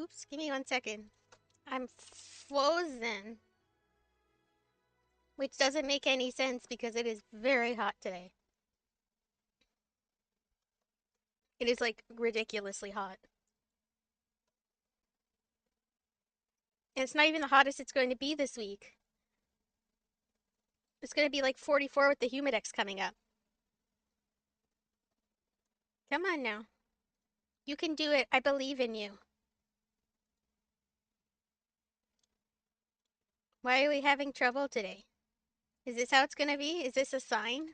Oops, give me 1 second. I'm frozen. Which doesn't make any sense because it is very hot today. It is like ridiculously hot. And it's not even the hottest it's going to be this week. It's going to be like 44 with the humidex coming up. Come on now. You can do it. I believe in you. Why are we having trouble today? Is this how it's going to be? Is this a sign?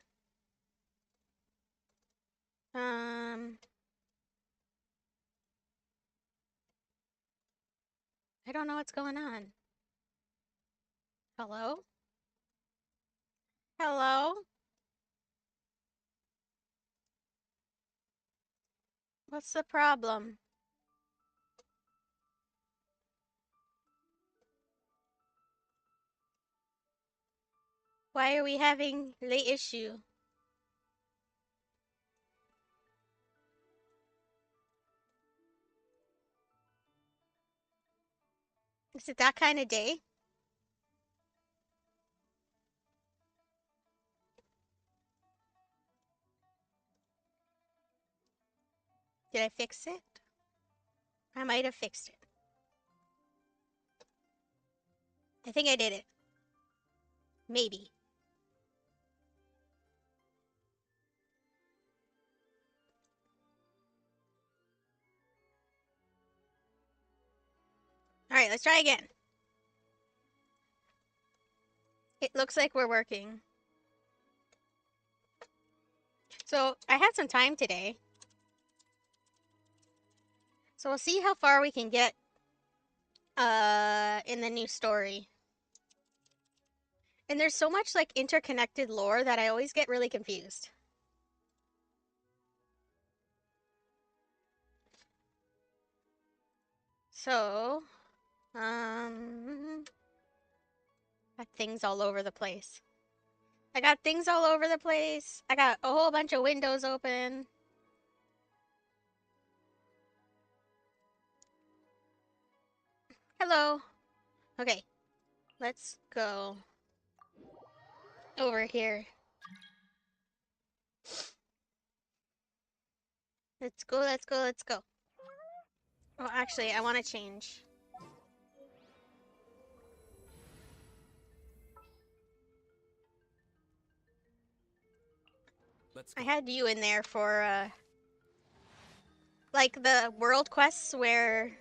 I don't know what's going on. Hello? Hello? What's the problem? Why are we having the issue? Is it that kind of day? Did I fix it? I might have fixed it. I think I did it. Maybe. Alright, let's try again. It looks like we're working. So, I had some time today. So we'll see how far we can get in the new story. And there's so much like interconnected lore that I always get really confused. So, got things all over the place. I got things all over the place. I got a whole bunch of windows open. Hello. Okay, let's go over here. Let's go, let's go, let's go. Oh, actually, I want to change. I had you in there for, like the world quests where...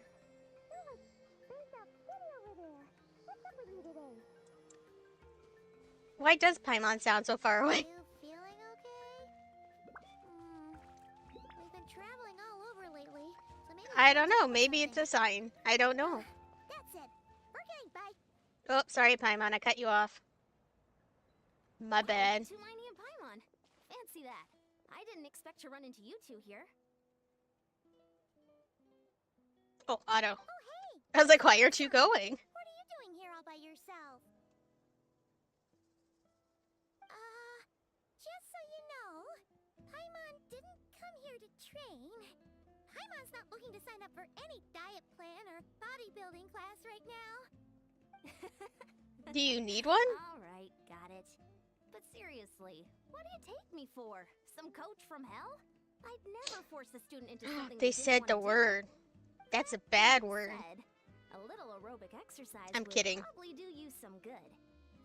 Why does Paimon sound so far away? You feeling okay? We've been traveling all over lately, so maybe I don't know. Maybe it's a sign. I don't know. That's it. We're getting by. Oh, sorry, Paimon. I cut you off. My bad. Tumini and Paimon. Fancy that. I didn't expect to run into you two here. Oh, Otto. Oh, hey! I was like, why are you going? What are you doing here all by yourself? Just so you know, Paimon didn't come here to train. Paimon's not looking to sign up for any diet plan or bodybuilding class right now. Do you need one? Alright, got it. But seriously, what do you take me for? Some coach from hell? I'd never force a student into something They said the word. That's a bad word. A little aerobic exercise I'm would kidding. probably do you some good.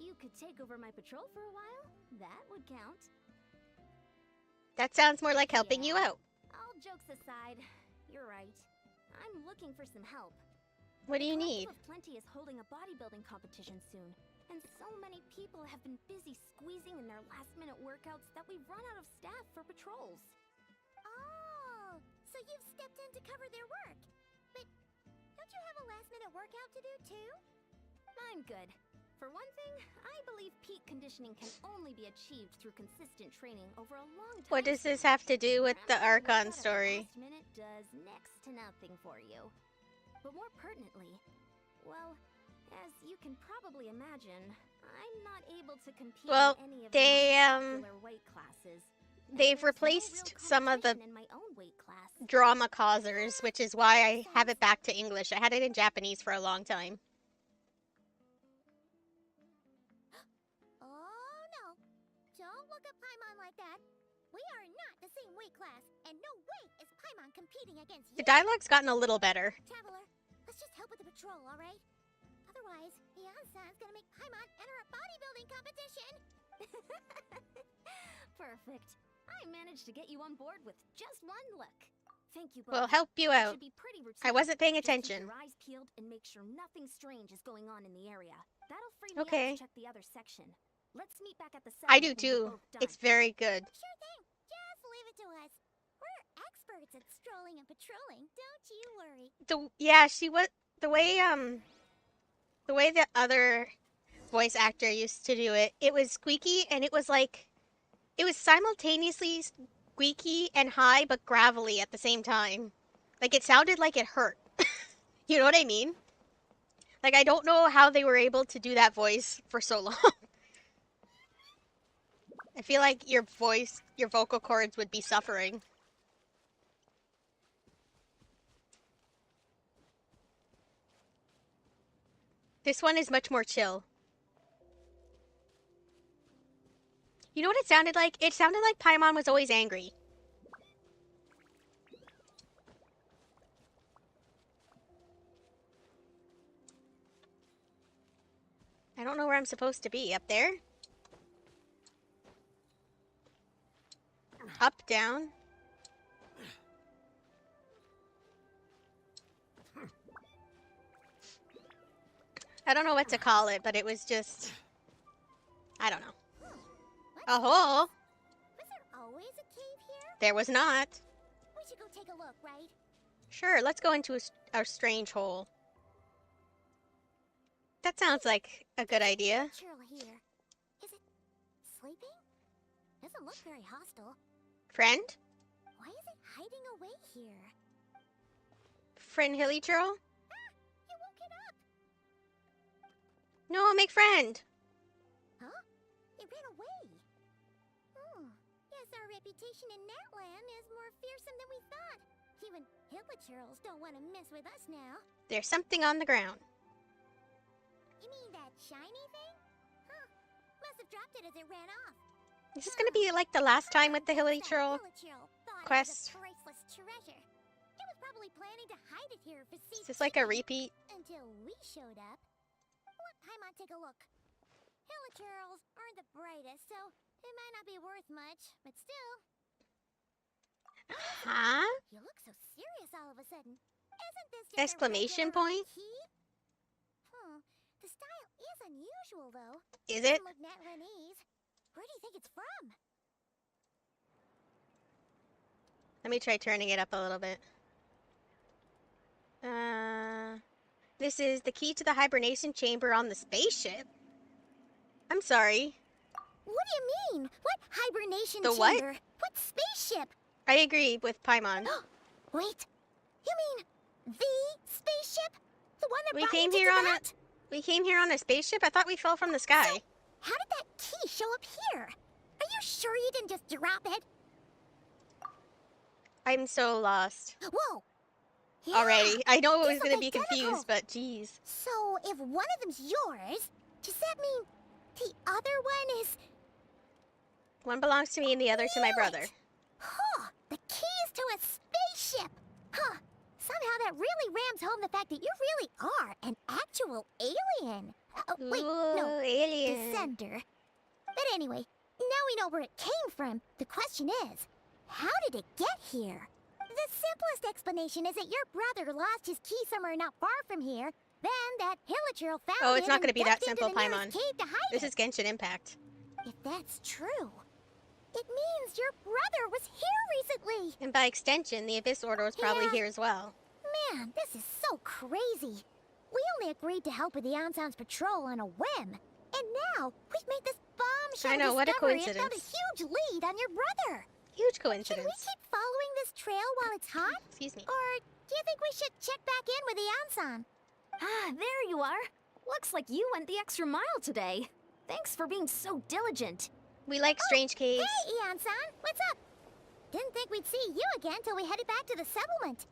You could take over my patrol for a while. That would count. That sounds more like helping you out. All jokes aside, you're right. I'm looking for some help. What do you need? The Collective of Plenty is holding a bodybuilding competition soon, and so many people have been busy squeezing in their last-minute workouts that we've run out of staff for patrols. Oh, so you've stepped in to cover their work. But don't you have a last-minute workout to do too? I'm good. For one thing, I believe peak conditioning can only be achieved through consistent training over a long time. What does this have to do with the Archon story? Last minute does next to nothing for you. But more pertinently, well, as you can probably imagine, I'm not able to compete Well, in any of they, the most popular weight classes. they've There's no real replaced some of the competition in my own weight class. drama causers, which is why I have it back to English. I had it in Japanese for a long time. Oh no! Don't look at Paimon like that. We are not the same weight class, and no way is Paimon competing against you. The dialogue's gotten a little better. Traveler, let's just help with the patrol, all right? Otherwise, Yan-san's gonna make Paimon enter a bodybuilding competition. Perfect. I managed to get you on board with just one look. Thank you both. We'll help you out. Should be pretty routine. I wasn't paying Just keep attention. your eyes peeled and make sure nothing strange is going on in the area. That'll free me Okay. up to check the other section. Let's meet back at the I settlement do when we're too. both done. It's very good. Sure thing. Just leave it to us. We're experts at strolling and patrolling. Don't you worry. The way the other voice actor used to do it, it was squeaky and it was simultaneously squeaky and high but gravelly at the same time. Like it sounded like it hurt. You know what I mean? Like I don't know how they were able to do that voice for so long. I feel like your vocal cords would be suffering. This one is much more chill. You know what it sounded like? It sounded like Paimon was always angry. I don't know where I'm supposed to be. Up there? Up, down? I don't know what to call it, but it was just... I don't know. A hole? Was there always a cave here? There was not. We should go take a look, right? Sure, let's go into a strange hole. That sounds like a good idea. Cheryl here. Is it sleeping? Doesn't look very hostile. Friend? Why is it hiding away here? Friend Hilly Churl? You woke it up. No, make friend. Huh? It ran away. Oh, guess our reputation in Natland is more fearsome than we thought. Even Hilichurls don't want to mess with us now. There's something on the ground. You mean that shiny thing? Huh. Must have dropped it as it ran off. Is this gonna be like the last time with the Hilly Churl quest? It was a priceless treasure. It was probably planning to hide it here for Is this like a repeat? until we showed up. Let Paimon take a look. Hilichurls aren't the brightest, so it might not be worth much, but still. Huh? You look so serious all of a sudden. Isn't this just Exclamation a regular point? key? The style is unusual, though. Is it? Doesn't look Natlanese. Where do you think it's from? Let me try turning it up a little bit. This is the key to the hibernation chamber on the spaceship. I'm sorry. What do you mean? What hibernation The what? chamber? What spaceship? I agree with Paimon. Wait, you mean the spaceship? The one that We brought came you to here on that? We came here on a spaceship? I thought we fell from the sky. So, how did that key show up here? Are you sure you didn't just drop it? I'm so lost Whoa! Yeah, already. I know it was these gonna look be identical. confused, but geez. So, if one of them's yours, does that mean the other one is... One belongs to me and the other to my brother. Huh! The keys to a spaceship! Huh! Somehow that really rams home the fact that you really are an actual alien. Wait, no, Ooh, alien. descender. But anyway, now we know where it came from. The question is, how did it get here? The simplest explanation is that your brother lost his key somewhere not far from here. Then that Hilichurl found Oh, it it's not and gonna be that ducked into simple, the nearest Paimon. cave to hide This it. is Genshin Impact. If that's true, it means your brother was here recently. And by extension, the Abyss Order was probably Yeah. here as well. Man, this is so crazy. We only agreed to help with the Anson's patrol on a whim. And now, we've made this bombshell I know, what a discovery and found a coincidence. huge lead on your brother. Huge Should we coincidence. keep following this trail while it's hot? Excuse me. Or do you think we should check back in with the Anson? Ah, there you are. Looks like you went the extra mile today. Thanks for being so diligent. We like strange caves. Hey, Eon-san, what's up? Didn't think we'd see you again till we headed back to the settlement.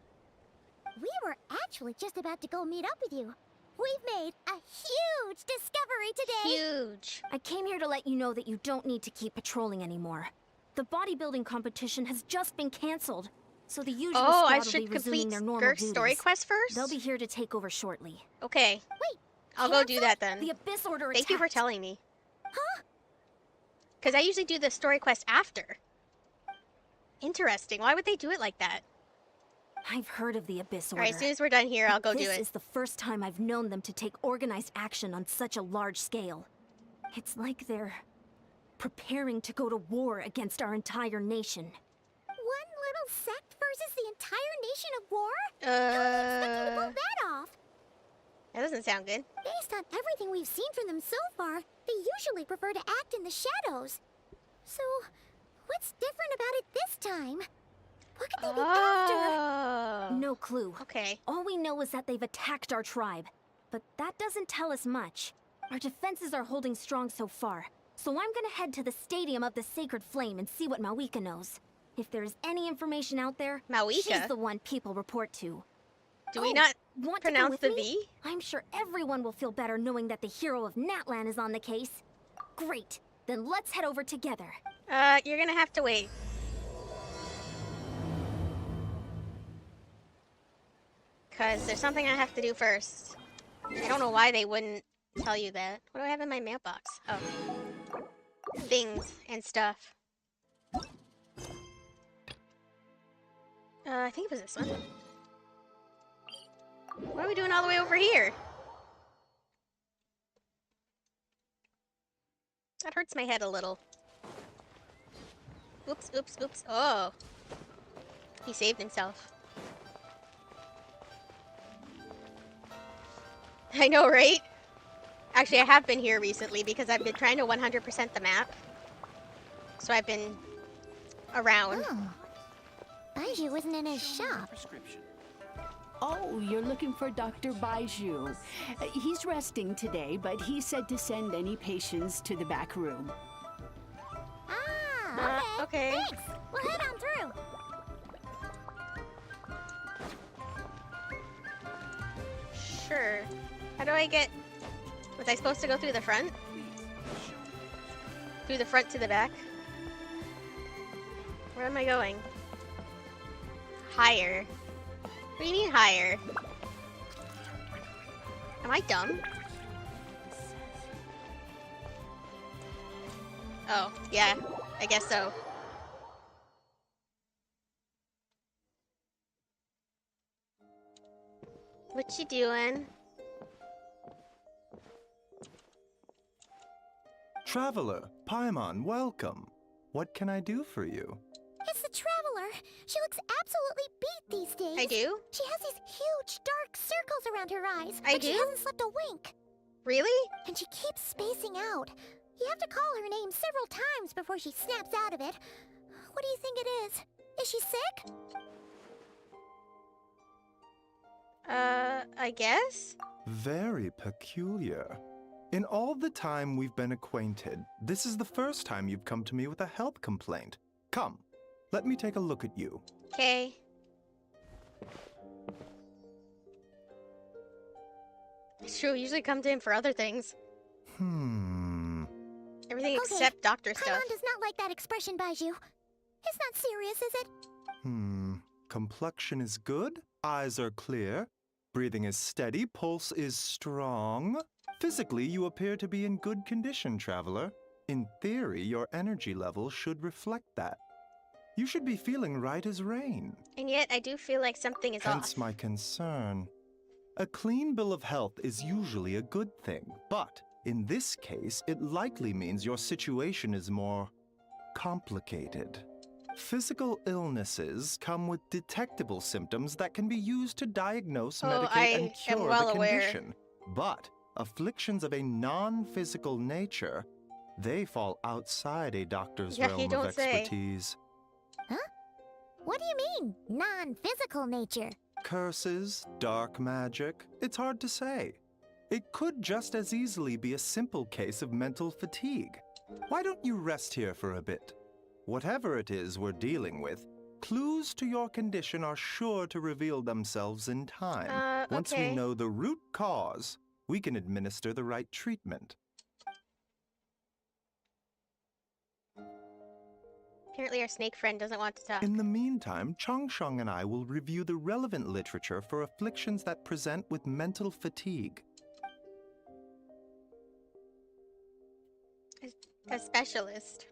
We were actually just about to go meet up with you. We've made a huge discovery today. Huge. I came here to let you know that you don't need to keep patrolling anymore. The bodybuilding competition has just been cancelled, so the usual Oh, I squad will be should resuming complete their normal Skirt's duties. story quest first? They'll be here to take over shortly. Okay. Wait, I'll go do that then. The Abyss Order Thank you for attacked. telling me. Huh? Because I usually do the story quest after. Interesting. Why would they do it like that? I've heard of the Abyss Order. Alright, as soon as we're done here, I'll go do This it. is the first time I've known them to take organized action on such a large scale. It's like they're preparing to go to war against our entire nation. One little sect versus the entire nation of war? How are they expecting to pull that off? That doesn't sound good. Based on everything we've seen from them so far, they usually prefer to act in the shadows. So, what's different about it this time? What could they be after? Oh. No clue. Okay. All we know is that they've attacked our tribe. But that doesn't tell us much. Our defenses are holding strong so far. So I'm gonna head to the Stadium of the Sacred Flame and see what Mawika knows. If there's any information out there, Mawika? she's the one people report to. Do we not want to go pronounce with the me? V? I'm sure everyone will feel better knowing that the hero of Natlan is on the case. Great. Then let's head over together. You're gonna have to wait. Because there's something I have to do first. I don't know why they wouldn't tell you that. What do I have in my mailbox? Oh. Things and stuff. I think it was this one. What are we doing all the way over here? That hurts my head a little. Oops, oops, oops. Oh. He saved himself. I know, right? Actually, I have been here recently because I've been trying to 100% the map. So I've been around. Oh. Baiju isn't in his shop. Oh, you're looking for Dr. Baiju. He's resting today, but he said to send any patients to the back room. Ah, okay. Okay. Thanks. We'll head on through. Sure. How do I get... Was I supposed to go through the front? Through the front to the back? Where am I going? Higher. What do you mean higher? Am I dumb? Oh, yeah. I guess so. What you doing? Traveler, Paimon, welcome. What can I do for you? It's the Traveler. She looks absolutely beat these days. I do? She has these huge dark circles around her eyes. I but She do? hasn't slept a wink. Really? And she keeps spacing out. You have to call her name several times before she snaps out of it. What do you think it is? Is she sick? I guess? Very peculiar. In all the time we've been acquainted, this is the first time you've come to me with a health complaint. Come, let me take a look at you. Okay. It's true, we usually come to him for other things. Everything Okay. except doctor stuff. Paimon does not like that expression, Baiju. It's not serious, is it? Complexion is good, eyes are clear, breathing is steady, pulse is strong. Physically, you appear to be in good condition, traveler. In theory, your energy level should reflect that. You should be feeling right as rain. And yet, I do feel like something is Hence off. my concern. A clean bill of health is usually a good thing, but in this case, it likely means your situation is more complicated. Physical illnesses come with detectable symptoms that can be used to diagnose, Oh, medicate, I and am cure well the aware. condition. But afflictions of a non-physical nature, they fall outside a doctor's Yeah, you realm of don't say. expertise. What do you mean, non-physical nature? Curses, dark magic, it's hard to say. It could just as easily be a simple case of mental fatigue. Why don't you rest here for a bit? Whatever it is we're dealing with, clues to your condition are sure to reveal themselves in time. Once we Okay. know the root cause, we can administer the right treatment. Apparently our snake friend doesn't want to talk. In the meantime, Changsheng and I will review the relevant literature for afflictions that present with mental fatigue. A specialist.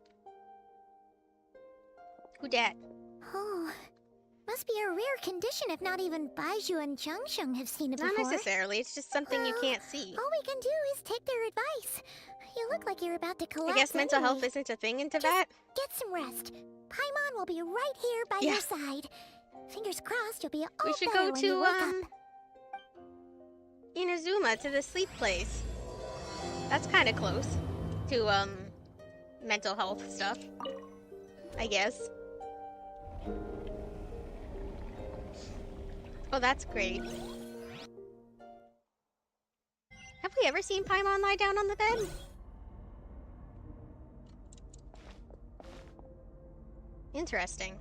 Who dat? Oh, must be a rare condition if not even Baizhu and Changsheng have seen it Not before. necessarily, it's just something you can't see. All we can do is take their advice. You look like you're about to I collapse. guess mental health anyway. isn't a thing in Tibet? Get some rest. Paimon will be right here by Yeah. your side. Fingers crossed you'll be all We should better go when you to, wake up. Inazuma, to the sleep place. That's kind of close to, mental health stuff. I guess. Oh, that's great. Have we ever seen Paimon lie down on the bed? Interesting.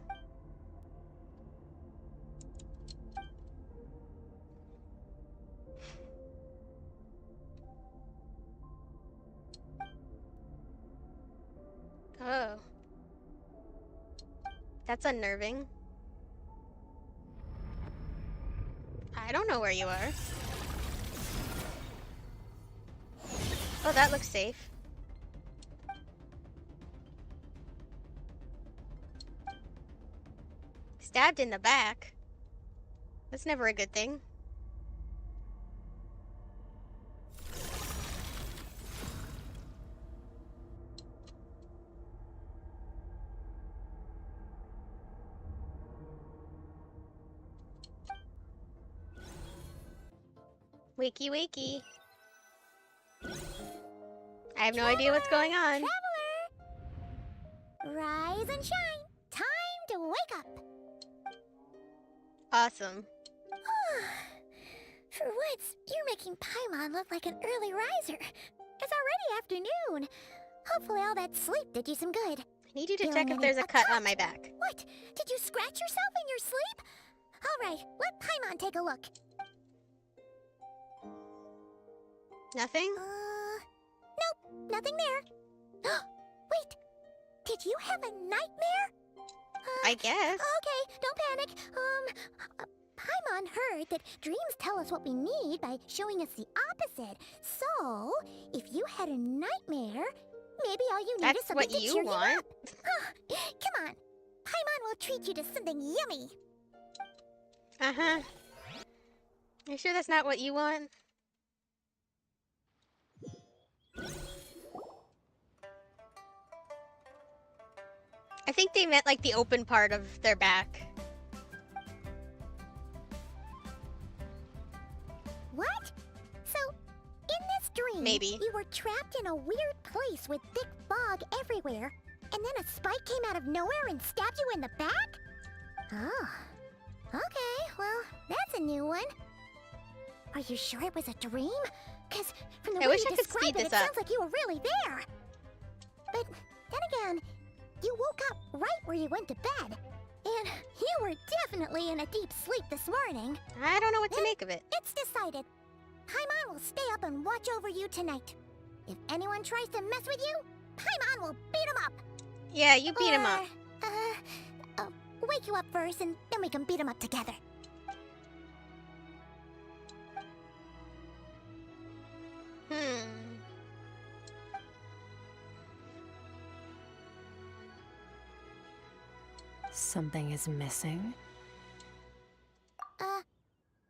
Oh. That's unnerving. I don't know where you are. Oh, that looks safe. Stabbed in the back. That's never a good thing. Wakey, wakey. I have no idea what's going on. Traveler! Rise and shine. Time to wake up. Awesome. For once, you're making Paimon look like an early riser. It's already afternoon. Hopefully all that sleep did you some good. I need you to Feeling check if any there's a cut upset? on my back. What? Did you scratch yourself in your sleep? All right, let Paimon take a look. Nothing? Nope, nothing there. Wait, did you have a nightmare? I guess. Okay, don't panic. Paimon heard that dreams tell us what we need by showing us the opposite. So, if you had a nightmare, maybe all you need is That's something what to you cheer want. you up. Come on, Paimon will treat you to something yummy. Uh-huh. You sure that's not what you want? I think they meant like the open part of their back. What? So, in this dream, Maybe. you were trapped in a weird place with thick fog everywhere, and then a spike came out of nowhere and stabbed you in the back? Oh. Okay, well, that's a new one. Are you sure it was a dream? Because from the I way wish you I could describe speed it, this it up. sounds like you were really there. But then again, you woke up right where you went to bed. And you were definitely in a deep sleep this morning. I don't know what to make of it. It's decided. Paimon will stay up and watch over you tonight. If anyone tries to mess with you, Paimon will beat him up. Yeah, you beat him up. I'll wake you up first, and then we can beat him up together. Something is missing.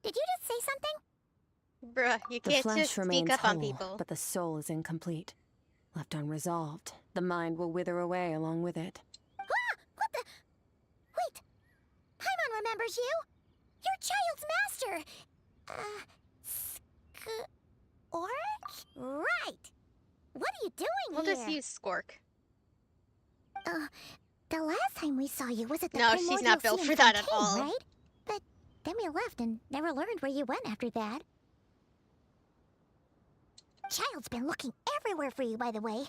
Did you just say something? Bruh, you The can't flesh just remains speak up on whole, people. but the soul is incomplete. Left unresolved, the mind will wither away along with it. Ah! What the? Wait! Paimon remembers you! Your child's master! Skork? Right! What are you doing We'll here? just use Skork. The last time we saw you was at the No, she's not Primordial built Sea for in that at Fontaine, all. right? But then we left and never learned where you went after that. Child's been looking everywhere for you, by the way.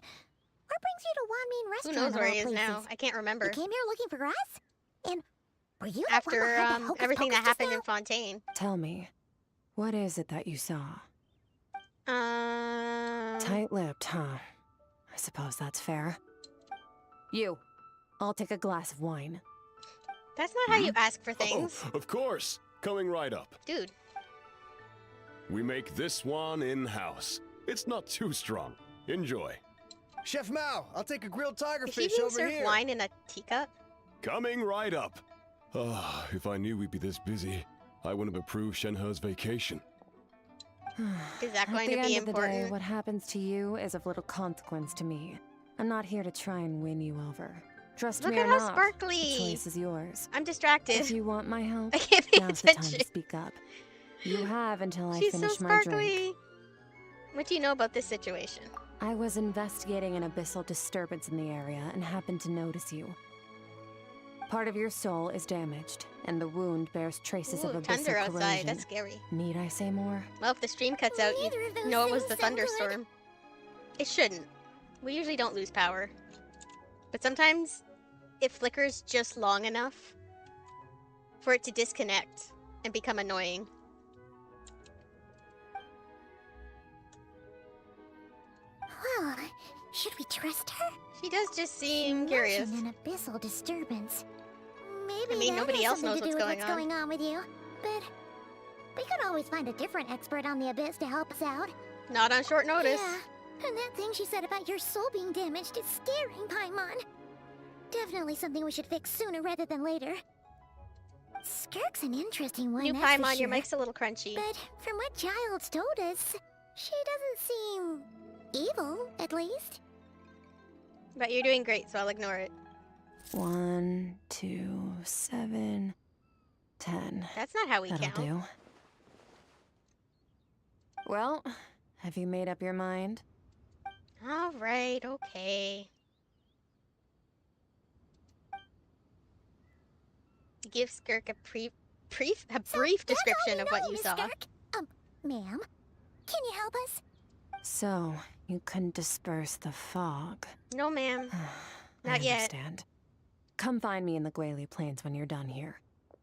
What brings you to Wanmin Who Restaurant knows of where all he is places? now? I can't You remember. came here looking for grass? And were you the one After behind that hocus everything that pocus just happened now? in Fontaine. Tell me, what is it that you saw? Um, Tight-lipped, huh? I suppose that's fair. You. I'll take a glass of wine. that's not how you ask for things. Oh, of course. Coming right up. Dude, We make this one in-house. It's not too strong. Enjoy. Chef Mao, I'll take a grilled tiger is he fish being over served here. wine in a teacup? Coming right up. Ah, if I knew we'd be this busy, I wouldn't have approved Shenhe's vacation. Is that At going the to end be of the day, important? what happens to you is of little consequence to me. I'm not here to try and win you over. Trust Look me at or how not, sparkly. the choice is yours. I'm If distracted. you want my help, I can't pay now's the time attention. to speak up. You have until I She's so finish my drink. sparkly. What do you know about this situation? I was investigating an abyssal disturbance in the area and happened to notice you. Part of your soul is damaged, and the wound bears traces Ooh, of abyssal thunder outside. corrosion. That's scary. Need I say more? Well, if the stream cuts out, Neither of you those know it was things the sound good. thunderstorm. It shouldn't. We usually don't lose power. But sometimes it flickers just long enough for it to disconnect and become annoying. Well, should we trust her? She does just seem She curious. mentioned an abyssal disturbance. Maybe I mean, that nobody has else something knows to do what's with going on. with you. But we could always find a different expert on the abyss to help us out. Not on short notice. Yeah, and that thing she said about your soul being damaged is scaring, Paimon. Definitely something we should fix sooner rather than later. Skirk's an interesting one, New that's for Paimon, your sure. mic's a little crunchy. But from what Child's told us, she doesn't seem evil, at least. But you're doing great, so I'll ignore it. 1, 2, 7, 10. That's not how we That'll count. do. Well, have you made up your mind? All right, okay. Give Skirk a brief That's description all of we what know, you Miss saw. Skirk. Ma'am, can you help us? So, you couldn't disperse the fog. No, ma'am. I Not yet. understand. Come find me in the Guili Plains when you're done here.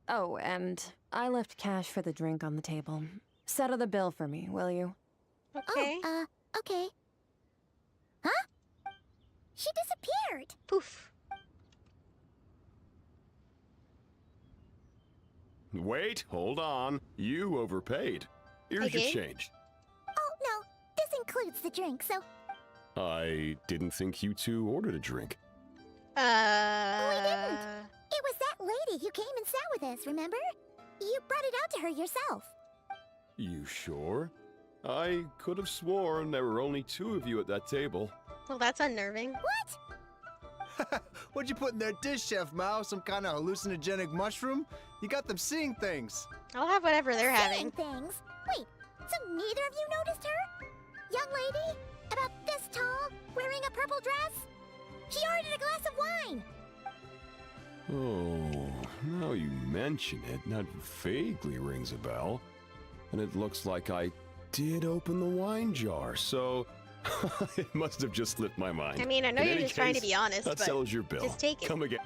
Oh, and I left cash for the drink on the table. Settle the bill for me, will you? Okay. Oh, okay. Huh? She disappeared. Poof. Wait, hold on. You overpaid. Here's your did? change. Oh, no. This includes the drink, so I didn't think you two ordered a drink. It was that lady who came and sat with us, remember? You brought it out to her yourself. You sure? I could have sworn there were only 2 of you at that table. Well, that's unnerving. What? What'd you put in their dish, Chef Mao? Some kind of hallucinogenic mushroom? You got them seeing things. I'll have whatever they're Saying having. things. Wait, so neither of you noticed her? Young lady? About this tall, wearing a purple dress? She ordered a glass of wine. Oh, now you mention it, that vaguely rings a bell. And it looks like I did open the wine jar, so it must have just slipped my mind. I mean, I know In you're any just trying to case, be honest, that but settles your bill. just take it. Come again.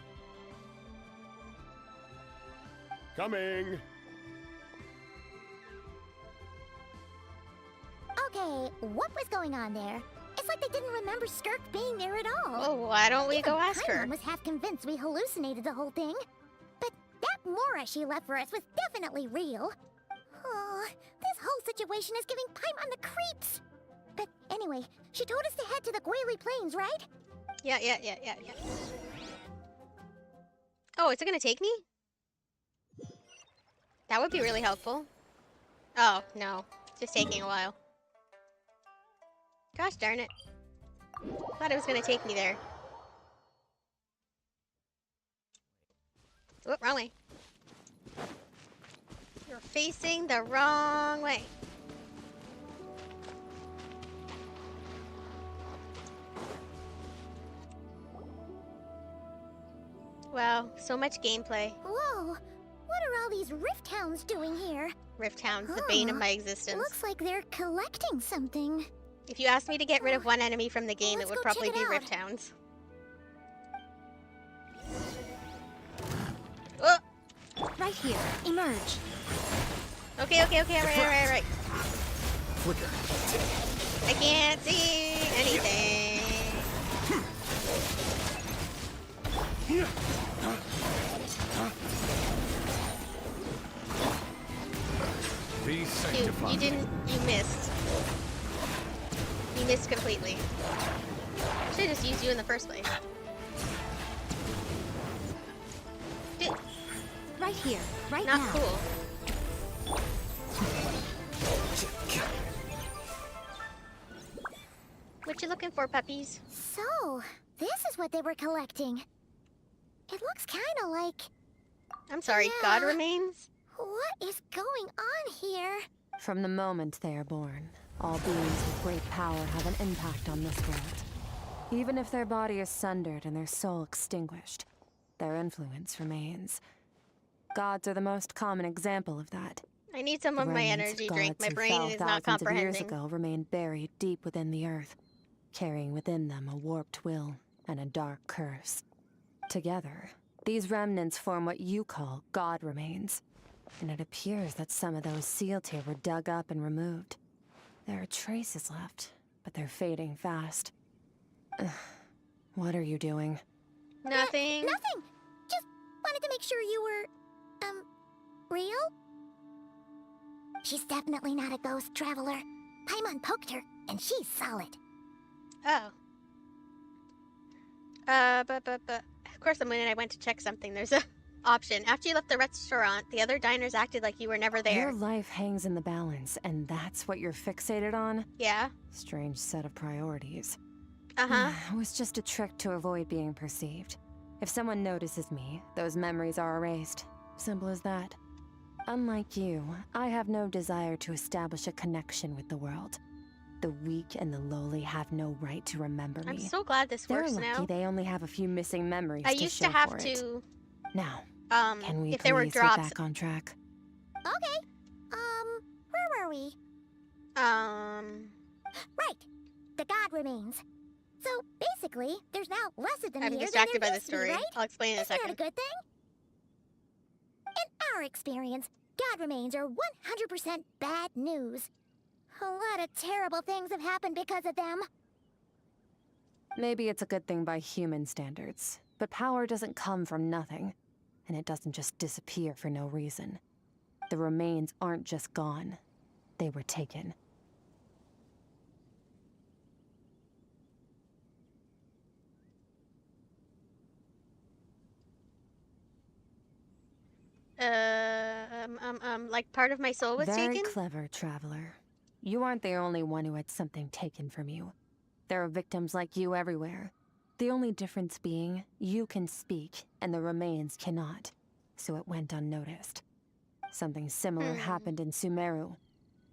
Coming. Okay, what was going on there? It's like they didn't remember Skirk being there at all. Well, why don't we Even go ask her? Paimon was half convinced we hallucinated the whole thing. But that Mora she left for us was definitely real. Oh, this whole situation is giving Paimon the creeps. But anyway, she told us to head to the Guili Plains, right? Yeah. Oh, is it gonna take me? That would be really helpful. Oh, no. It's just taking a while. Gosh darn it. Thought it was gonna take me there. Whoop, wrong way. You're facing the wrong way. Wow, so much gameplay. Whoa, what are all these Rift Hounds doing here? Rift Hounds, the bane of Huh. my existence. Looks like they're collecting something. If you asked me to get rid of one enemy from the game, it Let's would go probably check be it out. Rift Hounds. Oh! Right here. Emerge. Okay, right. Flicker. I can't see anything. Be sanctified. You missed. You missed completely. Should've just used you in the first place. Dude, Right here. Right not now. cool. What you looking for, puppies? So, this is what they were collecting. It looks kinda like... I'm sorry, God Yeah. remains? What is going on here? From the moment they are born, all beings with great power have an impact on this world. Even if their body is sundered and their soul extinguished, their influence remains. Gods are the most common example of that. I need some The of my remnants energy of drink. gods My who brain fell is not thousands of years comprehending. ago remain buried deep within the earth, carrying within them a warped will and a dark curse. Together, these remnants form what you call God remains. And it appears that some of those sealed here were dug up and removed. There are traces left, but they're fading fast. Ugh. What are you doing? Nothing. Nothing! Just wanted to make sure you were... real? She's definitely not a ghost traveler. Paimon poked her, and she's solid. Oh. But of course, the minute I went to check something, there's a option. After you left the restaurant, the other diners acted like you were never there. Your life hangs in the balance, and that's what you're fixated on? Yeah. Strange set of priorities. Uh-huh. It was just a trick to avoid being perceived. If someone notices me, those memories are erased. Simple as that. Unlike you, I have no desire to establish a connection with the world. The weak and the lowly have no right to remember me. I'm so glad this They're works lucky now. they only have a few missing memories I to used show to have for it. to, Now, can we if there were please drops, get back on track? Okay. Where were we? Right. The God remains. So, basically, there's now less of them I'm here distracted than by there the used to be, story. right? I'll explain in a Isn't that a second. good thing? In our experience, God remains are 100% bad news. A lot of terrible things have happened because of them. Maybe it's a good thing by human standards, but power doesn't come from nothing, and it doesn't just disappear for no reason. The remains aren't just gone, they were taken. Like part of my soul was Very taken? clever, traveler. You aren't the only one who had something taken from you. There are victims like you everywhere. The only difference being, you can speak, and the remains cannot. So it went unnoticed. Something similar happened in Sumeru.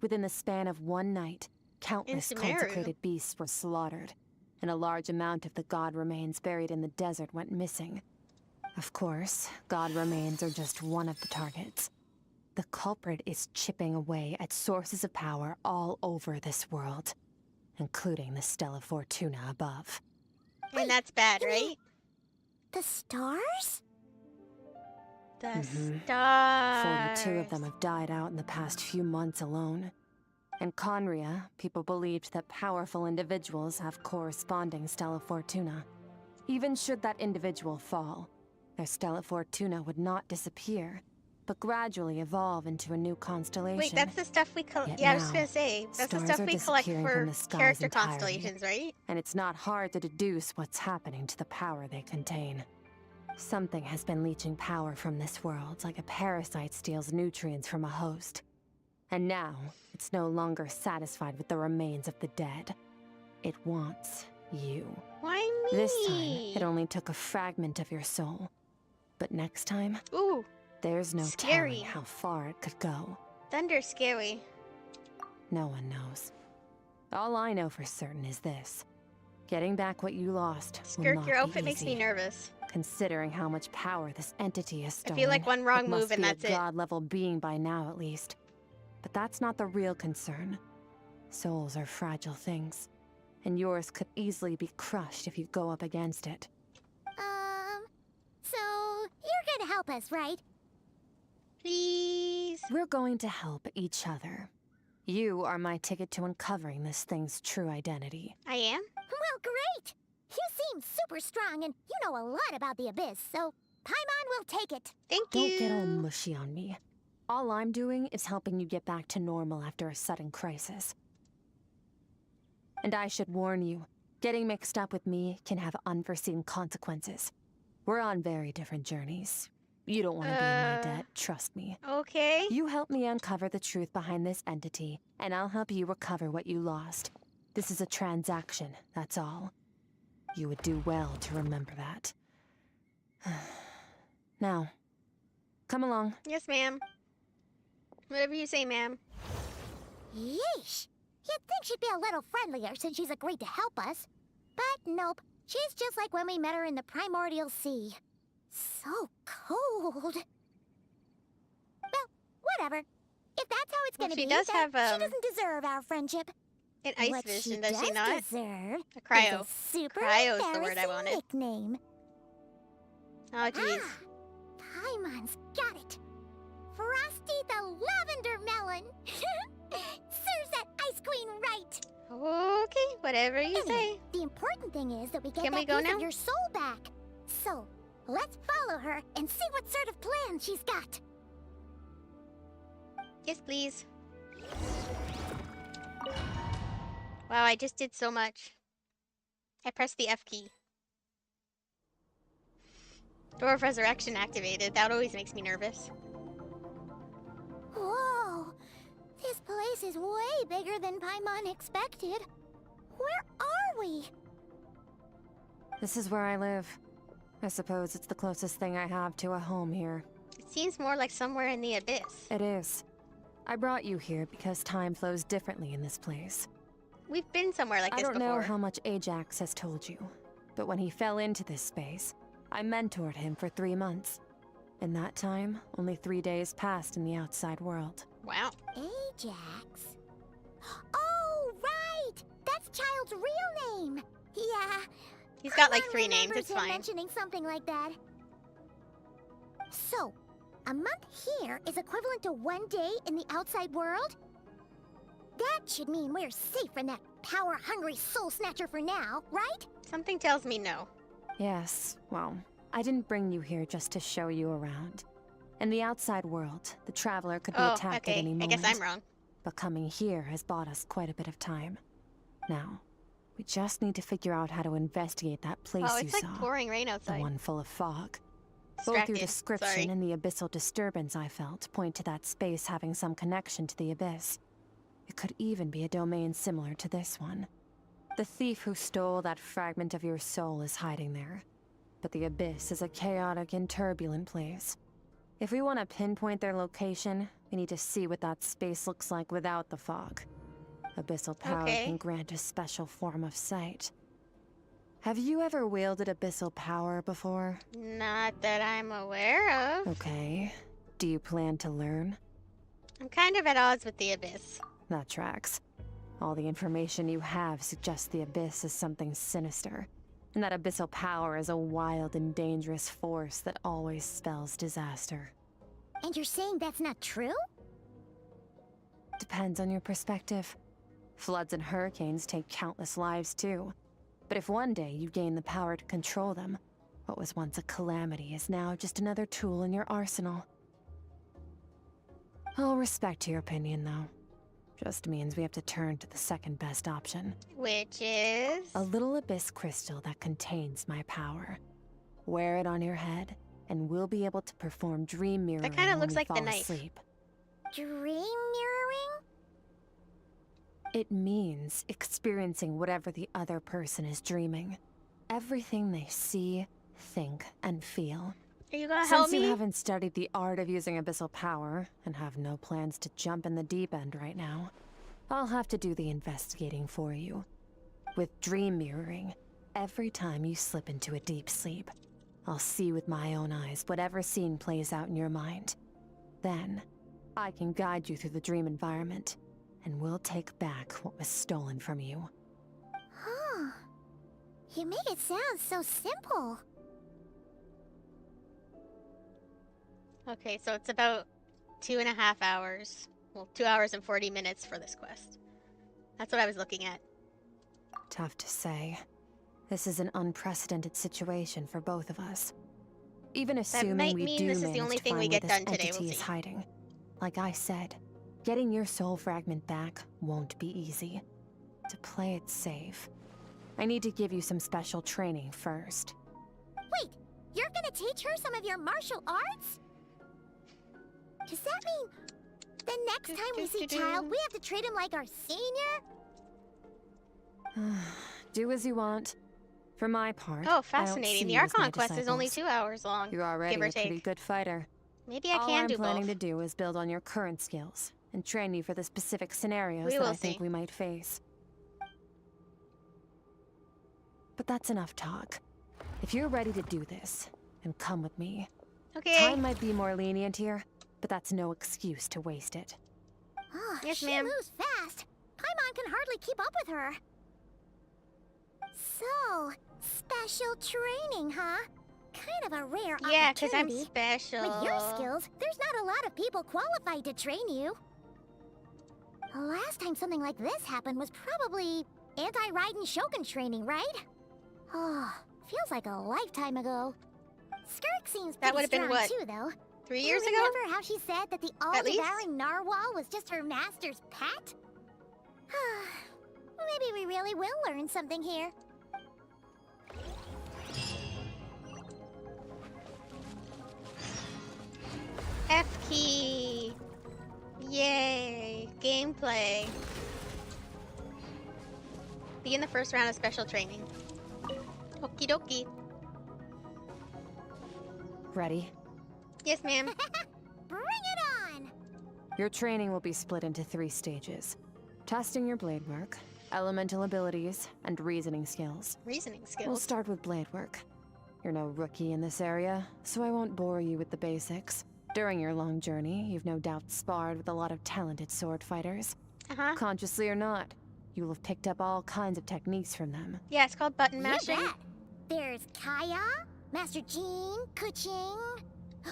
Within the span of one night, countless Sumeru? consecrated beasts were slaughtered, and a large amount of the god remains buried in the desert went missing. Of course, god remains are just one of the targets. The culprit is chipping away at sources of power all over this world, including the Stella Fortuna above. And that's bad, you mean- right? The stars? The Mhm. stars. 42 of them have died out in the past few months alone. In Conria, people believed that powerful individuals have corresponding Stella Fortuna. Even should that individual fall, their Stella Fortuna would not disappear, but gradually evolve into a new constellation. Wait, that's the stuff we collect. Yet Yeah, I was now, just gonna say, that's the stars stuff are we collect disappearing for from the skies character entirely. constellations, right? And it's not hard to deduce what's happening to the power they contain. Something has been leeching power from this world like a parasite steals nutrients from a host. And now, it's no longer satisfied with the remains of the dead. It wants you. Why me? This time, it only took a fragment of your soul. But next time, Ooh, there's no Scary. telling how far it could go. thunder's scary. No one knows. All I know for certain is this. Getting back what you lost will Skirk, not your be outfit makes me easy. nervous. Considering how much power this entity has I stolen, feel like one wrong it must move and be that's a it. god-level being by now, at least. But that's not the real concern. Souls are fragile things. and yours could easily be crushed if you go up against it. So you're gonna help us, right? Please. We're going to help each other. You are my ticket to uncovering this thing's true identity. I am? Well, great! You seem super strong and you know a lot about the Abyss, so Paimon will take it. Thank Don't you. get all mushy on me. All I'm doing is helping you get back to normal after a sudden crisis. And I should warn you, getting mixed up with me can have unforeseen consequences. We're on very different journeys. You don't want to be in my debt, trust me. Okay. You help me uncover the truth behind this entity, and I'll help you recover what you lost. This is a transaction, that's all. You would do well to remember that. Now, come along. Yes, ma'am. Whatever you say, ma'am. Yeesh! You'd think she'd be a little friendlier since she's agreed to help us. But nope, she's just like when we met her in the primordial sea. So cold. Well, whatever. If that's how it's Well, gonna she be, does then have, she doesn't deserve our friendship. An ice What vision, she does she not? deserve A cryo. is a super Cryo's the word I embarrassing wanted. nickname. Oh, jeez. Paimon's got it. Frosty the Lavender Melon. Serves that Ice Queen right. Okay, whatever you Anyway, say. the important thing is that we get Can that we go piece now? of your soul back. So, let's follow her and see what sort of plan she's got. Yes, please. Wow, I just did so much. I pressed the F key. Door of Resurrection activated. That always makes me nervous. Whoa! This place is way bigger than Paimon expected. Where are we? This is where I live. I suppose it's the closest thing I have to a home here. It seems more like somewhere in the abyss. It is. I brought you here because time flows differently in this place. We've been somewhere like I this don't before. know how much Ajax has told you, but when he fell into this space, I mentored him for 3 months. In that time, only 3 days passed in the outside world. Wow. Ajax? Oh, right! That's Child's real name! Yeah. He's got like Paimon 3 names, remembers it's him fine. mentioning something like that. So, a month here is equivalent to 1 day in the outside world? That should mean we're safe from that power-hungry soul snatcher for now, right? Something tells me no. Yes, well, I didn't bring you here just to show you around. In the outside world, the traveler could be Oh, attacked at okay. any I moment. guess I'm wrong. But coming here has bought us quite a bit of time. Now, we just need to figure out how to investigate that place Oh, you it's like saw. pouring rain The outside. one full of fog. Both Distracted. your description Sorry. and the abyssal disturbance I felt point to that space having some connection to the abyss. It could even be a domain similar to this one. The thief who stole that fragment of your soul is hiding there. But the abyss is a chaotic and turbulent place. If we want to pinpoint their location, we need to see what that space looks like without the fog. Abyssal power Okay. can grant a special form of sight. Have you ever wielded abyssal power before? Not that I'm aware of. Okay. Do you plan to learn? I'm kind of at odds with the abyss. That tracks. All the information you have suggests the abyss is something sinister, and that abyssal power is a wild and dangerous force that always spells disaster. And you're saying that's not true? Depends on your perspective. Floods and hurricanes take countless lives too. But if one day you gain the power to control them, what was once a calamity is now just another tool in your arsenal. I'll respect your opinion, though. Just means we have to turn to the second best option. Which is... A little abyss crystal that contains my power. Wear it on your head, and we'll be able to perform dream mirroring kinda when looks we like the fall knife. asleep. Dream mirroring? It means experiencing whatever the other person is dreaming. Everything they see, think, and feel. Are you gonna help Since you me? haven't studied the art of using abyssal power, and have no plans to jump in the deep end right now, I'll have to do the investigating for you. With dream mirroring, every time you slip into a deep sleep, I'll see with my own eyes whatever scene plays out in your mind. Then, I can guide you through the dream environment, and we'll take back what was stolen from you. Huh? You make it sound so simple. Okay, so it's about 2.5 hours. Well, 2 hours and 40 minutes for this quest. That's what I was looking at. Tough to say. This is an unprecedented situation for both of us. Even assuming might we mean do this is the manage only to thing find we where get this done today, entity we'll is see. hiding. Like I said, getting your soul fragment back won't be easy. To play it safe, I need to give you some special training first. Wait, you're gonna teach her some of your martial arts? Does that mean the next time we see Child, we have to treat him like our senior? Do as you want. For my part, Oh, I don't fascinating. see The you as my Archon quest is only disciples. 2 hours long. You're already give or a pretty take. good fighter. Maybe I All can I'm do planning both. to do is build on your current skills and train you for the specific scenarios We that will I think see. we might face. But that's enough talk. If you're ready to do this, then come with me. Okay. Time might be more lenient here, but that's no excuse to waste it. Oh, Yes, she ma'am. moves fast. Paimon can hardly keep up with her. So, special training, huh? Kind of a rare Yeah, because I'm opportunity. special. With your skills, there's not a lot of people qualified to train you. The last time something like this happened was probably anti-Raiden Shogun training, right? Oh, feels like a lifetime ago. Skirk seems That pretty would've been strong what, too, though. 3 years you ago? remember how she said that the At least? all-devouring narwhal was just her master's pet? Maybe we really will learn something here. F key. Yay. Gameplay. Begin the first round of special training. Okie dokie. Ready? Yes, ma'am. Bring it on! Your training will be split into 3 stages. Testing your blade work, elemental abilities, and reasoning skills. Reasoning We'll skills. start with blade work. You're no rookie in this area, so I won't bore you with the basics. During your long journey, you've no doubt sparred with a lot of talented sword fighters. Uh-huh. Consciously or not, you'll have picked up all kinds of techniques from them. Yeah, it's called button You mashing. bet. There's Kaya, Master Jean, Kuching.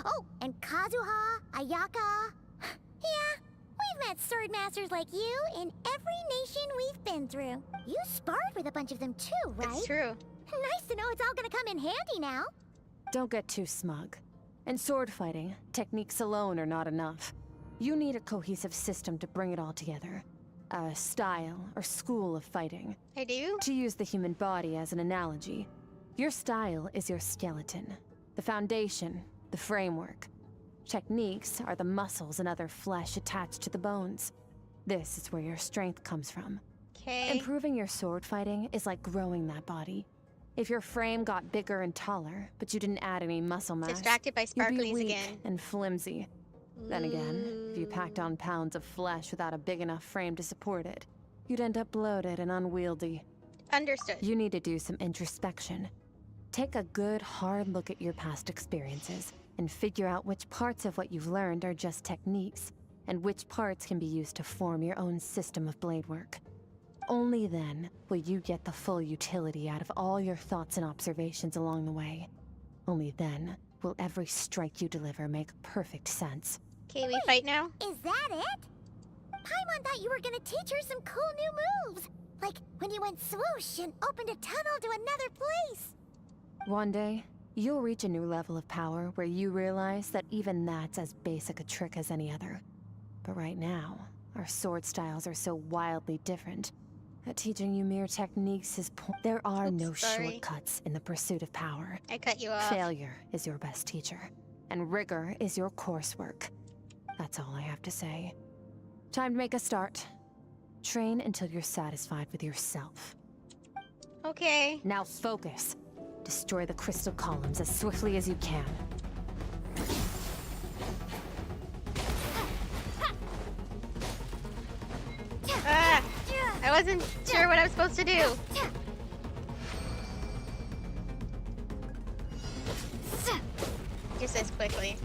Oh, and Kazuha, Ayaka. Yeah, we've met sword masters like you in every nation we've been through. You sparred with a bunch of them too, right? It's true. Nice to know it's all gonna come in handy now. Don't get too smug. In sword fighting, techniques alone are not enough. You need a cohesive system to bring it all together. A style or school of fighting. I do? To use the human body as an analogy, your style is your skeleton, the foundation, the framework. Techniques are the muscles and other flesh attached to the bones. This is where your strength comes from. Okay. Improving your sword fighting is like growing that body. If your frame got bigger and taller, but you didn't add any muscle mass, Distracted by you'd be sparklies weak again. and flimsy. Then again, if you packed on pounds of flesh without a big enough frame to support it, you'd end up bloated and unwieldy. Understood. You need to do some introspection. Take a good, hard look at your past experiences and figure out which parts of what you've learned are just techniques, and which parts can be used to form your own system of blade work. Only then will you get the full utility out of all your thoughts and observations along the way. Only then will every strike you deliver make perfect sense. Okay, we fight now? Is that it? Paimon thought you were gonna teach her some cool new moves. Like when you went swoosh and opened a tunnel to another place. One day, you'll reach a new level of power where you realize that even that's as basic a trick as any other. But right now, our sword styles are so wildly different that teaching you mere techniques is there are Oops, no sorry. shortcuts in the pursuit of power. I cut you off. Failure is your best teacher, and rigor is your coursework. That's all I have to say. Time to make a start. Train until you're satisfied with yourself. Okay. Now focus. Destroy the crystal columns as swiftly as you can. Ah! I wasn't sure what I was supposed to do. Just as quickly.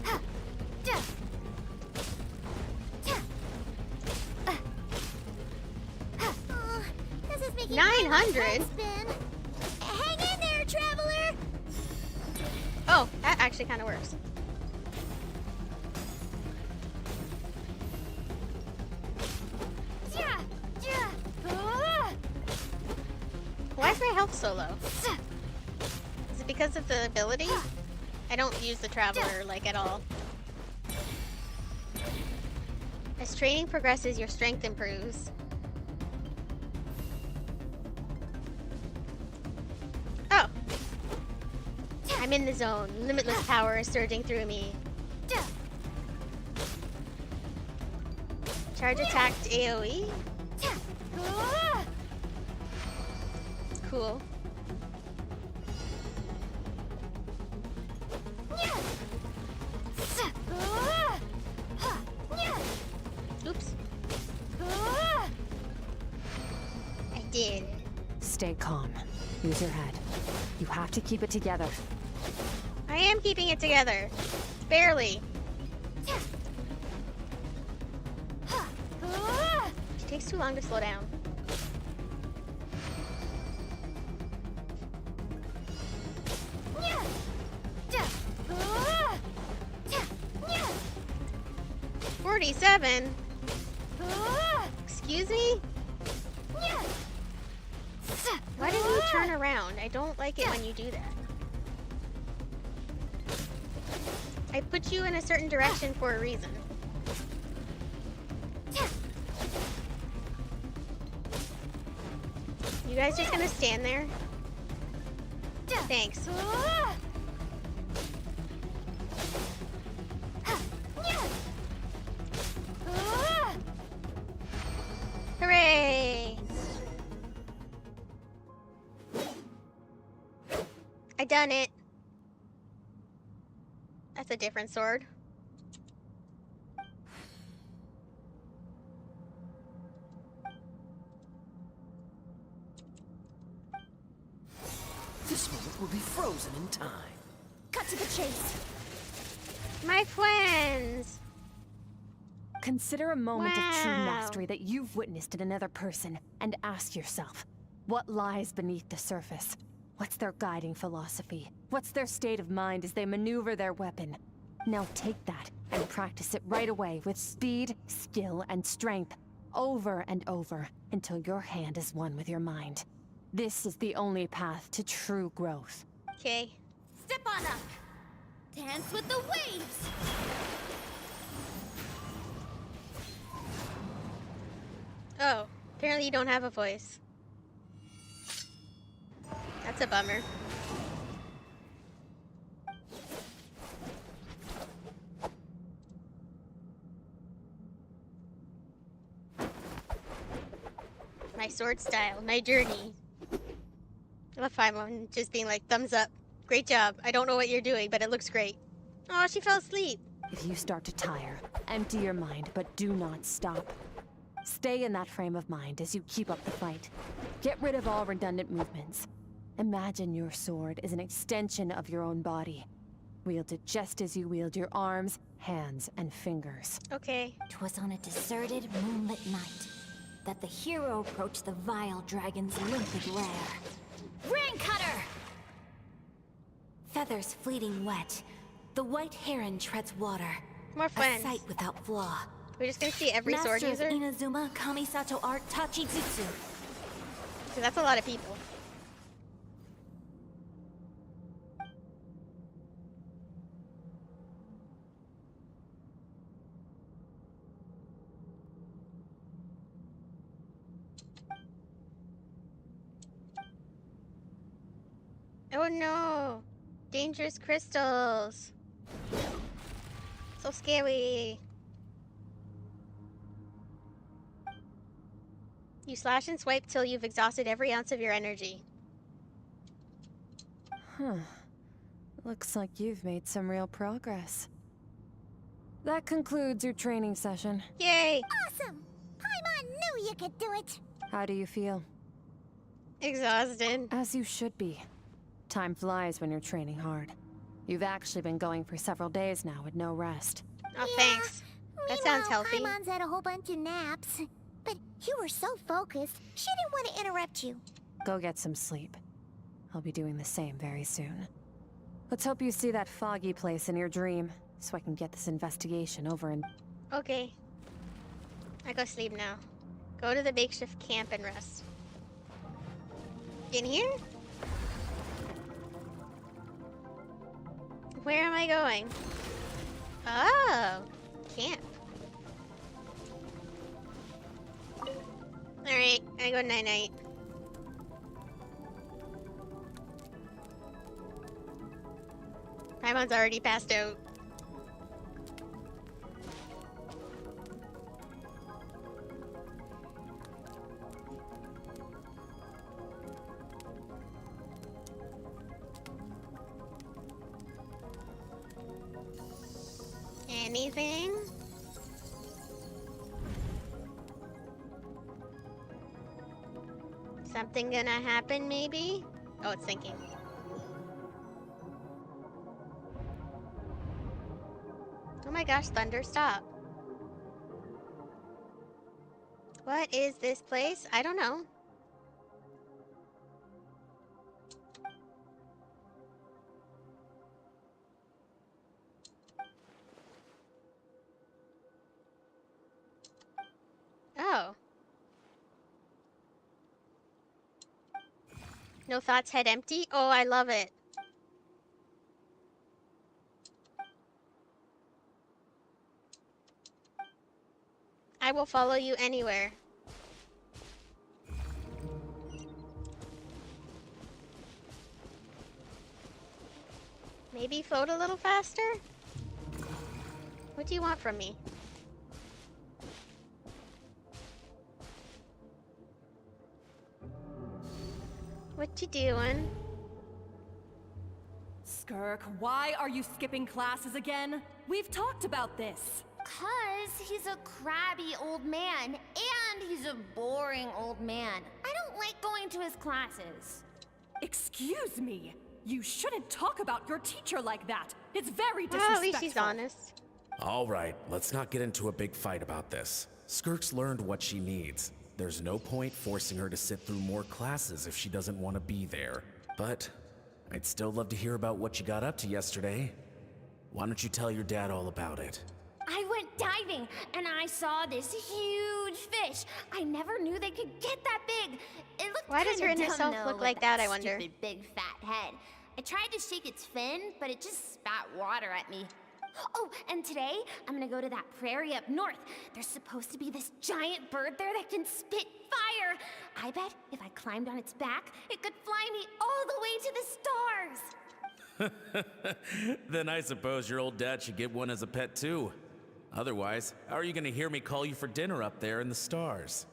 This is making 900? my head spin. Hang in That actually kind of works. Why is my health so low? Is it because of the ability? I don't use the Traveler, like, at all. As training progresses, your strength improves. Oh! I'm in the zone. Limitless power is surging through me. Charge attacked AoE? Cool. Oops. I did. Stay calm. Use your head. You have to keep it together. I am keeping it together. Barely. It takes too long to slow down. $47? Excuse me? Why did you turn around? I don't like it when you do that. I put you in a certain direction for a reason. You guys just gonna stand there? Thanks. Hooray! I done it. That's a different sword. This moment will be frozen in time. Cut to the chase. My friends! Consider a moment of true Wow. mastery that you've witnessed in another person and ask yourself, what lies beneath the surface? What's their guiding philosophy? What's their state of mind as they maneuver their weapon? Now take that and practice it right away with speed, skill, and strength, over and over, until your hand is one with your mind. This is the only path to true growth. Okay. Step on up. Dance with the waves. Oh, apparently you don't have a voice. That's a bummer. My sword style, my journey. I love Paimon just being like, thumbs up. Great job. I don't know what you're doing, but it looks great. Oh, she fell asleep. If you start to tire, empty your mind, but do not stop. Stay in that frame of mind as you keep up the fight. Get rid of all redundant movements. Imagine your sword is an extension of your own body. Wield it just as you wield your arms, hands, and fingers. Okay. 'Twas on a deserted moonlit night that the hero approached the vile dragon's limpid lair. Ring cutter! Feathers fleeting wet, the white heron treads water. More A friends. sight without flaw. We're just gonna see every sword Master of user? Inazuma Kamisato art Tachijutsu. So that's a lot of people. Oh no! Dangerous crystals! So scary! You slash and swipe till you've exhausted every ounce of your energy. Huh. Looks like you've made some real progress. That concludes your training session. Yay! Awesome! Paimon knew you could do it! How do you feel? Exhausted. As you should be. Time flies when you're training hard. You've actually been going for several days now with no rest. Oh, thanks. That sounds healthy. Paimon's had a whole bunch of naps. But you were so focused, she didn't want to interrupt you. Go get some sleep. I'll be doing the same very soon. Let's hope you see that foggy place in your dream, so I can get this investigation over and... Okay. I go sleep now. Go to the makeshift camp and rest. In here? Where am I going? Oh, camp. Alright, I go night-night. Paimon's already passed out. Anything? Something gonna happen, maybe? Oh, it's thinking. Oh my gosh, thunder, stop. What is this place? I don't know. Oh. No thoughts, head empty? Oh, I love it. I will follow you anywhere. Maybe float a little faster? What do you want from me? What you doing? Skirk, why are you skipping classes again? We've talked about this. 'Cause he's a crabby old man, and he's a boring old man. I don't like going to his classes. Excuse me. You shouldn't talk about your teacher like that. It's very Oh, disrespectful. at least she's honest. All right, let's not get into a big fight about this. Skirk's learned what she needs. There's no point forcing her to sit through more classes if she doesn't want to be there. But I'd still love to hear about what you got up to yesterday. Why don't you tell your dad all about it? I went diving, and I saw this huge fish. I never knew they could get that big. It looked Why does kinda your inner dumb, self though, look with like that, I wonder? Stupid big fat head. I tried to shake its fin, but it just spat water at me. Oh, and today, I'm gonna go to that prairie up north. There's supposed to be this giant bird there that can spit fire. I bet if I climbed on its back, it could fly me all the way to the stars. Then I suppose your old dad should get one as a pet too. Otherwise, how are you gonna hear me call you for dinner up there in the stars?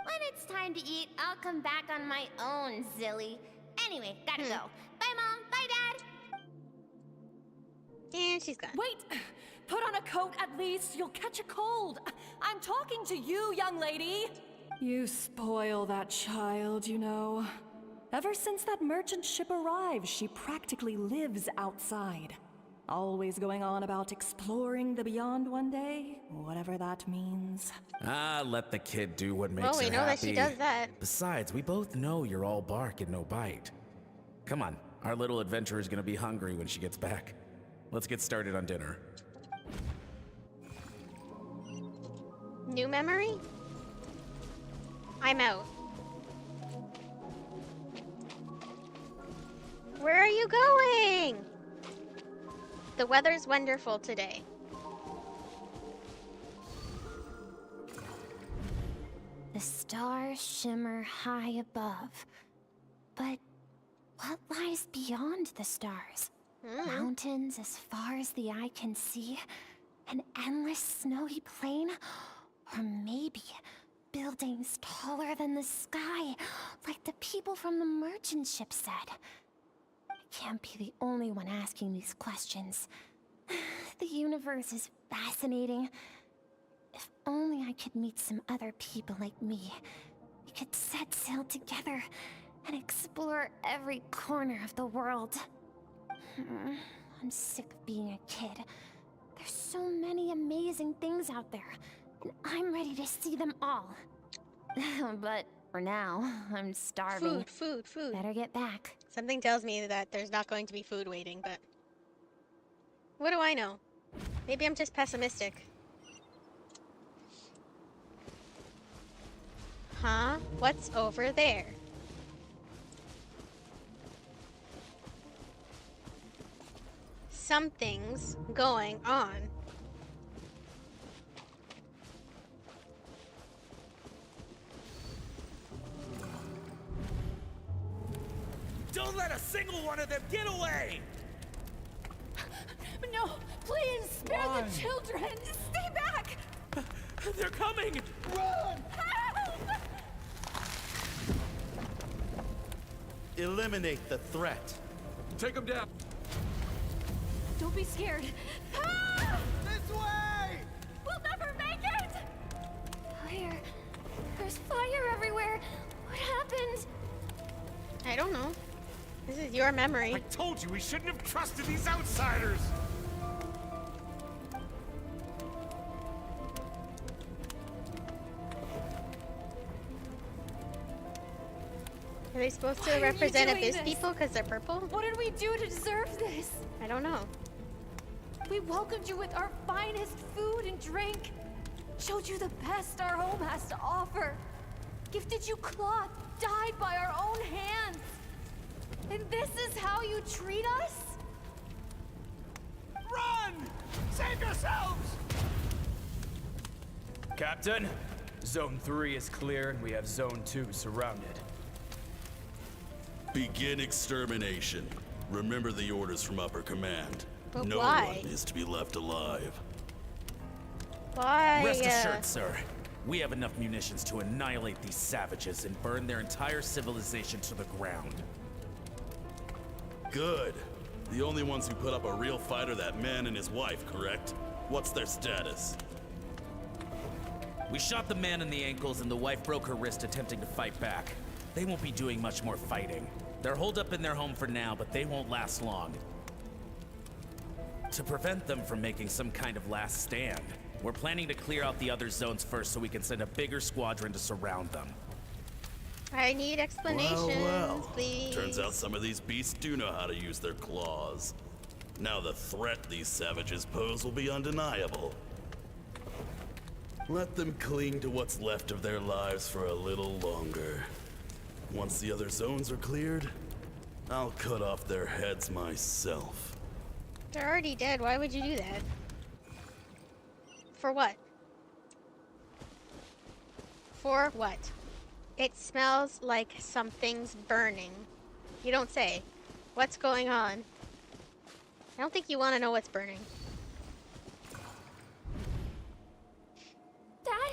When it's time to eat, I'll come back on my own, Zilly. Anyway, gotta go. Bye, Mom. Bye, Dad. And she's gone. Wait! Put on a coat at least. You'll catch a cold. I'm talking to you, young lady. You spoil that child, you know. Ever since that merchant ship arrived, she practically lives outside. Always going on about exploring the beyond one day, whatever that means. Ah, let the kid do what makes Well, her we know happy. that she does that. Besides, we both know you're all bark and no bite. Come on, our little adventurer's gonna be hungry when she gets back. Let's get started on dinner. New memory? I'm out. Where are you going? The weather's wonderful today. The stars shimmer high above. But what lies beyond the stars? Mountains as far as the eye can see? An endless snowy plain? Or maybe buildings taller than the sky, like the people from the merchant ship said? I can't be the only one asking these questions. The universe is fascinating. If only I could meet some other people like me. We could set sail together and explore every corner of the world. I'm sick of being a kid. There's so many amazing things out there, and I'm ready to see them all. But for now, I'm starving. Food. Better get back. Something tells me that there's not going to be food waiting, but What do I know? Maybe I'm just pessimistic. Huh? What's over there? Something's going on. Don't let a single one of them get away! No, please, spare the children! Stay back! They're coming! Run! Help! Eliminate the threat. Take them down. Don't be scared. This way! We'll never make it! Fire. There's fire everywhere. What happened? I don't know. This is your memory. I told you we shouldn't have trusted these outsiders! Are they supposed Why to are you represent doing Abyss this? people because they're purple? What did we do to deserve this? I don't know. We welcomed you with our finest food and drink. Showed you the best our home has to offer. Gifted you cloth dyed by our own hands. And this is how you treat us? Run! Save yourselves! Captain, Zone 3 is clear and we have Zone 2 surrounded. Begin extermination. Remember the orders from upper command. But No why? one is to be left alive. Why? Rest assured, sir. We have enough munitions to annihilate these savages and burn their entire civilization to the ground. Good. The only ones who put up a real fight are that man and his wife, correct? What's their status? We shot the man in the ankles and the wife broke her wrist attempting to fight back. They won't be doing much more fighting. They're holed up in their home for now, but they won't last long. To prevent them from making some kind of last stand, we're planning to clear out the other zones first so we can send a bigger squadron to surround them. I need explanations, please. Turns out some of these beasts do know how to use their claws. Now the threat these savages pose will be undeniable. Let them cling to what's left of their lives for a little longer. Once the other zones are cleared, I'll cut off their heads myself. They're already dead. Why would you do that? For what? For what? It smells like something's burning. You don't say. What's going on? I don't think you want to know what's burning. Dad?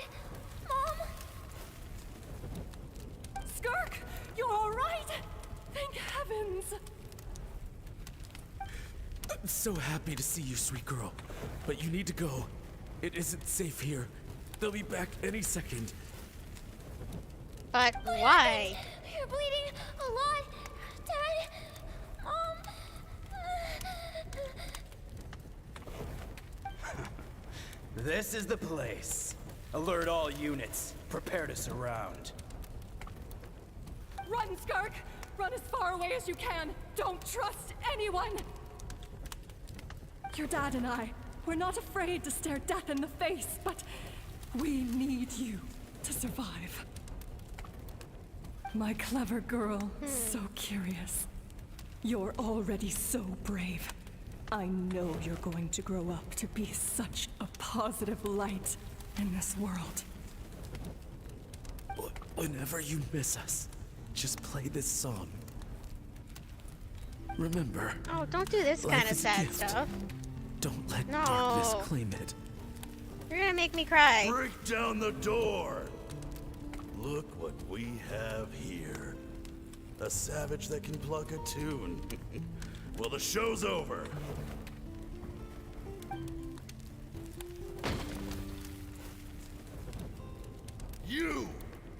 Mom? Skirk, you're all right? Thank heavens. I'm so happy to see you, sweet girl. But you need to go. It isn't safe here. They'll be back any second. But why? You're bleeding a lot. Dad? Mom? This is the place. Alert all units. Prepare to surround. Run, Skirk! Run as far away as you can. Don't trust anyone. Your dad and I, we're not afraid to stare death in the face, but we need you to survive. My clever girl, so curious. You're already so brave. I know you're going to grow up to be such a positive light in this world. Whenever you miss us, just play this song. Remember, Oh, don't do this life kind of is a sad gift. stuff. Don't let No. darkness claim it. You're gonna make me cry. Break down the door! Look what we have here. A savage that can pluck a tune. Well, the show's over. You!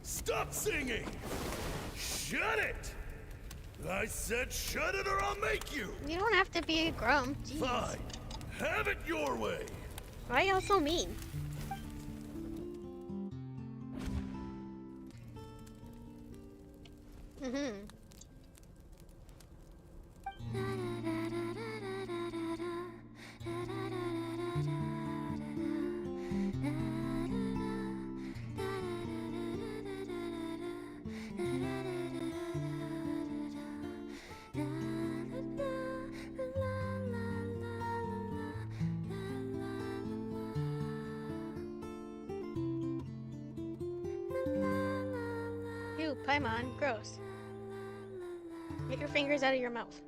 Stop singing! Shut it! I said shut it or I'll make you! You don't have to be a grump. Jeez. Fine. Have it your way. Why are y'all so mean? Paimon, gross. Get your fingers out of your mouth.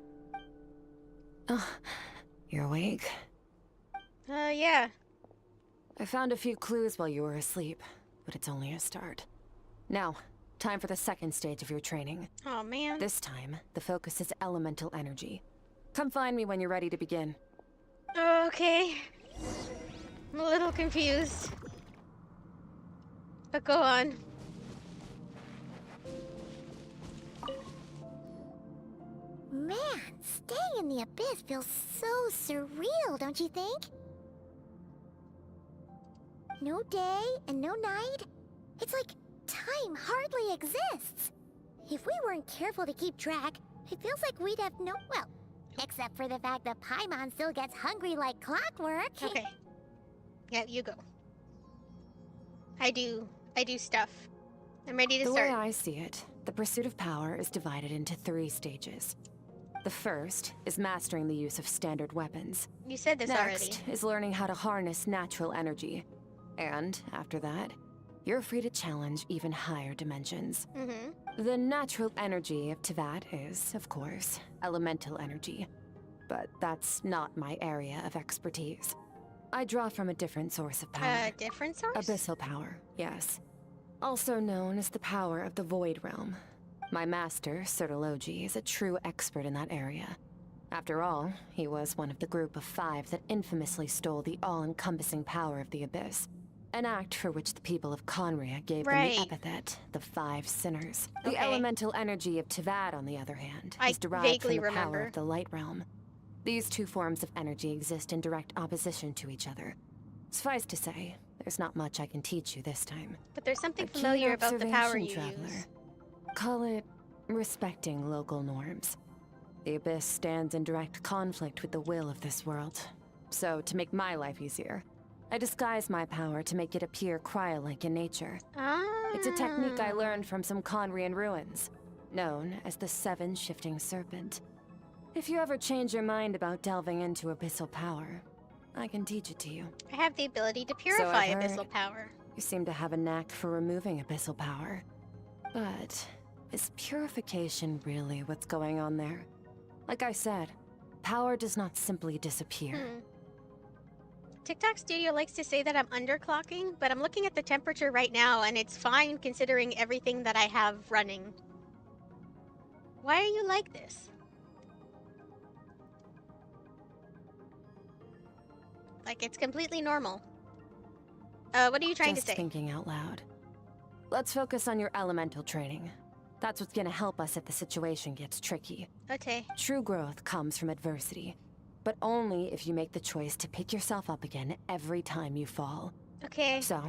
Oh, you're awake? Yeah. I found a few clues while you were asleep, but it's only a start. Now, time for the second stage of your training. Oh, man. This time, the focus is elemental energy. Come find me when you're ready to begin. Okay. I'm a little confused. But go on. Man, staying in the abyss feels so surreal, don't you think? No day and no night. It's like time hardly exists. If we weren't careful to keep track, it feels like we'd have no... Well, except for the fact that Paimon still gets hungry like clockwork. Okay. Yeah, you go. I do stuff. I'm ready to start. The way I see it, the pursuit of power is divided into 3 stages. The first is mastering the use of standard weapons. You said this already. Next is learning how to harness natural energy. And after that, you're free to challenge even higher dimensions. The natural energy of Teyvat is, of course, elemental energy. But that's not my area of expertise. I draw from a different source of power. A different source? Abyssal power, yes. Also known as the power of the Void Realm. My master, Sertologi, is a true expert in that area. After all, he was one of the group of 5 that infamously stole the all-encompassing power of the Abyss. An act for which the people of Conria gave them the epithet, the 5 Sinners. The elemental energy of Teyvat, on the other hand, is derived from the power of the Light Realm. These 2 forms of energy exist in direct opposition to each other. Suffice to say, there's not much I can teach you this time. But there's something familiar about the power you use. Call it respecting local norms. The Abyss stands in direct conflict with the will of this world. So, to make my life easier, I disguise my power to make it appear cryo-like in nature. It's a technique I learned from some Conrian ruins, known as the 7 Shifting Serpent. If you ever change your mind about delving into abyssal power, I can teach it to you. I have the ability to purify abyssal power. You seem to have a knack for removing abyssal power. But is purification really what's going on there? Like I said, power does not simply disappear. TikTok Studio likes to say that I'm underclocking, but I'm looking at the temperature right now and it's fine considering everything that I have running. Why are you like this? Like, it's completely normal. What are you trying to say? Just thinking out loud. Let's focus on your elemental training. That's what's gonna help us if the situation gets tricky. Okay. True growth comes from adversity, but only if you make the choice to pick yourself up again every time you fall. Okay. So,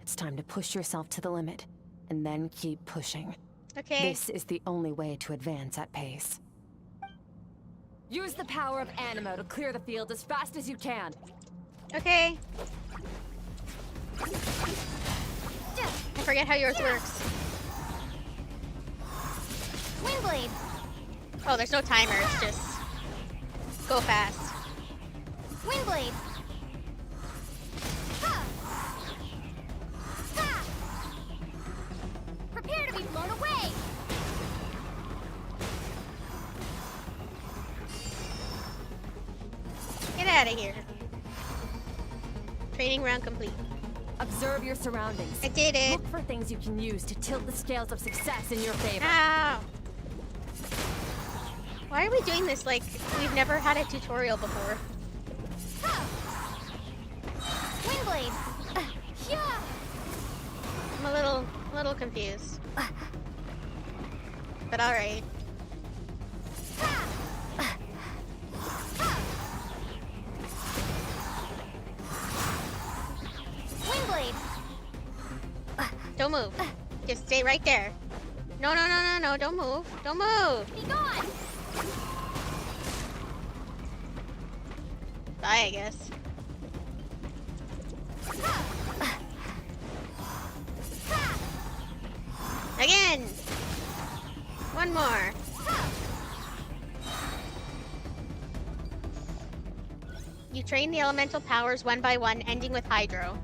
it's time to push yourself to the limit, and then keep pushing. Okay. This is the only way to advance at pace. Use the power of Animo to clear the field as fast as you can. Okay. I forget how yours works. Windblade! Oh, there's no timer, it's just go fast. Windblade! Ha! Ha! Prepare to be blown away! Get out of here. Training round complete. Observe your surroundings. I did it. Look for things you can use to tilt the scales of success in your favor. Ow! Why are we doing this like we've never had a tutorial before? Windblade! Yeah! I'm a little confused. But alright. Windblade! Don't move. Just stay right there. No, no, no, no, no, don't move. Don't move! Be gone! Bye, I guess. Again! One more. You train the elemental powers one by one, ending with Hydro.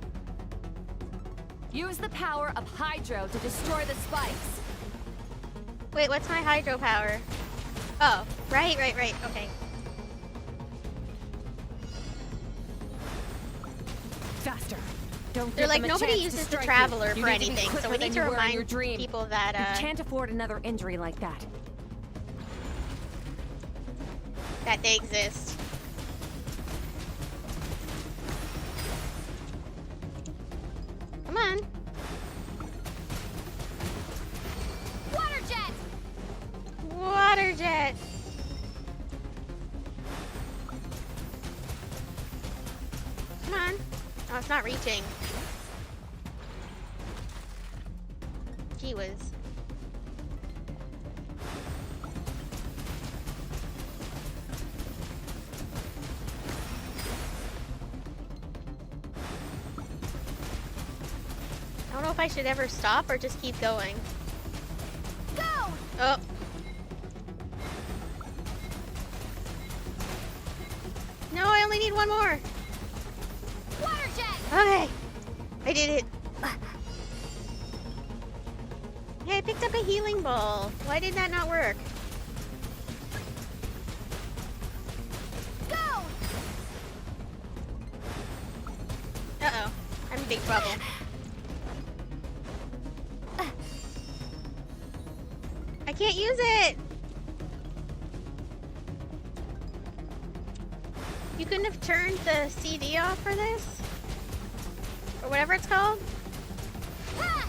Use the power of Hydro to destroy the spikes. Wait, what's my hydropower? Oh, right, okay. Faster. Don't They're give like, them a nobody chance to uses the strike you. Traveler You for need to be anything, so quicker we than need to you were in your remind dream. people that, You can't afford another injury like that. that they exist. Come on. Water jet! Water jet. Come on. Oh, it's not reaching. Gee whiz. I don't know if I should ever stop or just keep going. Go! Oh. No, I only need one more. Water jet! Okay. I did it. Hey, I picked up a healing ball. Why did that not work? Go! Uh-oh. I'm in big trouble. I can't use it! You couldn't have turned the CD off for this? Or whatever it's called? Ha!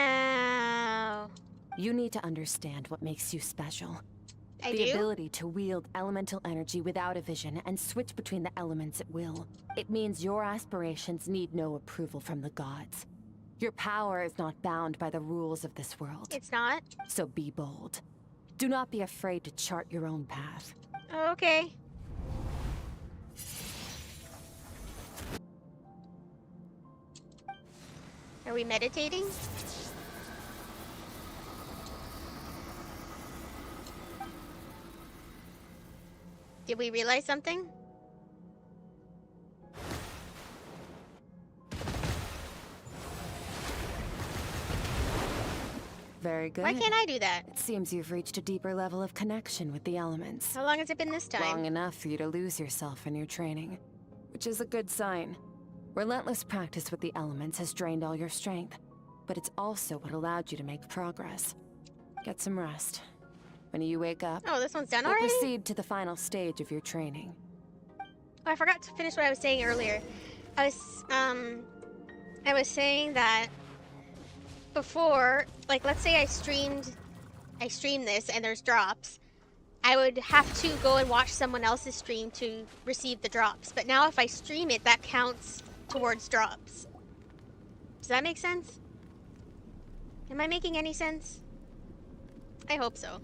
Wow. You need to understand what makes you special. I The do? ability to wield elemental energy without a vision and switch between the elements at will. It means your aspirations need no approval from the gods. Your power is not bound by the rules of this world. It's not? So be bold. Do not be afraid to chart your own path. Okay. Are we meditating? Did we realize something? Very good. Why can't I do that? It seems you've reached a deeper level of connection with the elements. How long has it been this time? Long enough for you to lose yourself in your training, which is a good sign. Relentless practice with the elements has drained all your strength, but it's also what allowed you to make progress. Get some rest. When you wake up, Oh, this one's done we'll already? proceed to the final stage of your training. Oh, I forgot to finish what I was saying earlier. I was saying that before, like, let's say I stream this and there's drops, I would have to go and watch someone else's stream to receive the drops. But now if I stream it, that counts towards drops. Does that make sense? Am I making any sense? I hope so.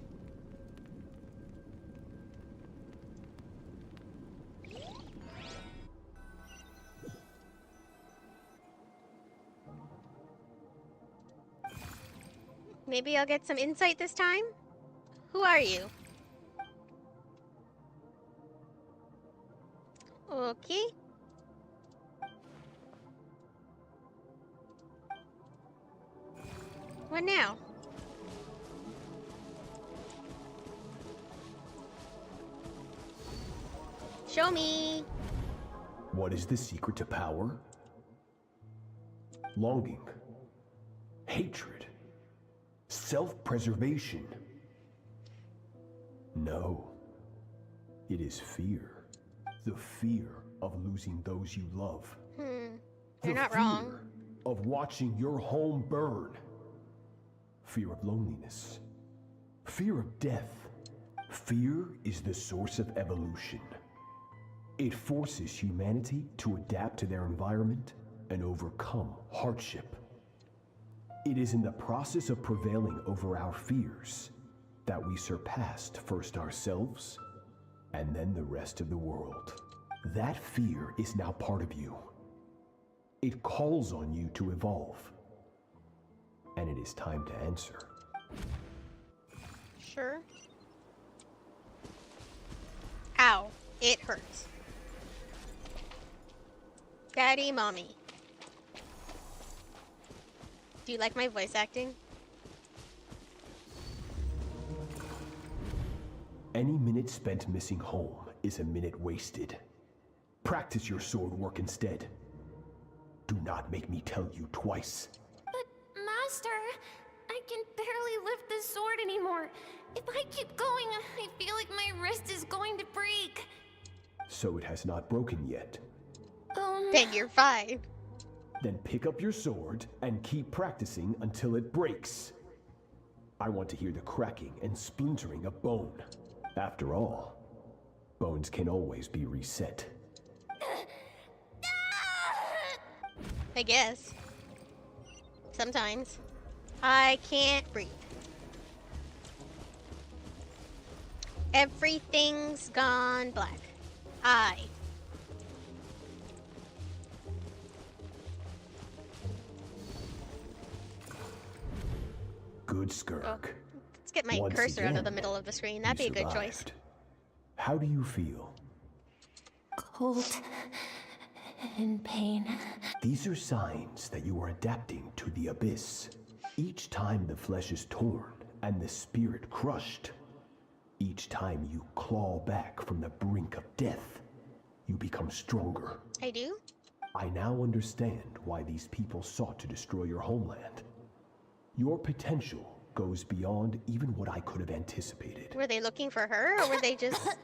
Maybe I'll get some insight this time? Who are you? Okay. What now? Show me. What is the secret to power? Longing, hatred, self-preservation. No, it is fear. The fear of losing those you love. You're not wrong. Fear of watching your home burn. Fear of loneliness. Fear of death. Fear is the source of evolution. It forces humanity to adapt to their environment and overcome hardship. It is in the process of prevailing over our fears that we surpassed first ourselves and then the rest of the world. That fear is now part of you. It calls on you to evolve. And it is time to answer. Sure. Ow. It hurts. Daddy, mommy. Do you like my voice acting? Any minute spent missing home is a minute wasted. Practice your sword work instead. Do not make me tell you twice. But, Master, I can barely lift the sword anymore. If I keep going, I feel like my wrist is going to break. So it has not broken yet. Then you're fine. Then pick up your sword and keep practicing until it breaks. I want to hear the cracking and splintering of bone. After all, bones can always be reset. I guess. Sometimes. I can't breathe. Everything's gone black. Good Skirk. Oh, let's get my cursor out of the middle of the screen. That'd be a good choice. How do you feel? Cold and pain. These are signs that you are adapting to the abyss. Each time the flesh is torn and the spirit crushed, each time you claw back from the brink of death, you become stronger. I do? I now understand why these people sought to destroy your homeland. Your potential goes beyond even what I could have anticipated. Were they looking for her, or were they just...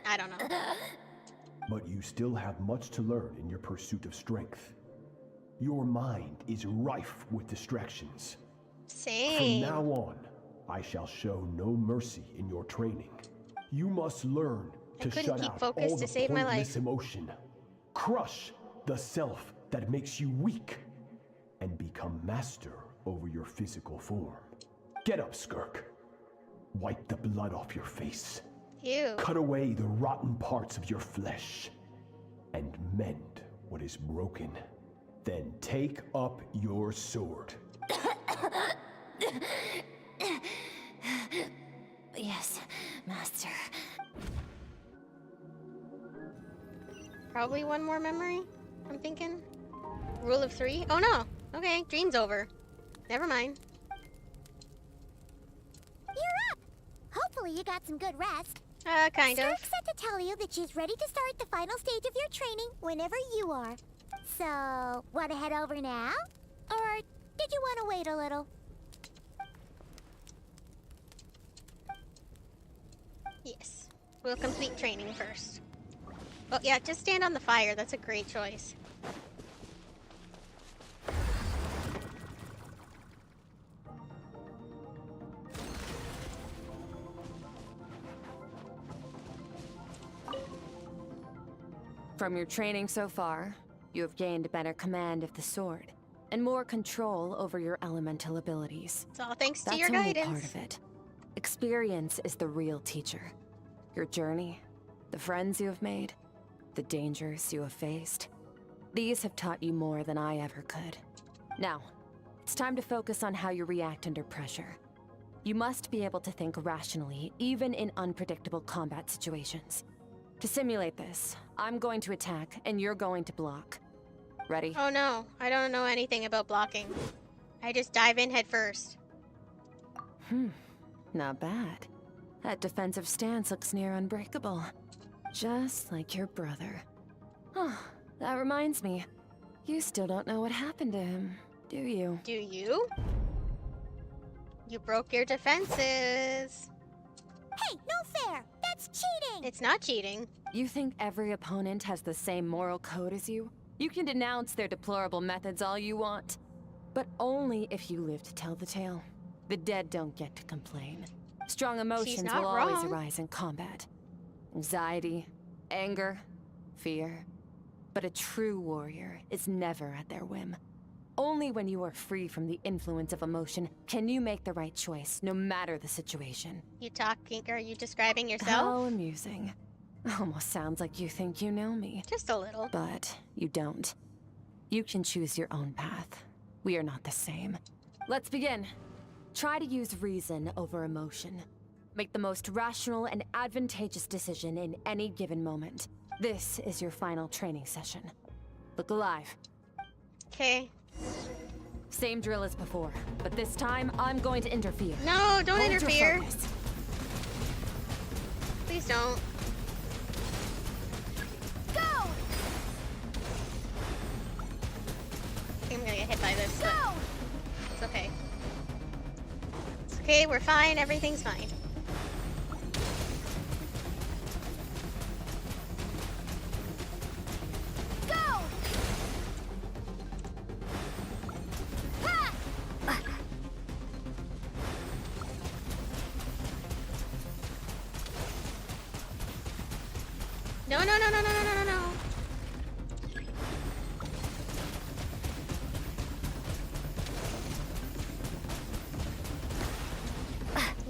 I don't know. But you still have much to learn in your pursuit of strength. Your mind is rife with distractions. Same. From now on, I shall show no mercy in your training. You must learn to shut out all the pointless emotion. Crush the self that makes you weak, and become master over your physical form. Get up, Skirk. Wipe the blood off your face. Ew. Cut away the rotten parts of your flesh, and mend what is broken. Then take up your sword. Yes, Master. Probably one more memory, I'm thinking. Rule of 3? Oh no! Okay, dream's over. Never mind. You're up! Hopefully you got some good rest. Kind of. Skirk said to tell you that she's ready to start the final stage of your training whenever you are. So, want to head over now? Or did you want to wait a little? Yes. We'll complete training first. Oh yeah, just stand on the fire. That's a great choice. From your training so far, you have gained better command of the sword, and more control over your elemental abilities. It's all thanks to That's your only guidance. part of it. Experience is the real teacher. Your journey, the friends you have made, the dangers you have faced. These have taught you more than I ever could. Now, it's time to focus on how you react under pressure. You must be able to think rationally, even in unpredictable combat situations. To simulate this, I'm going to attack, and you're going to block. Ready? Oh no, I don't know anything about blocking. I just dive in head first. Not bad. That defensive stance looks near unbreakable. Just like your brother. Oh, that reminds me. You still don't know what happened to him, do you? Do you? You broke your defenses. Hey, no fair! That's cheating! It's not cheating. You think every opponent has the same moral code as you? You can denounce their deplorable methods all you want, but only if you live to tell the tale. The dead don't get to complain. Strong emotions will always arise in combat. Anxiety, anger, fear. But a true warrior is never at their whim. Only when you are free from the influence of emotion can you make the right choice, no matter the situation. Are you describing yourself? How amusing. Almost sounds like you think you know me. Just a little. But you don't. You can choose your own path. We are not the same. Let's begin. Try to use reason over emotion. Make the most rational and advantageous decision in any given moment. This is your final training session. Look alive. Okay. Same drill as before, but this time I'm going to interfere. No, don't Hold your interfere. focus. Please don't. Go! I think I'm gonna get hit by this, but Go! it's okay. It's okay, we're fine, everything's fine. Go! Ha! No, no, no, no, no, no, no, no, no.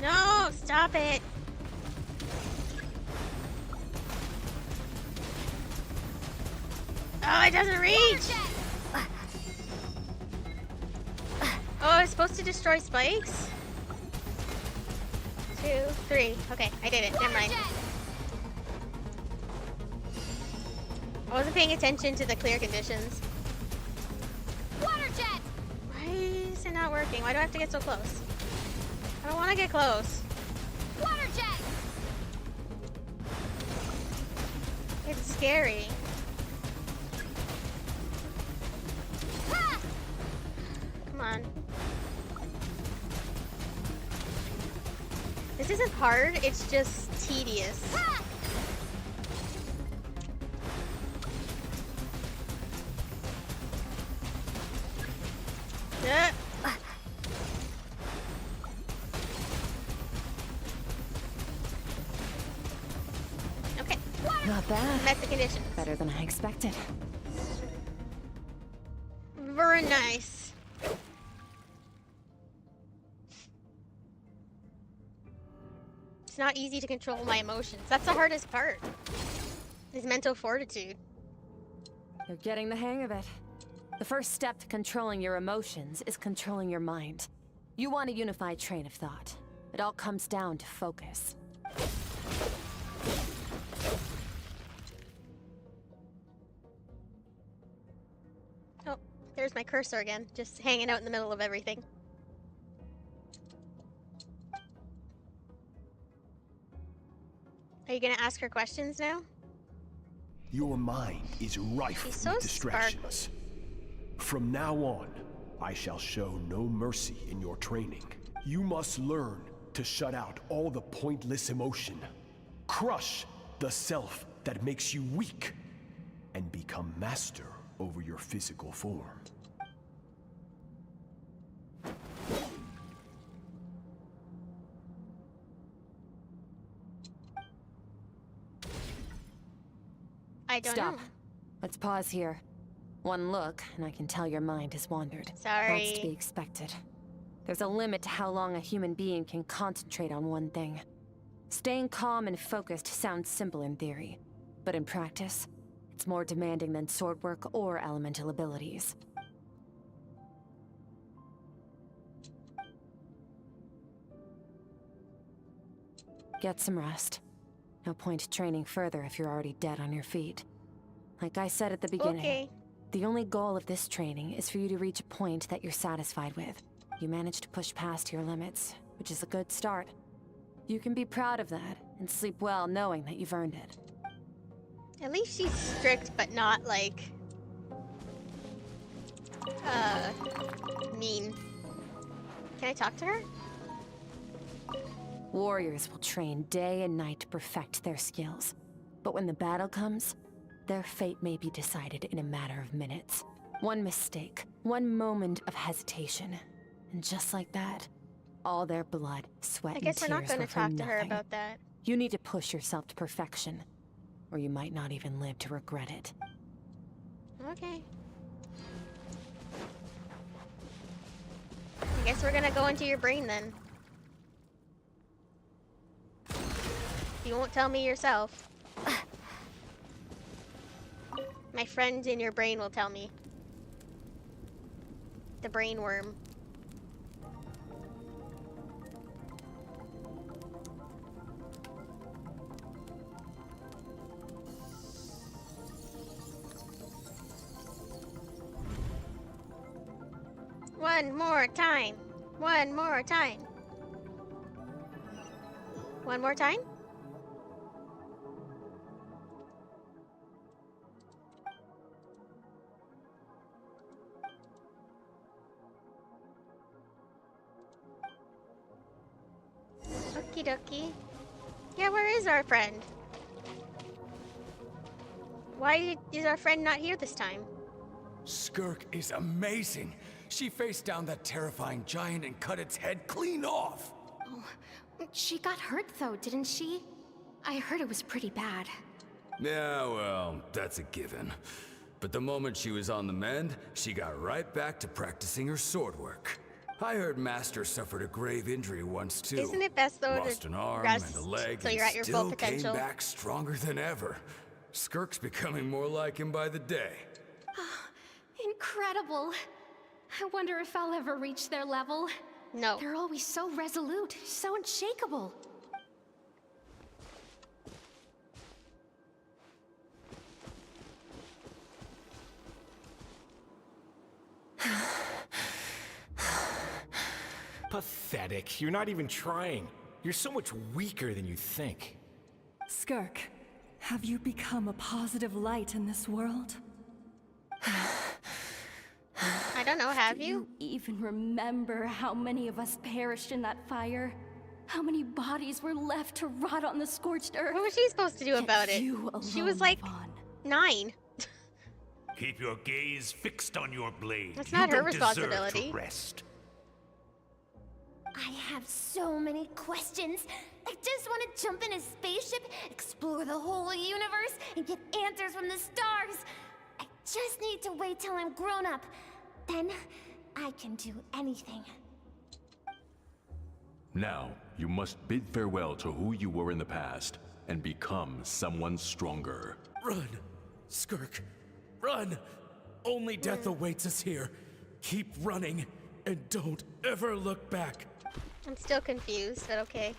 No, stop it. Oh, it doesn't reach. Oh, it's supposed to destroy spikes? 2, 3. Okay, I did it. Never mind. I wasn't paying attention to the clear conditions. Water jet! Why is it not working? Why do I have to get so close? I don't want to get close. Water jet! It's scary. Ha! Come on. This isn't hard, it's just tedious. Ha! Uh. Okay, Not bad. met the conditions. Better than I expected. Very nice. It's not easy to control my emotions. That's the hardest part. Is mental fortitude. You're getting the hang of it. The first step to controlling your emotions is controlling your mind. You want a unified train of thought. It all comes down to focus. Oh, there's my cursor again, just hanging out in the middle of everything. Are you gonna ask her questions now? Your mind is rife She's so with distractions. From now on, I shall show no mercy in your training. You must learn to shut out all the pointless emotion. Crush the self that makes you weak, and become master over your physical form. I don't Stop. know. Let's pause here. One look, and I can tell your mind has wandered. Sorry. That's to be expected. There's a limit to how long a human being can concentrate on one thing. Staying calm and focused sounds simple in theory, but in practice, it's more demanding than sword work or elemental abilities. Get some rest. No point training further if you're already dead on your feet. Like I said at the beginning, Okay. the only goal of this training is for you to reach a point that you're satisfied with. You managed to push past your limits, which is a good start. You can be proud of that, and sleep well knowing that you've earned it. At least she's strict, but not like mean. Can I talk to her? Warriors will train day and night to perfect their skills. But when the battle comes, their fate may be decided in a matter of minutes. One mistake, one moment of hesitation, and just like that, all their blood, sweat, I guess we're and not tears going were to for talk to her nothing. about that. You need to push yourself to perfection, or you might not even live to regret it. Okay. I guess we're gonna go into your brain then. You won't tell me yourself. My friend in your brain will tell me. The brain worm. One more time. One more time. One more time? Okie dokie. Yeah, where is our friend? Why is our friend not here this time? Skirk is amazing. She faced down that terrifying giant and cut its head clean off. Oh, she got hurt though, didn't she? I heard it was pretty bad. Yeah, well, that's a given. But the moment she was on the mend, she got right back to practicing her sword work. I heard Master suffered a grave injury once too. Isn't it best though Lost to an arm rest and a leg, so and you're at your still full potential? came back stronger than ever. Skirk's becoming more like him by the day. Incredible. I wonder if I'll ever reach their level. No. They're always so resolute, so unshakable. Pathetic. You're not even trying. You're so much weaker than you think. Skirk, have you become a positive light in this world? I don't know, have Do you? you even remember how many of us perished in that fire? How many bodies were left to rot on the scorched earth? What was she supposed to do about it? You She alone was like live on. 9. Keep your gaze fixed on your blade. That's not her You don't deserve responsibility. to rest. I have so many questions. I just want to jump in a spaceship, explore the whole universe, and get answers from the stars. I just need to wait till I'm grown up. Then I can do anything. Now, you must bid farewell to who you were in the past and become someone stronger. Run, Skirk, run! Only death awaits us here. Keep running, and don't ever look back. I'm still confused, but okay.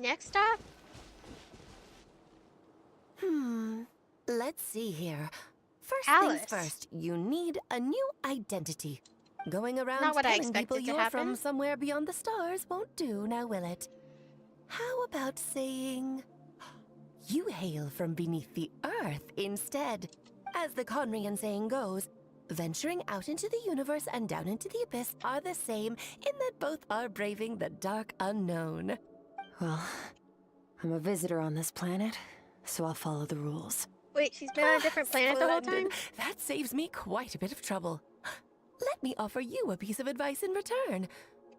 Next stop? Let's see here. First Alice. things first, you need a new identity. Going around Not what I telling people expected to you're happen. from somewhere beyond the stars won't do, now will it? How about saying you hail from beneath the earth instead? As the Conrian saying goes, venturing out into the universe and down into the abyss are the same in that both are braving the dark unknown. Well, I'm a visitor on this planet, so I'll follow the rules. Wait, she's been on a different planet the whole time? Splendid. That saves me quite a bit of trouble. Let me offer you a piece of advice in return,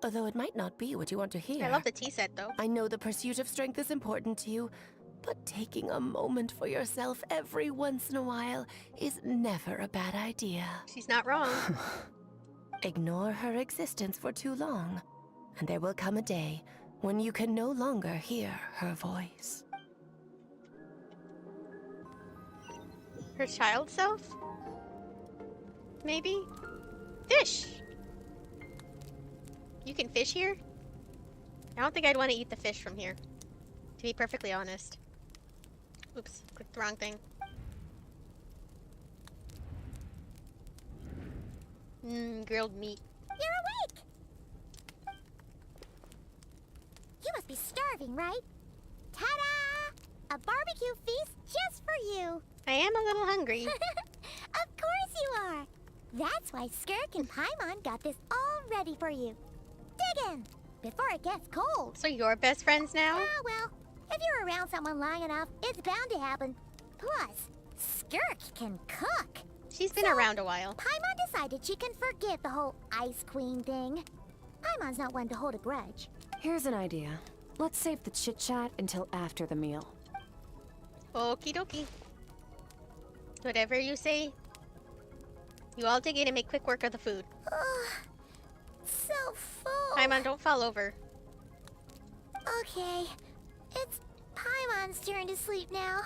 although it might not be what you want to hear. I love the tea set, though. I know the pursuit of strength is important to you, but taking a moment for yourself every once in a while is never a bad idea. She's not wrong. Ignore her existence for too long, and there will come a day when you can no longer hear her voice. Her child self? Maybe? Fish! You can fish here? I don't think I'd want to eat the fish from here, to be perfectly honest. Oops, clicked the wrong thing. Grilled meat. You're awake! You must be starving, right? Ta-da! A barbecue feast just for you! I am a little hungry. Of course you are! That's why Skirk and Paimon got this all ready for you. Dig in! Before it gets cold. So you're best friends now? Ah, well, if you're around someone long enough, it's bound to happen. Plus, Skirk can cook. She's been around a while. Paimon decided she can forget the whole Ice Queen thing. Paimon's not one to hold a grudge. Here's an idea. Let's save the chit-chat until after the meal. Okie dokie. Whatever you say. You all dig in and make quick work of the food. Ugh, so full. Paimon, don't fall over. Okay, it's Paimon's turn to sleep now.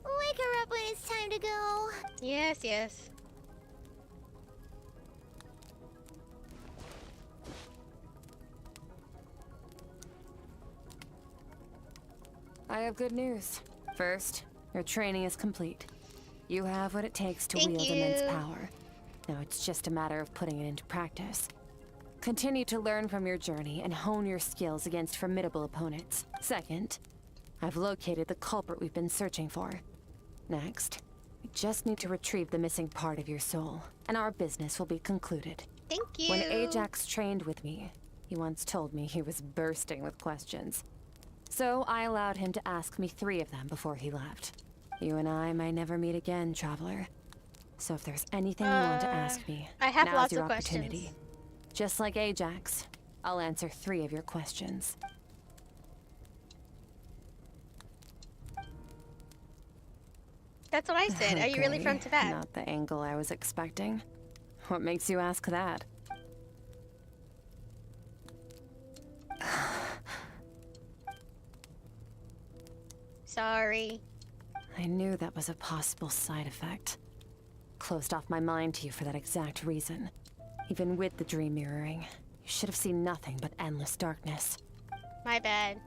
Wake her up when it's time to go. Yes, yes. I have good news. First, your training is complete. You have what it takes to Thank wield you. immense power. Now it's just a matter of putting it into practice. Continue to learn from your journey and hone your skills against formidable opponents. Second, I've located the culprit we've been searching for. Next, we just need to retrieve the missing part of your soul, and our business will be concluded. Thank you. When Ajax trained with me, he once told me he was bursting with questions. So I allowed him to ask me 3 of them before he left. You and I may never meet again, traveler. So if there's anything you want to ask me, I have now's lots your of opportunity. questions. Just like Ajax, I'll answer 3 of your questions. That's what I said. Are you really from Okay, Tibet? Not the angle I was expecting. What makes you ask that? Sorry. I knew that was a possible side effect. Closed off my mind to you for that exact reason. Even with the dream mirroring, you should have seen nothing but endless darkness. My bad.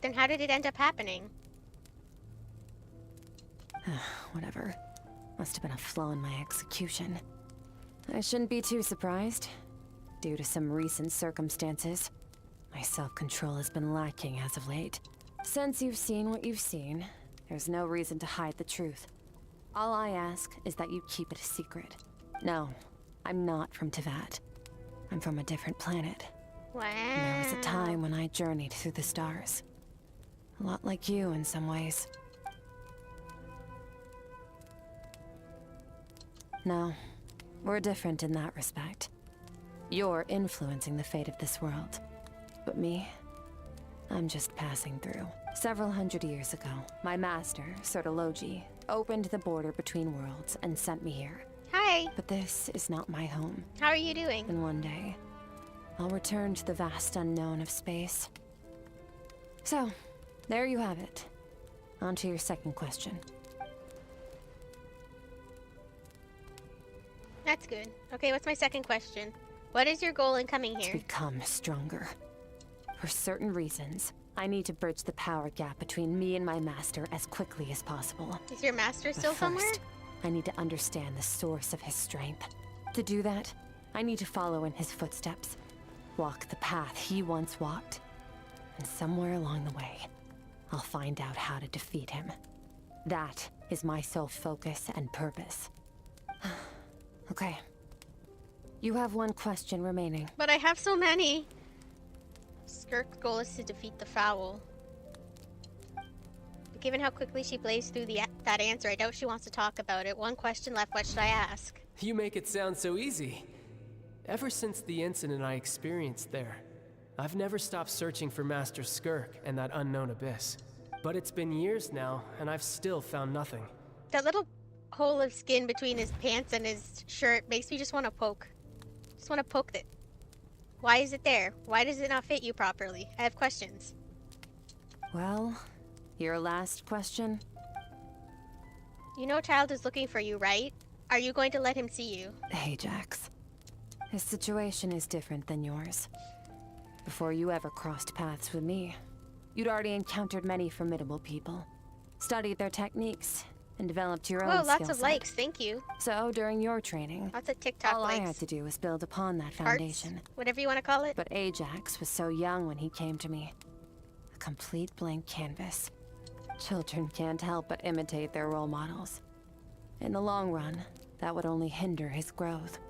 Then how did it end up happening? Whatever. Must have been a flaw in my execution. I shouldn't be too surprised. Due to some recent circumstances, my self-control has been lacking as of late. Since you've seen what you've seen, there's no reason to hide the truth. All I ask is that you keep it a secret. No, I'm not from Teyvat. I'm from a different planet. Wow. And there was a time when I journeyed through the stars. A lot like you in some ways. No, we're different in that respect. You're influencing the fate of this world. But me, I'm just passing through. Several hundred years ago, my master, Sirtologi, opened the border between worlds and sent me here. Hi. But this is not my home. How are you doing? And one day, I'll return to the vast unknown of space. So, there you have it. On to your second question. That's good. Okay, what's my second question? What is your goal in coming To here? become stronger. For certain reasons, I need to bridge the power gap between me and my master as quickly as possible. Is your master But still somewhere? first, I need to understand the source of his strength. To do that, I need to follow in his footsteps. Walk the path he once walked. And somewhere along the way, I'll find out how to defeat him. That is my sole focus and purpose. Okay. You have one question remaining. But I have so many. Skirk's goal is to defeat the Foul. But given how quickly she blazed through that answer, I doubt she wants to talk about it. One question left, what should I ask? You make it sound so easy. Ever since the incident I experienced there, I've never stopped searching for Master Skirk and that unknown abyss. But it's been years now, and I've still found nothing. That little hole of skin between his pants and his shirt makes me just want to poke. Just want to poke it. Why is it there? Why does it not fit you properly? I have questions. Well, your last question? You know Child is looking for you, right? Are you going to let him see you? Ajax. His situation is different than yours. Before you ever crossed paths with me, you'd already encountered many formidable people, studied their techniques, and developed your own Whoa, skill lots of set. likes, thank you. So, during your training, Lots of TikTok all likes. I had to do was build upon that Hearts, foundation. whatever you want to call it. But Ajax was so young when he came to me. A complete blank canvas. Children can't help but imitate their role models. In the long run, that would only hinder his growth.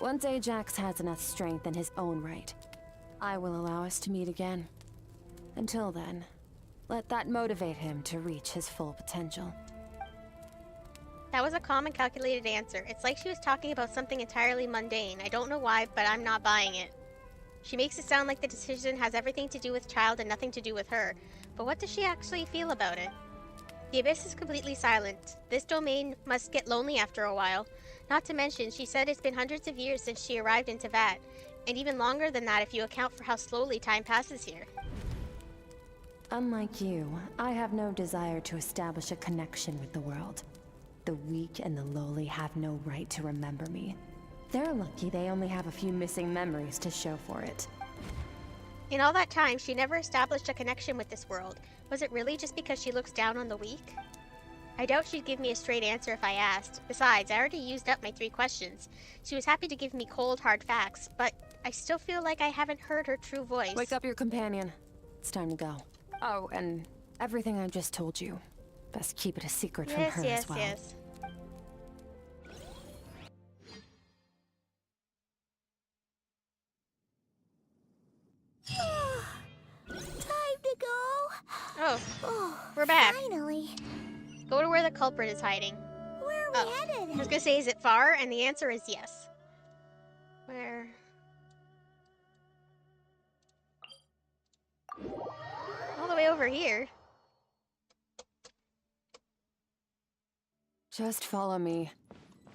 Once Ajax has enough strength in his own right, I will allow us to meet again. Until then, let that motivate him to reach his full potential. That was a calm and calculated answer. It's like she was talking about something entirely mundane. I don't know why, but I'm not buying it. She makes it sound like the decision has everything to do with Child and nothing to do with her. But what does she actually feel about it? The Abyss is completely silent. This domain must get lonely after a while. Not to mention, she said it's been hundreds of years since she arrived in Teyvat, and even longer than that if you account for how slowly time passes here. Unlike you, I have no desire to establish a connection with the world. The weak and the lowly have no right to remember me. They're lucky they only have a few missing memories to show for it. In all that time, she never established a connection with this world. Was it really just because she looks down on the weak? I doubt she'd give me a straight answer if I asked. Besides, I already used up my 3 questions. She was happy to give me cold, hard facts, but I still feel like I haven't heard her true voice. Wake up your companion. It's time to go. Oh, and everything I just told you. Best keep it a secret from her as well. Yes. Time to go. Oh, we're back. Finally. Go to where the culprit is hiding. Where are we headed? I was gonna say, is it far? And the answer is yes. Where? All the way over here. Just follow me.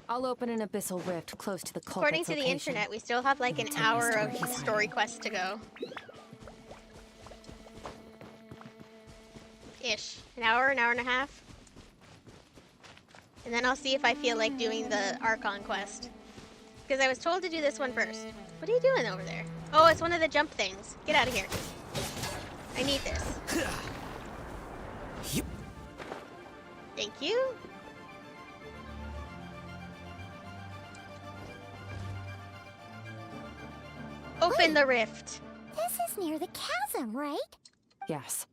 I'll open an abyssal rift close to the culprit's According to the location. internet, we still have like an Tell me hour where of he's story quests to go. Ish. An hour and a half. And then I'll see if I feel like doing the Archon quest. Because I was told to do this one first. What are you doing over there? Oh, it's one of the jump things. Get out of here. I need this. Thank you. Open the rift. This is near the chasm, right? Yes.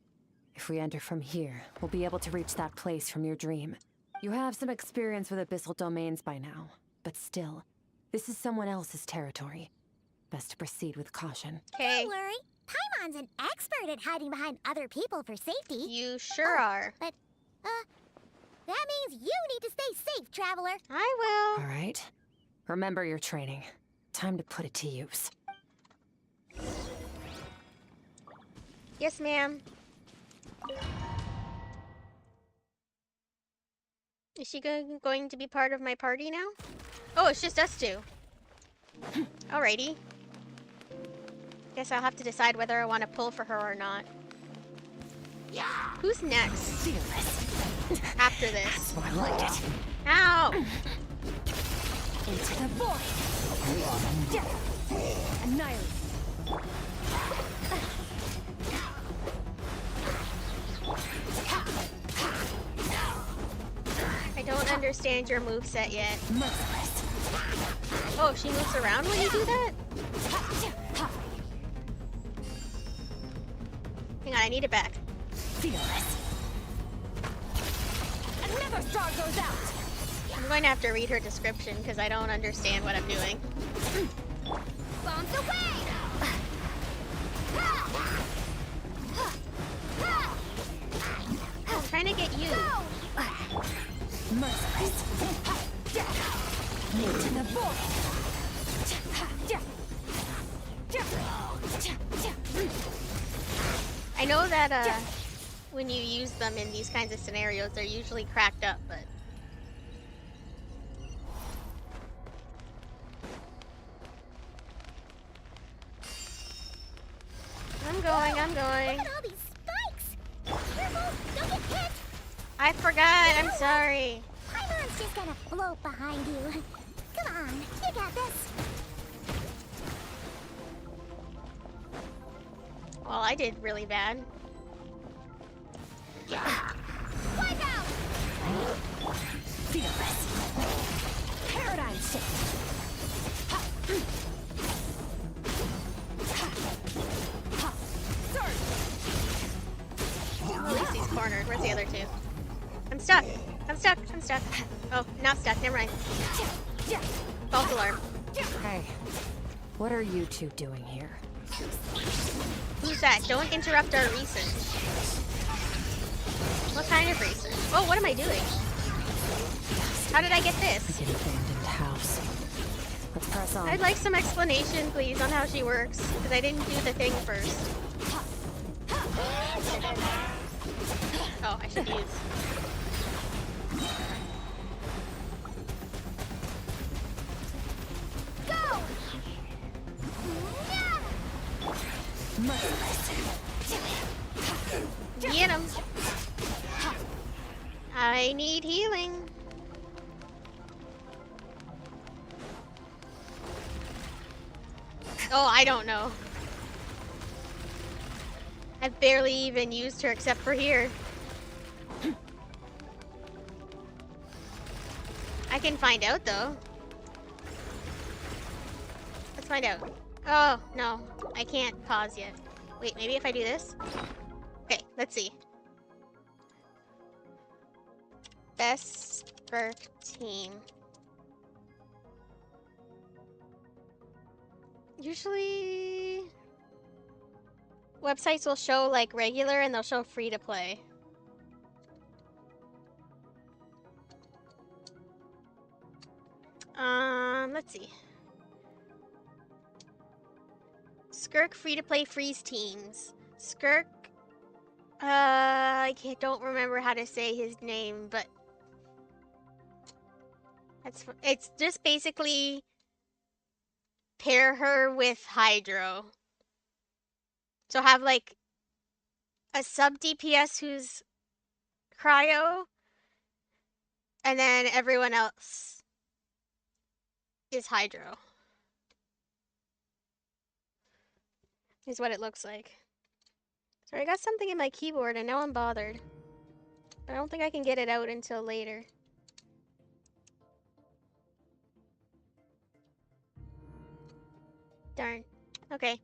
If we enter from here, we'll be able to reach that place from your dream. You have some experience with abyssal domains by now, but still, this is someone else's territory. Best to proceed with caution. Okay. Don't worry. Paimon's an expert at hiding behind other people for safety. You sure are. But, that means you need to stay safe, traveler. I will. All right. Remember your training. Time to put it to use. Yes, ma'am. Is she going to be part of my party now? Oh, it's just us two. Alrighty. Guess I'll have to decide whether I want to pull for her or not. Yeah. Who's next? After this. I liked it. Ow! Into the void. Annihilate. I don't understand your moveset yet. Oh, she moves around when you do that? Hang on, I need it back. Fearless. Another star goes out. I'm going to have to read her description because I don't understand what I'm doing. Bombs away! I'm trying to get you. Merciless. Into the void. I know that when you use them in these kinds of scenarios, they're usually cracked up, but... I'm going. Look at all these spikes! Careful! Don't get hit! I forgot, I'm sorry. Paimon's just gonna float behind you. Come on, you got this. Well, I did really bad. Wipe out! Fearless. Paradigm shift. At least he's cornered. Where's the other two? I'm stuck. I'm stuck. I'm stuck. Oh, not stuck. Never mind. False alarm. Hey, what are you two doing here? Who's that? Don't interrupt our research. What kind of research? Oh, what am I doing? How did I get this? An abandoned house. Let's press on. I'd like some explanation, please, on how she works, because I didn't do the thing first. Oh, I should use. Go! Get him. I need healing. Oh, I don't know. I've barely even used her except for here. I can find out though. Let's find out. Oh, no. I can't pause yet. Wait, maybe if I do this? Okay, let's see. Best Skirk team. Usually websites will show like regular and they'll show free to play. Let's see. Skirk free to play freeze teams. Skirk, don't remember how to say his name, but it's just basically pair her with Hydro. So have like a sub DPS who's cryo, and then everyone else is Hydro. Is what it looks like. Sorry, I got something in my keyboard and now I'm bothered. I don't think I can get it out until later. Darn. Okay.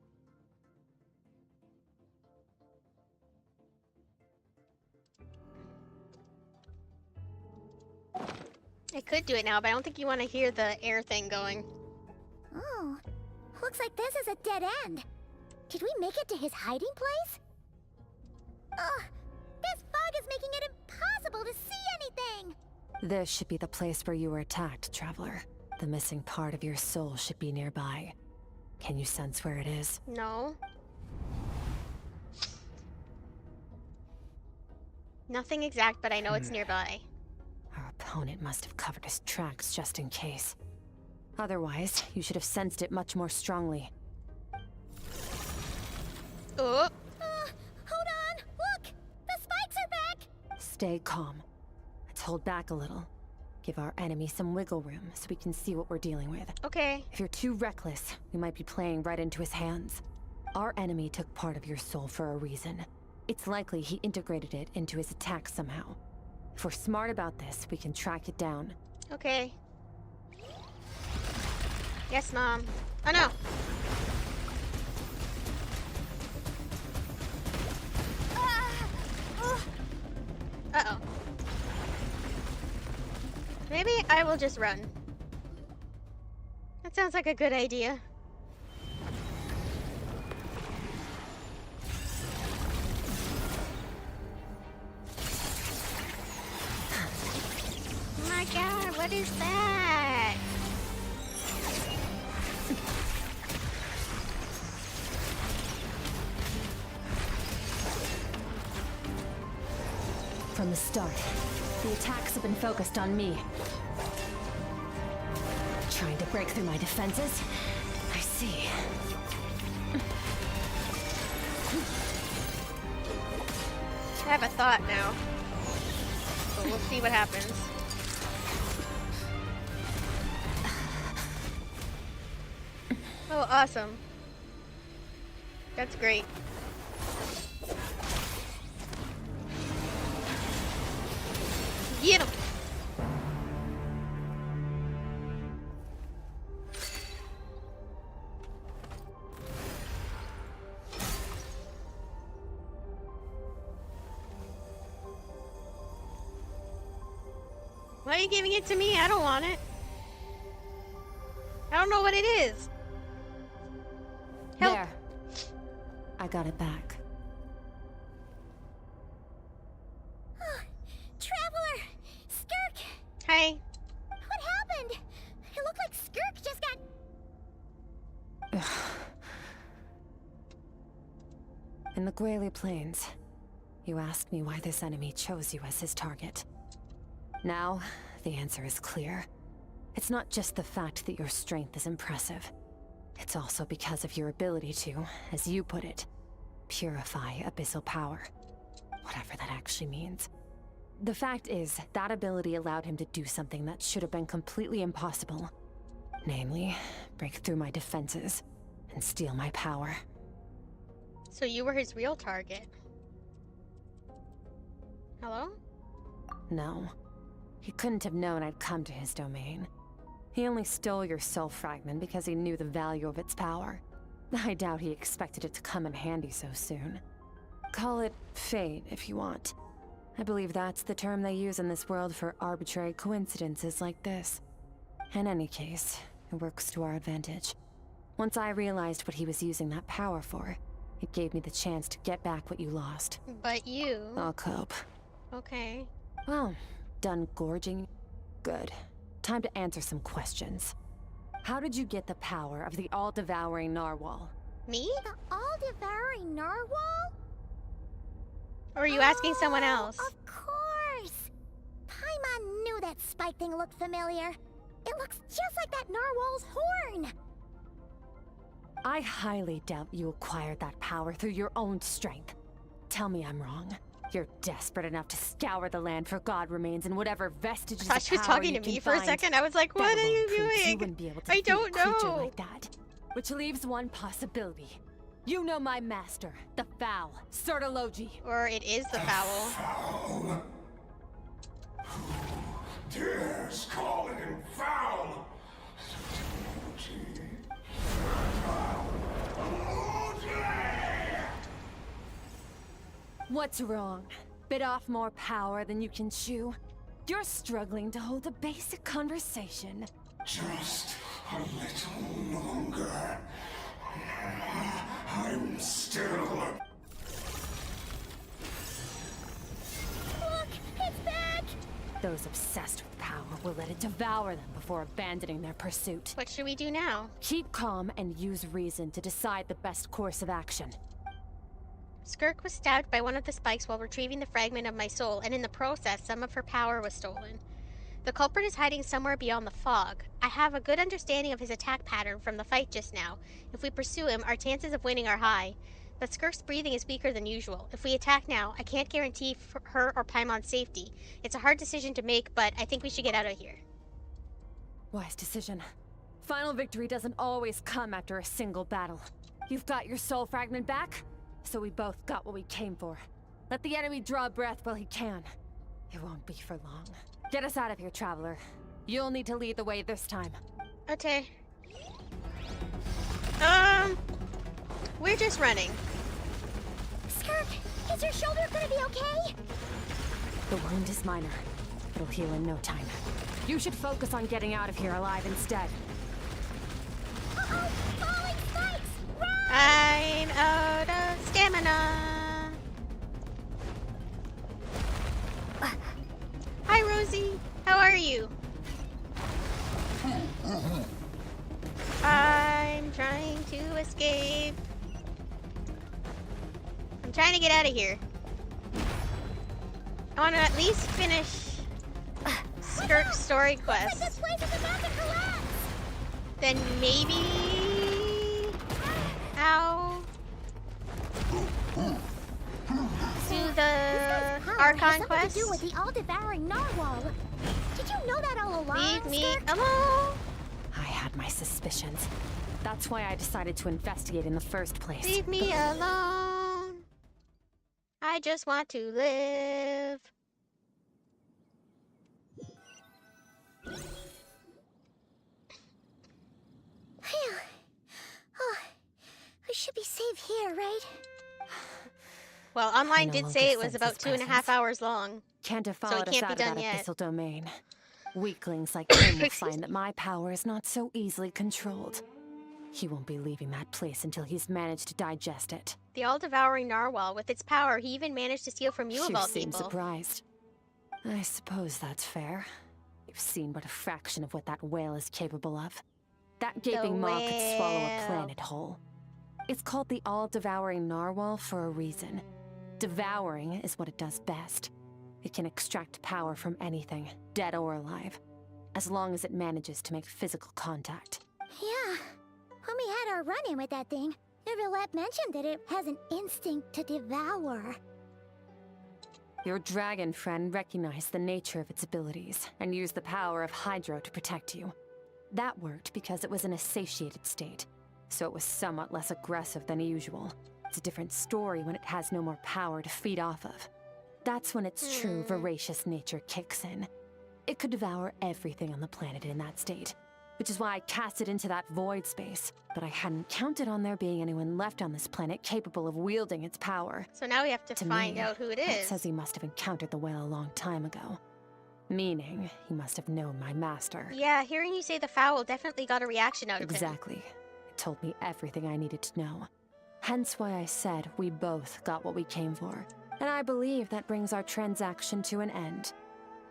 I could do it now, but I don't think you want to hear the air thing going. Oh, looks like this is a dead end. Did we make it to his hiding place? Ugh, this fog is making it impossible to see anything! This should be the place where you were attacked, Traveler. The missing part of your soul should be nearby. Can you sense where it is? No. Nothing exact, but I know it's nearby. Our opponent must have covered his tracks just in case. Otherwise, you should have sensed it much more strongly. Oh! Hold on! Look! The spikes are back! Stay calm. Let's hold back a little. Give our enemy some wiggle room so we can see what we're dealing with. Okay. If you're too reckless, we might be playing right into his hands. Our enemy took part of your soul for a reason. It's likely he integrated it into his attack somehow. If we're smart about this, we can track it down. Okay. Yes, Mom. Oh, no. Uh-oh. Maybe I will just run. That sounds like a good idea. Oh my god, what is that? From the start, the attacks have been focused on me. Trying to break through my defenses? I see. I have a thought now. But we'll see what happens. Oh, awesome. That's great. Get him! Why are you giving it to me? I don't want it. I don't know what it is. Help. There. I got it back. Traveler! Skirk! Hey. What happened? It looked like Skirk just got... In the Guili Plains, you asked me why this enemy chose you as his target. Now, the answer is clear. It's not just the fact that your strength is impressive. It's also because of your ability to, as you put it, purify abyssal power. Whatever that actually means. The fact is, that ability allowed him to do something that should have been completely impossible. Namely, break through my defenses and steal my power. So you were his real target. Hello? No. He couldn't have known I'd come to his domain. He only stole your soul fragment because he knew the value of its power. I doubt he expected it to come in handy so soon. Call it fate if you want. I believe that's the term they use in this world for arbitrary coincidences like this. In any case, it works to our advantage. Once I realized what he was using that power for, it gave me the chance to get back what you lost. But you... I'll cope. Okay. Well, done gorging? Good. Time to answer some questions. How did you get the power of the all-devouring narwhal? Me? The all-devouring narwhal? Or are you asking someone else? Of course! Paimon knew that spike thing looked familiar. It looks just like that narwhal's horn! I highly doubt you acquired that power through your own strength. Tell me I'm wrong. You're desperate enough to scour the land for God remains and whatever vestiges I thought she was talking to me for a second. I was like, what are you doing? You wouldn't be able to I don't defeat a creature know. like that. Which leaves one possibility. You know my master, the Foul, Sertologi. Or it is the Foul. Foul. Who dares call him foul? What's wrong? Bit off more power than you can chew? You're struggling to hold a basic conversation. Just a little longer. I'm still... Look! It's back! Those obsessed with power will let it devour them before abandoning their pursuit. What should we do now? Keep calm and use reason to decide the best course of action. Skirk was stabbed by one of the spikes while retrieving the fragment of my soul, and in the process, some of her power was stolen. The culprit is hiding somewhere beyond the fog. I have a good understanding of his attack pattern from the fight just now. If we pursue him, our chances of winning are high. But Skirk's breathing is weaker than usual. If we attack now, I can't guarantee for her or Paimon's safety. It's a hard decision to make, but I think we should get out of here. Wise decision. Final victory doesn't always come after a single battle. You've got your soul fragment back, so we both got what we came for. Let the enemy draw breath while he can. It won't be for long. Get us out of here, traveler. You'll need to lead the way this time. Okay. We're just running. Skirk, is your shoulder gonna be okay? The wound is minor. It'll heal in no time. You should focus on getting out of here alive instead. Uh-oh! Falling spikes! Run! I'm out of stamina. Hi, Rosie. How are you? I'm trying to escape. I'm trying to get out of here. I want to at least finish Skirk's story quest. This place is about to collapse! Then maybe... Ow. Do the Archon quest. To do with the all-devouring narwhal. Did you know that all along? Leave me Skirk? alone. I had my suspicions. That's why I decided to investigate in the first place. Leave me alone. I just want to live. Phew. Oh, we should be safe here, right? Well, online no did longer say it was sense about his 2.5 presence. hours long. Can't have So it followed us can't out be of done that yet. abyssal domain. Weaklings like him will find that my power is not so easily controlled. He won't be leaving that place until he's managed to digest it. The all-devouring narwhal, with its power, he even managed to steal from you of all seem people. surprised. I suppose that's fair. You've seen but a fraction of what that whale is capable of. That gaping maw could swallow a whale. planet whole. It's called the all-devouring narwhal for a reason. Devouring is what it does best. It can extract power from anything, dead or alive, as long as it manages to make physical contact. Yeah. When we had our run-in with that thing, Neverlet mentioned that it has an instinct to devour. Your dragon friend recognized the nature of its abilities and used the power of Hydro to protect you. That worked because it was in a satiated state, so it was somewhat less aggressive than usual. It's a different story when it has no more power to feed off of. That's when its true voracious nature kicks in. It could devour everything on the planet in that state, which is why I cast it into that void space. But I hadn't counted on there being anyone left on this planet capable of wielding its power. So now we have to find me, out who it that is. says he must have encountered the whale a long time ago. Meaning, he must have known my master. Yeah, hearing you say the foul definitely got a reaction out of him. Exactly. It told me everything I needed to know. Hence why I said we both got what we came for. And I believe that brings our transaction to an end.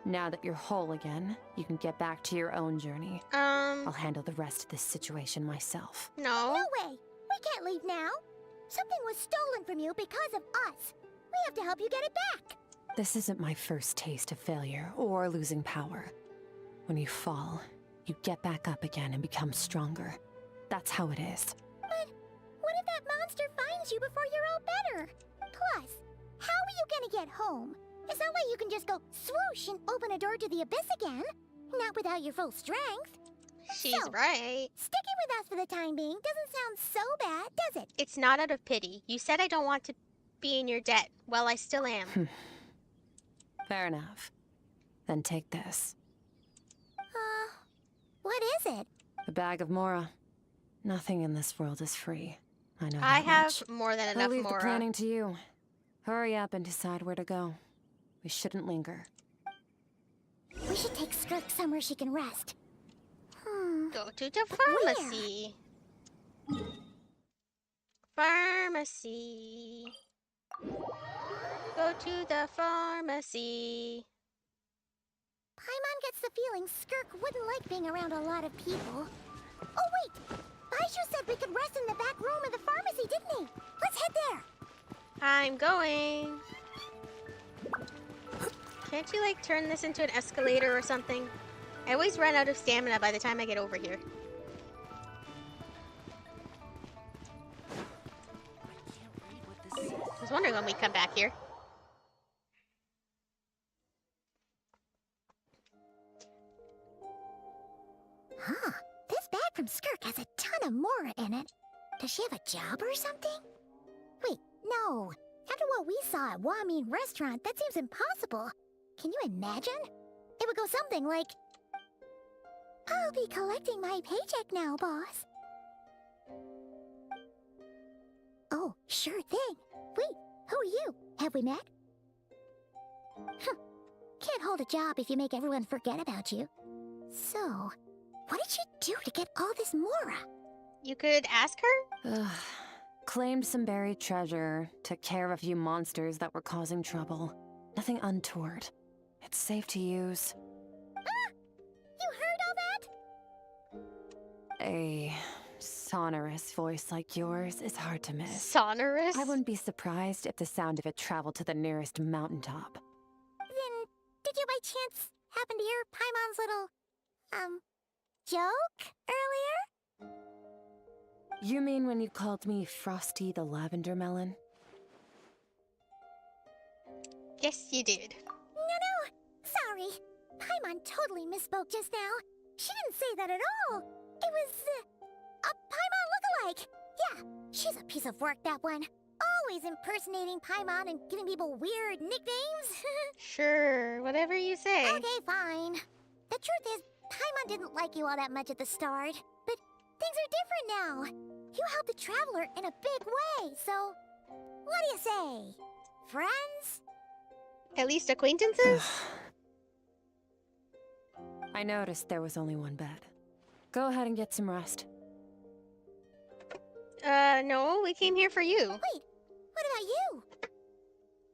Now that you're whole again, you can get back to your own journey. I'll handle the rest of this situation myself. No. No way! We can't leave now! Something was stolen from you because of us! We have to help you get it back! This isn't my first taste of failure or losing power. When you fall, you get back up again and become stronger. That's how it is. But what if that monster finds you before you're all better? Plus, how are you gonna get home? It's not like you can just go swoosh and open a door to the abyss again. Not without your full strength. She's So, right. Sticking with us for the time being doesn't sound so bad, does it? It's not out of pity. You said I don't want to be in your debt. Well, I still am. Fair enough. Then take this. What is it? A bag of Mora. Nothing in this world is free. I know I that have much. more than I'll enough leave Mora. the planning to you. Hurry up and decide where to go. We shouldn't linger. We should take Skirk somewhere she can rest. Go to the pharmacy. Pharmacy. Go to the pharmacy. Paimon gets the feeling Skirk wouldn't like being around a lot of people. Oh wait! Baizhu said we could rest in the back room of the pharmacy, didn't he? Let's head there! I'm going. Can't you, like, turn this into an escalator or something? I always run out of stamina by the time I get over here. I was wondering when we'd come back here. Huh. This bag from Skirk has a ton of Mora in it. Does she have a job or something? Wait, no. After what we saw at Wamin Restaurant, that seems impossible. Can you imagine? It would go something like, I'll be collecting my paycheck now, boss. Oh, sure thing. Wait, who are you? Have we met? Can't hold a job if you make everyone forget about you. So, what did she do to get all this Mora? You could ask her? Claimed some buried treasure, took care of a few monsters that were causing trouble. Nothing untoward. It's safe to use. Ah! You heard all that? A sonorous voice like yours is hard to miss. Sonorous? I wouldn't be surprised if the sound of it traveled to the nearest mountaintop. Then, did you by chance happen to hear Paimon's little, joke earlier? You mean when you called me Frosty the Lavender Melon? Yes, you did. No, sorry. Paimon totally misspoke just now. She didn't say that at all. It was, a Paimon lookalike. Yeah, she's a piece of work, that one. Always impersonating Paimon and giving people weird nicknames. Sure, whatever you say. Okay, fine. The truth is, Paimon didn't like you all that much at the start. But things are different now. You helped the Traveler in a big way, so... What do you say? Friends? At least acquaintances? I noticed there was only one bed. Go ahead and get some rest. No, we came here for you. Wait, what about you?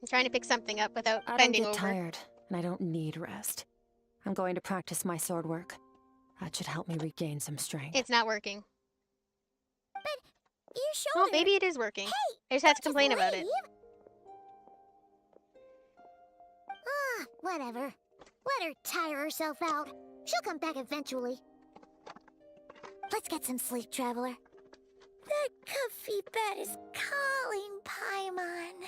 I'm trying to pick something up without I don't bending get over. tired, and I don't need rest. I'm going to practice my sword work. That should help me regain some strength. It's not working. Your shoulder... Oh, maybe it is working. Hey, I just had to don't complain about it. leave. Ah, whatever. Let her tire herself out. She'll come back eventually. Let's get some sleep, Traveler. That comfy bed is calling, Paimon.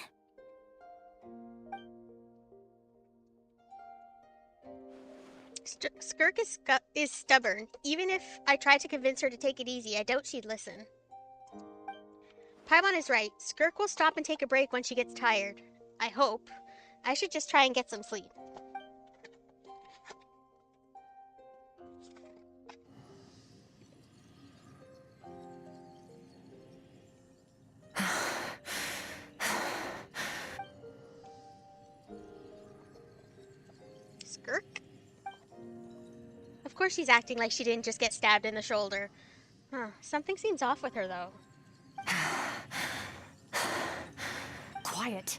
Skirk is stubborn. Even if I tried to convince her to take it easy, I doubt she'd listen. Paimon is right. Skirk will stop and take a break when she gets tired. I hope. I should just try and get some sleep. Skirk? Of course she's acting like she didn't just get stabbed in the shoulder. Huh. Something seems off with her, though. Quiet.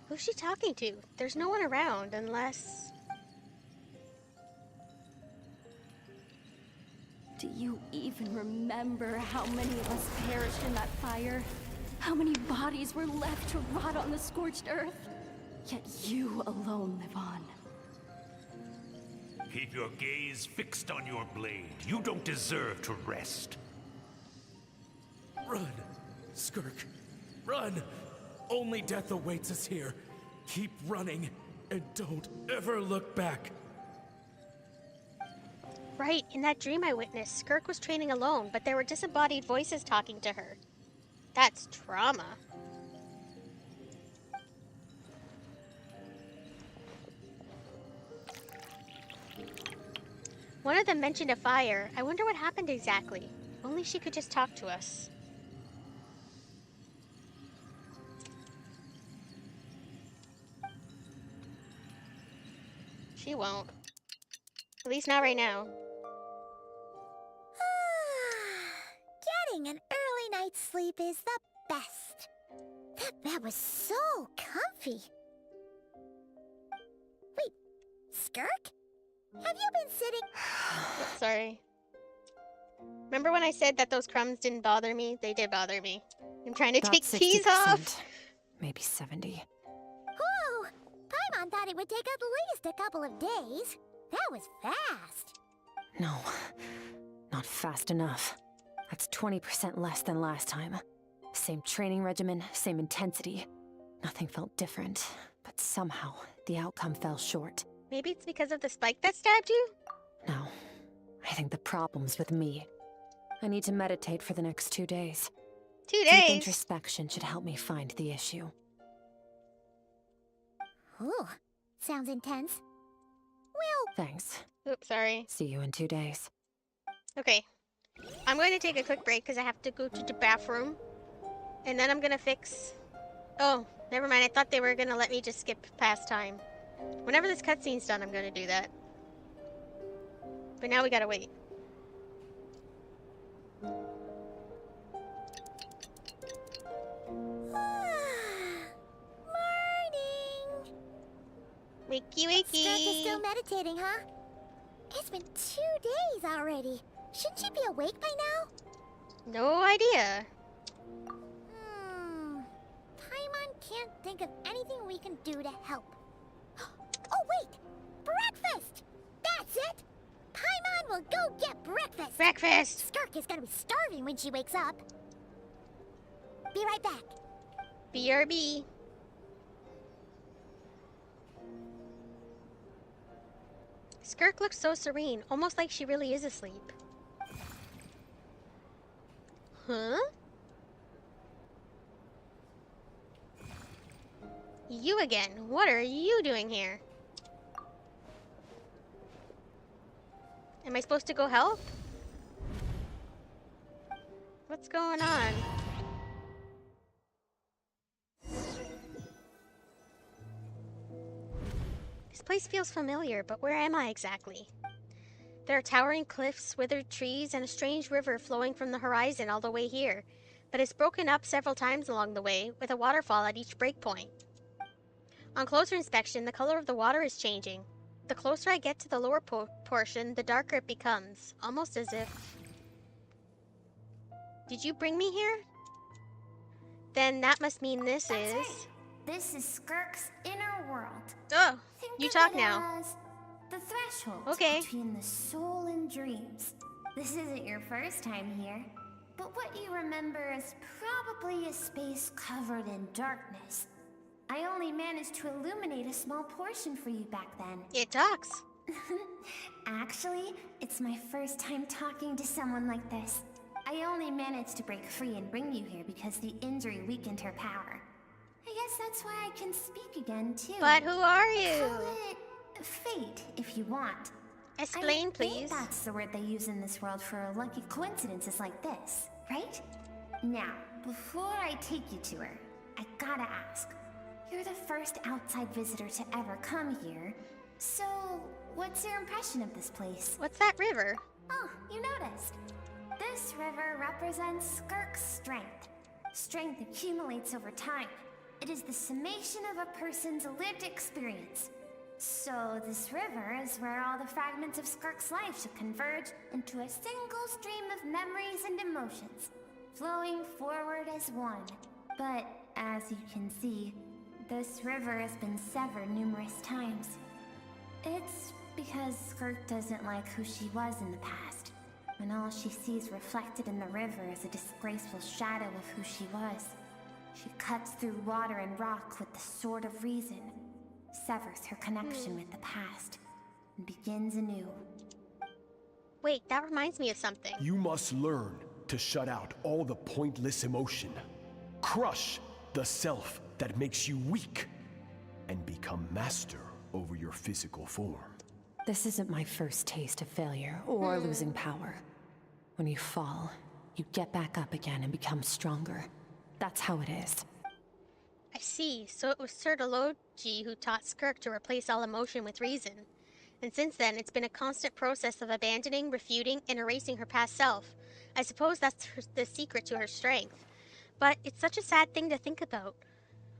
Who's she talking to? There's no one around, unless... Do you even remember how many of us perished in that fire? How many bodies were left to rot on the scorched earth? Yet you alone live on. Keep your gaze fixed on your blade. You don't deserve to rest. Run, Skirk. Run! Only death awaits us here. Keep running, and don't ever look back. Right, in that dream I witnessed, Skirk was training alone, but there were disembodied voices talking to her. That's trauma. One of them mentioned a fire. I wonder what happened exactly. Only she could just talk to us. She won't. At least not right now. Getting an early night's sleep is the best. That bed was so comfy. Wait, Skirk? Have you been sitting... Oops, sorry. Remember when I said that those crumbs didn't bother me? They did bother me. I'm trying to About take keys off. Maybe 70. Whoa! Paimon thought it would take at least a couple of days. That was fast. No, not fast enough. That's 20% less than last time. Same training regimen, same intensity. Nothing felt different, but somehow the outcome fell short. Maybe it's because of the spike that stabbed you? No, I think the problem's with me. I need to meditate for the next 2 days. 2 Deep days? introspection should help me find the issue. Ooh, sounds intense. Thanks. Oops, sorry. See you in 2 days. Okay. I'm going to take a quick break because I have to go to the bathroom. And then I'm going to fix... Oh, never mind. I thought they were going to let me just skip past time. Whenever this cutscene's done, I'm going to do that. But now we gotta wait. Morning! Wakey, wakey! Skirk is still meditating, huh? It's been 2 days already. Shouldn't she be awake by now? No idea. Paimon can't think of anything we can do to help. Oh, wait! Breakfast! That's it! Paimon will go get breakfast! Breakfast! Skirk is gonna be starving when she wakes up. Be right back. BRB. Skirk looks so serene, almost like she really is asleep. Huh? You again. What are you doing here? Am I supposed to go help? What's going on? This place feels familiar, but where am I exactly? There are towering cliffs, withered trees, and a strange river flowing from the horizon all the way here, but it's broken up several times along the way, with a waterfall at each breakpoint. On closer inspection, the color of the water is changing. The closer I get to the lower portion, the darker it becomes, almost as if... Did you bring me here? Then that must mean this That's is... right. This is Skirk's inner world. Oh, Think you of talk it now. as the threshold Okay. between the soul and dreams. This isn't your first time here, but what you remember is probably a space covered in darkness. I only managed to illuminate a small portion for you back then. It talks. Actually, it's my first time talking to someone like this. I only managed to break free and bring you here because the injury weakened her power. I guess that's why I can speak again, too. But who are you? Call it fate, if you want. Explain, I please. think that's the word they use in this world for lucky coincidences like this, right? Now, before I take you to her, I gotta ask. You're the first outside visitor to ever come here, so what's your impression of this place? What's that river? Oh, you noticed. This river represents Skirk's strength. Strength accumulates over time. It is the summation of a person's lived experience. So this river is where all the fragments of Skirk's life should converge into a single stream of memories and emotions, flowing forward as one. But as you can see, this river has been severed numerous times. It's because Skirk doesn't like who she was in the past, and all she sees reflected in the river is a disgraceful shadow of who she was. She cuts through water and rock with the sword of reason, severs her connection with the past, and begins anew. Wait, that reminds me of something. You must learn to shut out all the pointless emotion. Crush the self that makes you weak, and become master over your physical form. This isn't my first taste of failure or losing power. When you fall, you get back up again and become stronger. That's how it is. I see. So it was Sir Deloji who taught Skirk to replace all emotion with reason. And since then, it's been a constant process of abandoning, refuting, and erasing her past self. I suppose that's the secret to her strength. But it's such a sad thing to think about.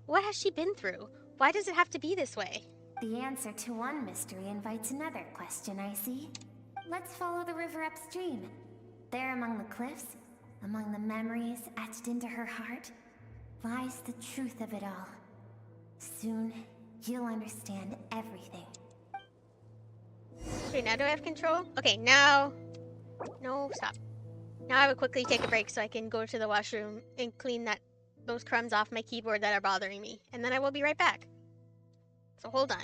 What has she been through? Why does it have to be this way? The answer to one mystery invites another question, I see. Let's follow the river upstream. There among the cliffs, among the memories etched into her heart, lies the truth of it all. Soon, you'll understand everything. Okay, now do I have control? Okay, now... No, stop. Now I would quickly take a break so I can go to the washroom and clean those crumbs off my keyboard that are bothering me. And then I will be right back. So hold on.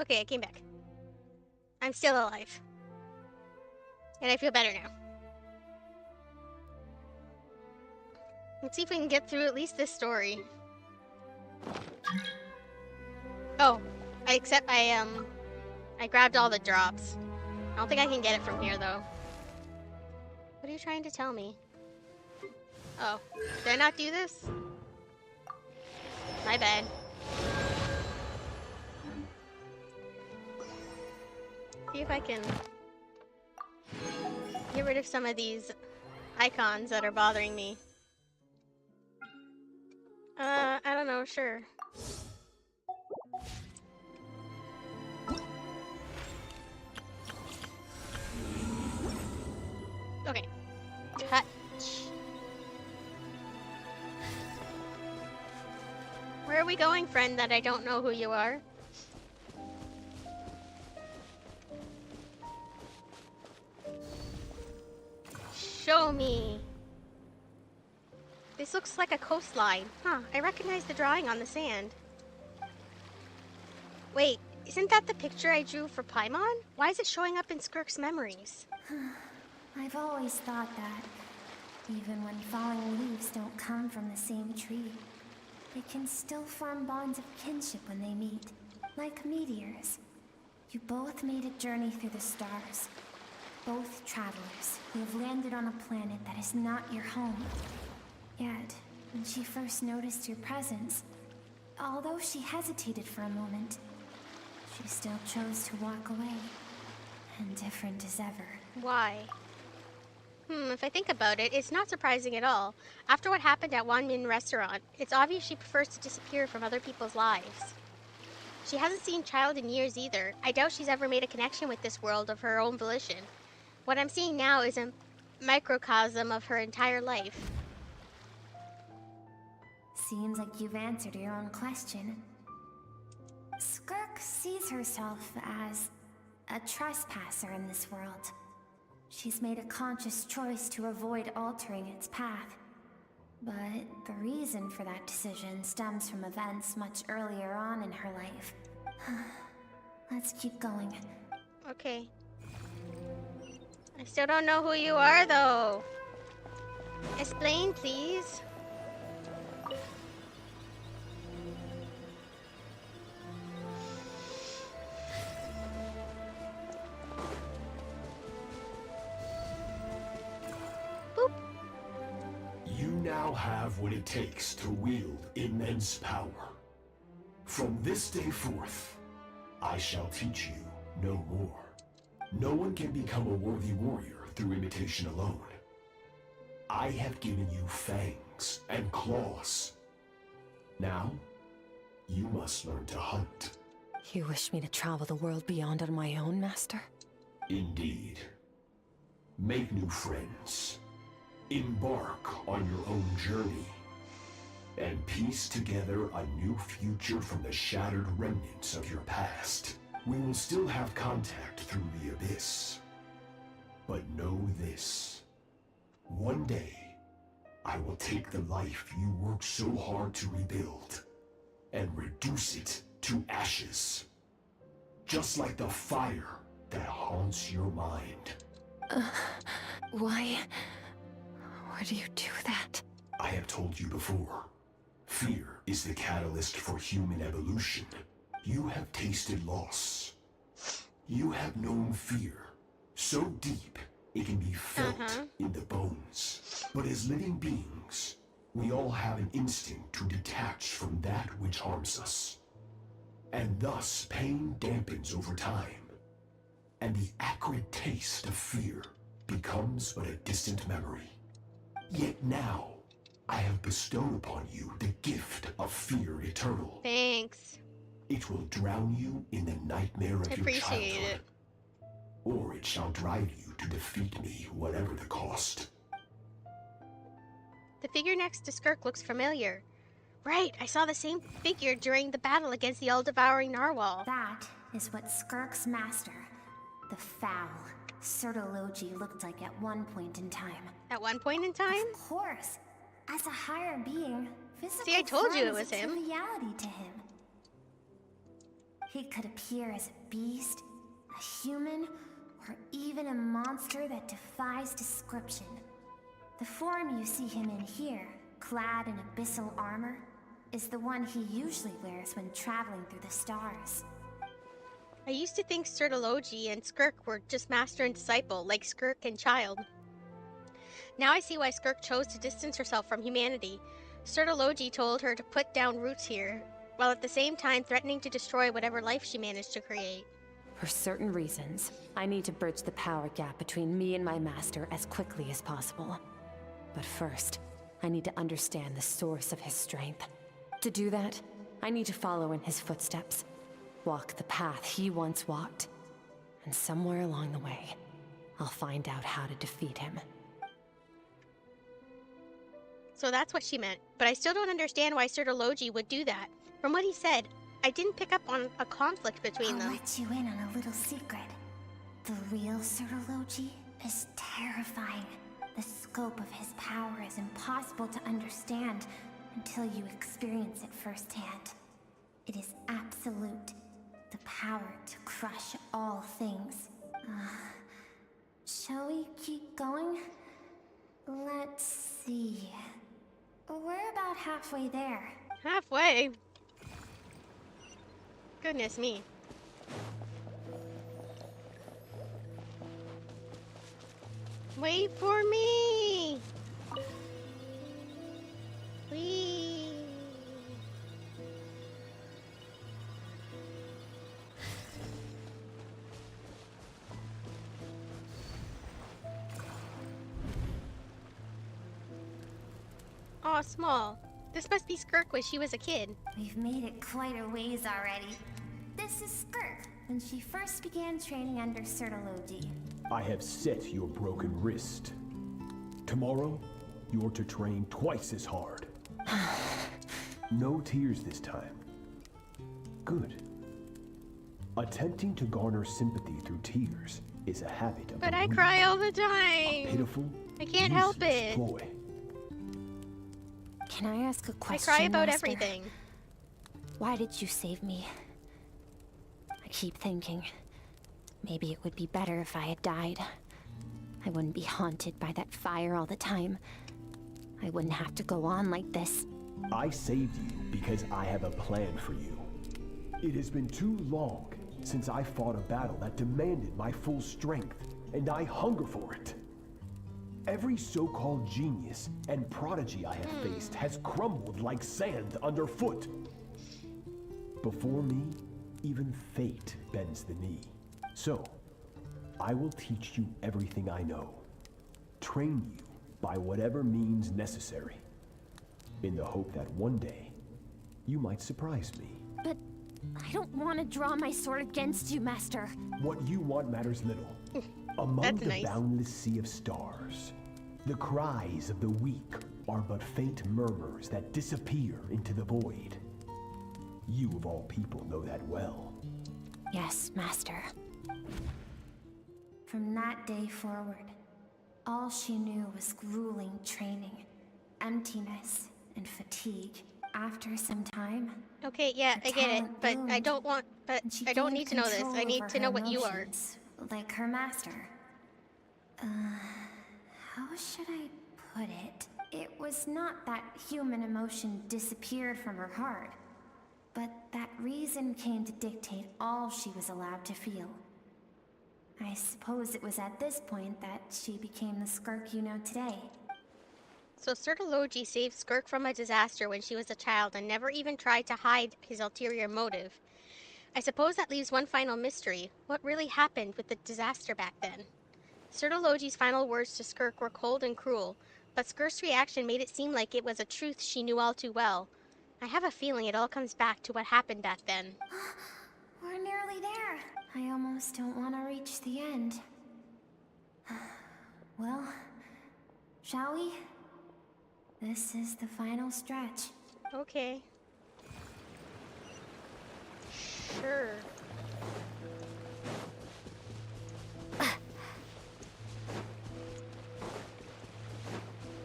Okay, I came back. I'm still alive. And I feel better now. Let's see if we can get through at least this story. Oh, I grabbed all the drops. I don't think I can get it from here though. What are you trying to tell me? Oh, did I not do this? My bad. See if I can get rid of some of these icons that are bothering me. I don't know, sure. Okay. Touch. Where are we going, friend, that I don't know who you are? Show me. This looks like a coastline. Huh, I recognize the drawing on the sand. Wait, isn't that the picture I drew for Paimon? Why is it showing up in Skirk's memories? I've always thought that. Even when falling leaves don't come from the same tree, they can still form bonds of kinship when they meet, like meteors. You both made a journey through the stars. Both travelers who have landed on a planet that is not your home. Yet, when she first noticed your presence, although she hesitated for a moment, she still chose to walk away. Indifferent as ever. Why? If I think about it, it's not surprising at all. After what happened at Wanmin Restaurant, it's obvious she prefers to disappear from other people's lives. She hasn't seen Child in years either. I doubt she's ever made a connection with this world of her own volition. What I'm seeing now is a microcosm of her entire life. Seems like you've answered your own question. Skirk sees herself as a trespasser in this world. She's made a conscious choice to avoid altering its path. But the reason for that decision stems from events much earlier on in her life. Let's keep going. Okay. I still don't know who you are, though. Explain, please. You now have what it takes to wield immense power. From this day forth, I shall teach you no more. No one can become a worthy warrior through imitation alone. I have given you fangs and claws. Now, you must learn to hunt. You wish me to travel the world beyond on my own, Master? Indeed. Make new friends. Embark on your own journey. And piece together a new future from the shattered remnants of your past. We will still have contact through the abyss. But know this. One day, I will take the life you worked so hard to rebuild and reduce it to ashes. Just like the fire that haunts your mind. Why do you do that? I have told you before. Fear is the catalyst for human evolution. You have tasted loss. You have known fear. So deep, it can be felt in the bones. But as living beings, we all have an instinct to detach from that which harms us. And thus, pain dampens over time. And the acrid taste of fear becomes but a distant memory. Yet now, I have bestowed upon you the gift of fear eternal. Thanks. It will drown you in the nightmare of your childhood. Or it shall drive you to defeat me, whatever the cost. The figure next to Skirk looks familiar. Right, I saw the same figure during the battle against the all-devouring narwhal. That is what Skirk's master, the foul Sertologi, looked like at one point in time. At one point in time? Of course. As a higher being, physical See, I told you it form was is a him. triviality to him. He could appear as a beast, a human, or even a monster that defies description. The form you see him in here, clad in abyssal armor, is the one he usually wears when traveling through the stars. I used to think Sertology and Skirk were just master and disciple, like Skirk and Child. Now I see why Skirk chose to distance herself from humanity. Sertology told her to put down roots here, while at the same time threatening to destroy whatever life she managed to create. For certain reasons, I need to bridge the power gap between me and my master as quickly as possible. But first, I need to understand the source of his strength. To do that, I need to follow in his footsteps. Walk the path he once walked. And somewhere along the way, I'll find out how to defeat him. So that's what she meant, but I still don't understand why Sertology would do that. From what he said, I didn't pick up on a conflict between them. I'll let you in on a little secret. The real Sertology is terrifying. The scope of his power is impossible to understand until you experience it firsthand. It is absolute. The power to crush all things. Shall we keep going? Let's see. We're about halfway there. Halfway? Goodness me. Wait for me! Whee! Aw, small. This must be Skirk when she was a kid. We've made it quite a ways already. This is Skirk, when she first began training under Sertology. I have set your broken wrist. Tomorrow, you're to train twice as hard. No tears this time. Good. Attempting to garner sympathy through tears is a habit of But the I weak. cry all the time. Pitiful, I can't help useless it. ploy. Can I ask a I question, cry about Master? everything. Why did you save me? I keep thinking, maybe it would be better if I had died. I wouldn't be haunted by that fire all the time. I wouldn't have to go on like this. I saved you because I have a plan for you. It has been too long since I fought a battle that demanded my full strength, and I hunger for it. Every so-called genius and prodigy I have faced has crumbled like sand underfoot. Before me, even fate bends the knee. So, I will teach you everything I know. Train you by whatever means necessary. In the hope that one day, you might surprise me. But I don't want to draw my sword against you, Master. What you want matters little. Among That's the nice. boundless sea of stars, the cries of the weak are but faint murmurs that disappear into the void. You of all people know that well. Yes, Master. From that day forward, all she knew was grueling training, emptiness, and fatigue. After some time, Okay, yeah, her I get it, talent but I bloomed, don't want. But and she I don't gained need to know this. control I need over to know her what you are. emotions, like her master. How should I put it? It was not that human emotion disappeared from her heart, but that reason came to dictate all she was allowed to feel. I suppose it was at this point that she became the Skirk you know today. So Sertology saved Skirk from a disaster when she was a child and never even tried to hide his ulterior motive. I suppose that leaves one final mystery. What really happened with the disaster back then? Sertology's final words to Skirk were cold and cruel, but Skirk's reaction made it seem like it was a truth she knew all too well. I have a feeling it all comes back to what happened back then. We're nearly there. I almost don't want to reach the end. Well, shall we? This is the final stretch. Okay. Sure.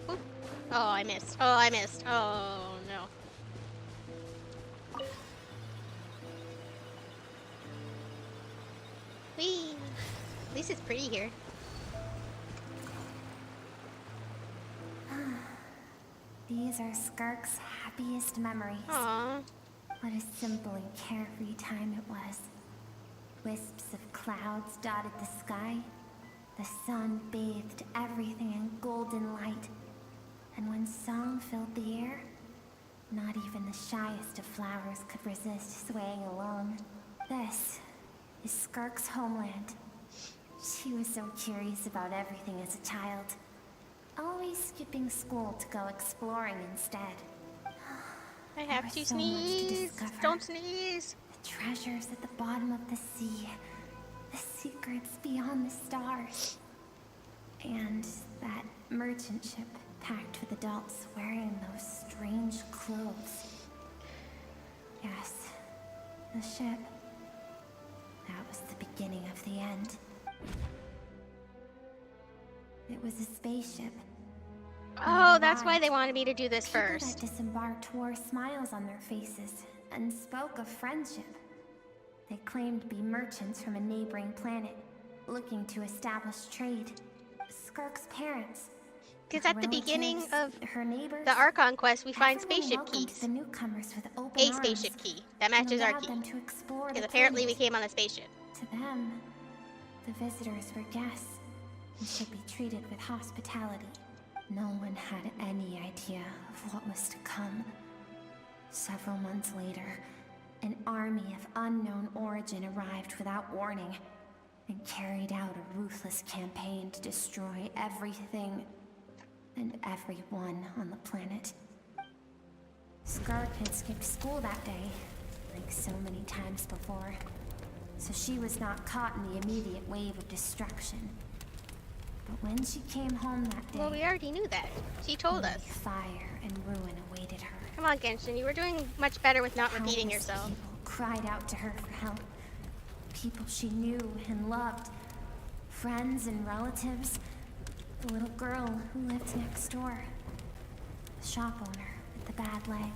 Oop. Oh, I missed. Oh, I missed. Oh, no. Whee! At least it's pretty here. These are Skirk's happiest memories. Aww. What a simple and carefree time it was. Wisps of clouds dotted the sky. The sun bathed everything in golden light. And when song filled the air, not even the shyest of flowers could resist swaying along. This is Skirk's homeland. She was so curious about everything as a child. Always skipping school to go exploring instead. I have to sneeze. Don't sneeze. The treasures at the bottom of the sea. The secrets beyond the stars. And that merchant ship packed with adults wearing those strange clothes. Yes, the ship. That was the beginning of the end. It was a spaceship. Oh, that's why they wanted me to do this People first. that disembarked wore smiles on their faces and spoke of friendship. They claimed to be merchants from a neighboring planet, looking to establish trade. Skirk's parents. Because her at the beginning relatives, of her neighbors, the Archon quest, we find everyone spaceship welcomed keys. the newcomers with open A arms spaceship key that and matches our allowed key. them to explore the Because apparently we planet. came on a spaceship. To them, the visitors were guests and should be treated with hospitality. No one had any idea of what was to come. Several months later, an army of unknown origin arrived without warning and carried out a ruthless campaign to destroy everything and everyone on the planet. Skirk had skipped school that day, like so many times before, so she was not caught in the immediate wave of destruction. But when she came home that day, Well, we already knew that. She told only us. fire and ruin awaited her. Come on, Genshin. You were doing much better with not repeating Countless yourself. People cried out to her for help. People she knew and loved. Friends and relatives. The little girl who lived next door. The shop owner with the bad leg.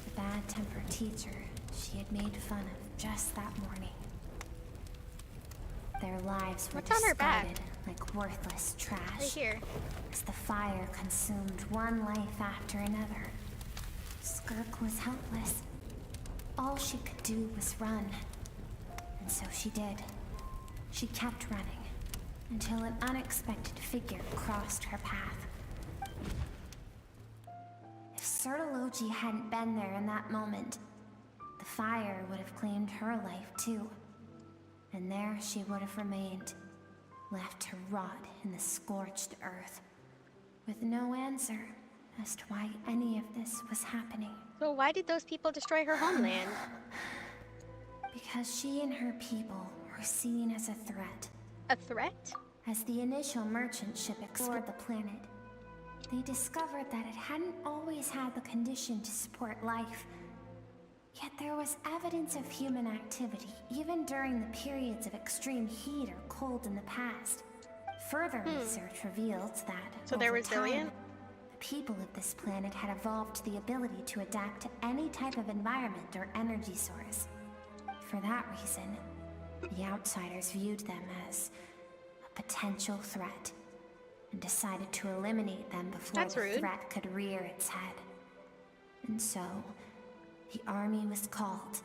The bad-tempered teacher she had made fun of just that morning. Their lives were What's on her back? discarded like worthless trash. Right here. As the fire consumed one life after another. Skirk was helpless. All she could do was run. And so she did. She kept running until an unexpected figure crossed her path. If Sertology hadn't been there in that moment, the fire would have claimed her life too. And there she would have remained, left to rot in the scorched earth, with no answer as to why any of this was happening. So why did those people destroy her homeland? Because she and her people were seen as a threat. A threat? As the initial merchant ship explored the planet, they discovered that it hadn't always had the condition to support life. Yet there was evidence of human activity, even during the periods of extreme heat or cold in the past. Further research revealed that, So they're over resilient? time, the people of this planet had evolved the ability to adapt to any type of environment or energy source. For that reason, the outsiders viewed them as a potential threat and decided to eliminate them before That's the rude. threat could rear its head. And so, the army was called,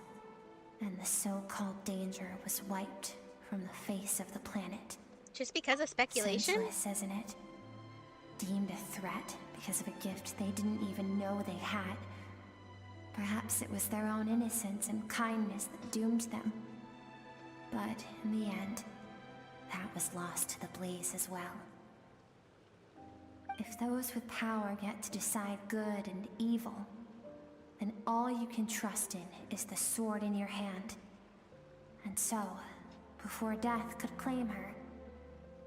and the so-called danger was wiped from the face of the planet. Just because of speculation? Senseless, isn't it? Deemed a threat because of a gift they didn't even know they had. Perhaps it was their own innocence and kindness that doomed them. But in the end, that was lost to the blaze as well. If those with power get to decide good and evil, then all you can trust in is the sword in your hand. And so, before death could claim her,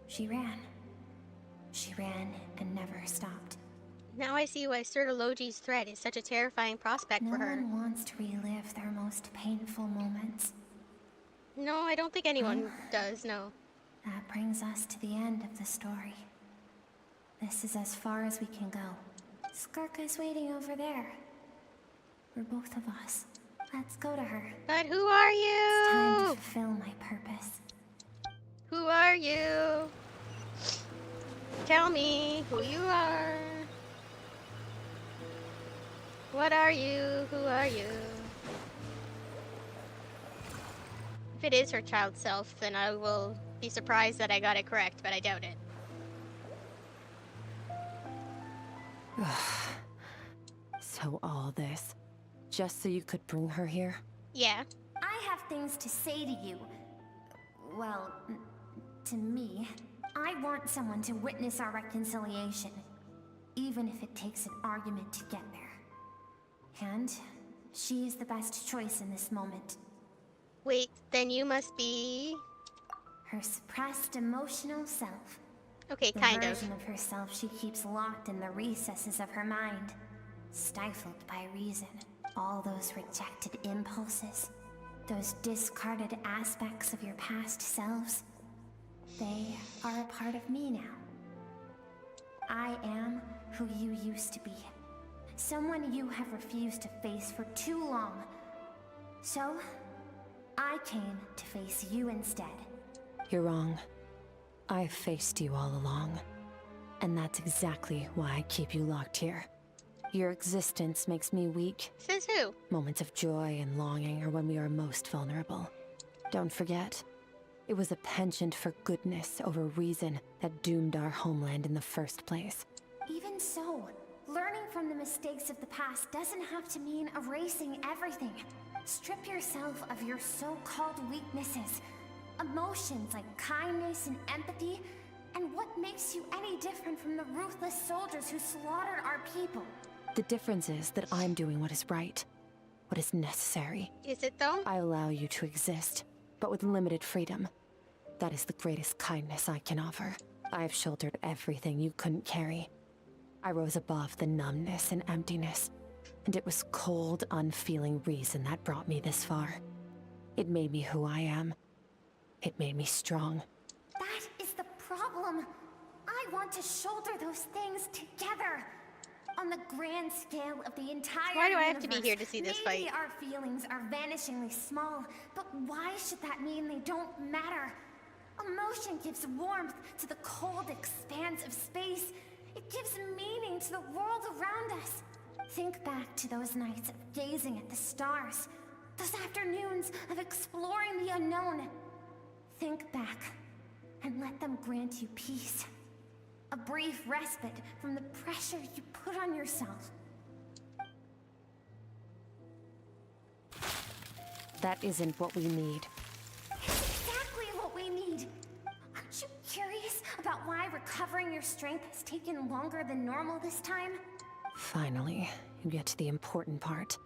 she ran. She ran and never stopped. Now I see why Sertology's threat is such a terrifying prospect No for her. one wants to relive their most painful moments. No, I don't think anyone does, no. That brings us to the end of the story. This is as far as we can go. Skirk is waiting over there. For both of us. Let's go to her. But who are It's time to you? fulfill my purpose. Who are you? Tell me who you are. What are you? Who are you? If it is her child self, then I will be surprised that I got it correct, but I doubt it. So all this, just so you could bring her here? Yeah. I have things to say to you. Well, to me. I want someone to witness our reconciliation, even if it takes an argument to get there. And she is the best choice in this moment. Wait, then you must be... Her suppressed emotional self. Okay, the kind of. version of herself she keeps locked in the recesses of her mind, stifled by reason. All those rejected impulses, those discarded aspects of your past selves, they are a part of me now. I am who you used to be. Someone you have refused to face for too long. So, I came to face you instead. You're wrong. I've faced you all along. And that's exactly why I keep you locked here. Your existence makes me weak. Says who? Moments of joy and longing are when we are most vulnerable. Don't forget, it was a penchant for goodness over reason that doomed our homeland in the first place. Even so, learning from the mistakes of the past doesn't have to mean erasing everything. Strip yourself of your so-called weaknesses. Emotions like kindness and empathy, and what makes you any different from the ruthless soldiers who slaughtered our people? The difference is that I'm doing what is right, what is necessary. Is it though? I allow you to exist, but with limited freedom. That is the greatest kindness I can offer. I've shouldered everything you couldn't carry. I rose above the numbness and emptiness, and it was cold, unfeeling reason that brought me this far. It made me who I am. It made me strong. That is the problem. I want to shoulder those things together. On the grand scale of the entire Why do I have to be universe, here to see this maybe fight? our feelings are vanishingly small, but why should that mean they don't matter? Emotion gives warmth to the cold expanse of space. It gives meaning to the world around us. Think back to those nights of gazing at the stars, those afternoons of exploring the unknown. Think back, and let them grant you peace. A brief respite from the pressure you put on yourself. That isn't what we need. It's exactly what we need. Aren't you curious about why recovering your strength has taken longer than normal this time? Finally, you get to the important part.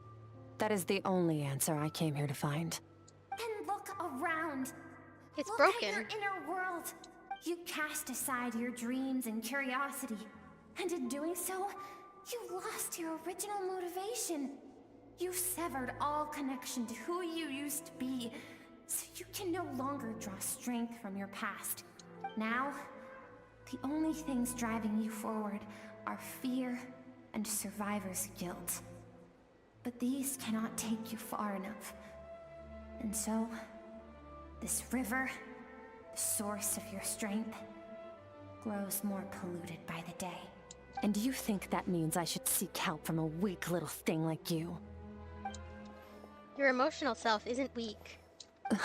That is the only answer I came here to find. Then look around. It's look broken. At your inner world. You cast aside your dreams and curiosity, and in doing so, you lost your original motivation. You severed all connection to who you used to be, so you can no longer draw strength from your past. Now, the only things driving you forward are fear and survivor's guilt. But these cannot take you far enough. And so, this river, the source of your strength, grows more polluted by the day. And you think that means I should seek help from a weak little thing like you? Your emotional self isn't weak. The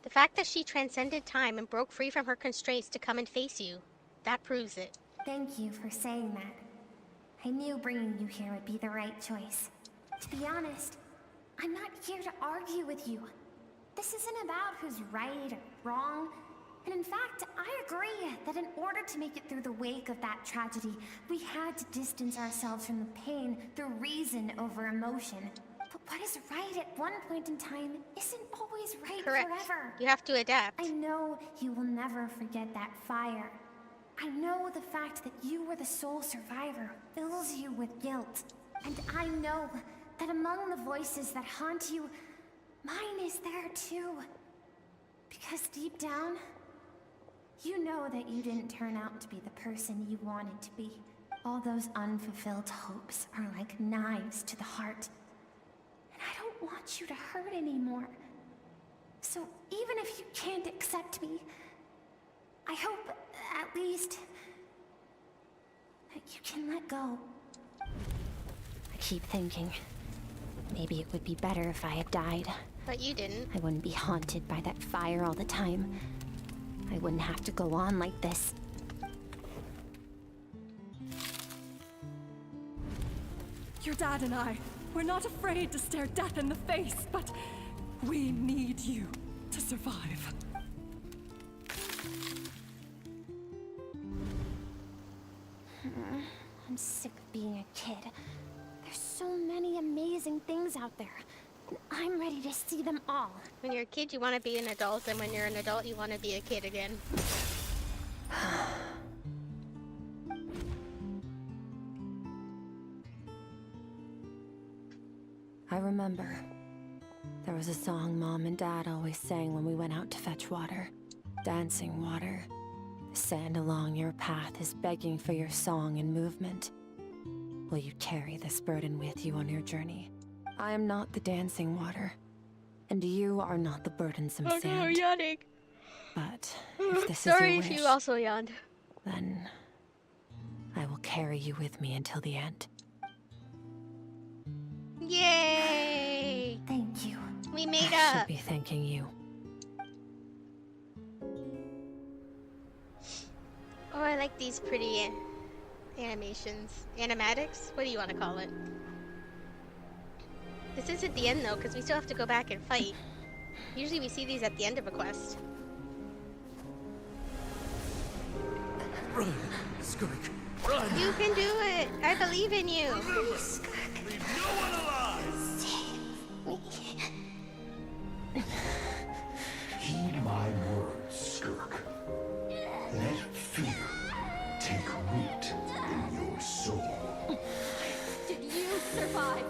fact that she transcended time and broke free from her constraints to come and face you, that proves it. Thank you for saying that. I knew bringing you here would be the right choice. To be honest, I'm not here to argue with you. This isn't about who's right or wrong. And in fact, I agree that in order to make it through the wake of that tragedy, we had to distance ourselves from the pain through reason over emotion. But what is right at one point in time isn't always right Correct. forever. You have to adapt. I know you will never forget that fire. I know the fact that you were the sole survivor fills you with guilt. And I know that among the voices that haunt you, mine is there too. Because deep down, you know that you didn't turn out to be the person you wanted to be. All those unfulfilled hopes are like knives to the heart. want you to hurt anymore. So even if you can't accept me, I hope, at least, that you can let go. I keep thinking, maybe it would be better if I had died. But you didn't. I wouldn't be haunted by that fire all the time. I wouldn't have to go on like this. Your dad and I, we're not afraid to stare death in the face, but we need you to survive. I'm sick of being a kid. There's so many amazing things out there. And I'm ready to see them all. When you're a kid, you want to be an adult, and when you're an adult, you want to be a kid again. I remember. There was a song Mom and Dad always sang when we went out to fetch water. Dancing water. The sand along your path is begging for your song and movement. Will you carry this burden with you on your journey? I am not the dancing water, and you are not the burdensome Oh sand. no, yawning. But if this Sorry is if your wish, you also yawned. then I will carry you with me until the end. Yay! Thank you. We made I should up. be thanking you. Oh, I like these pretty animations. Animatics? What do you want to call it? This isn't the end though, because we still have to go back and fight. Usually we see these at the end of a quest. Run, Skirk, run! You can do it! I believe in you! Remember, leave no one alive! Heed my words, Skirk. Let fear take root in your soul. Did you survive?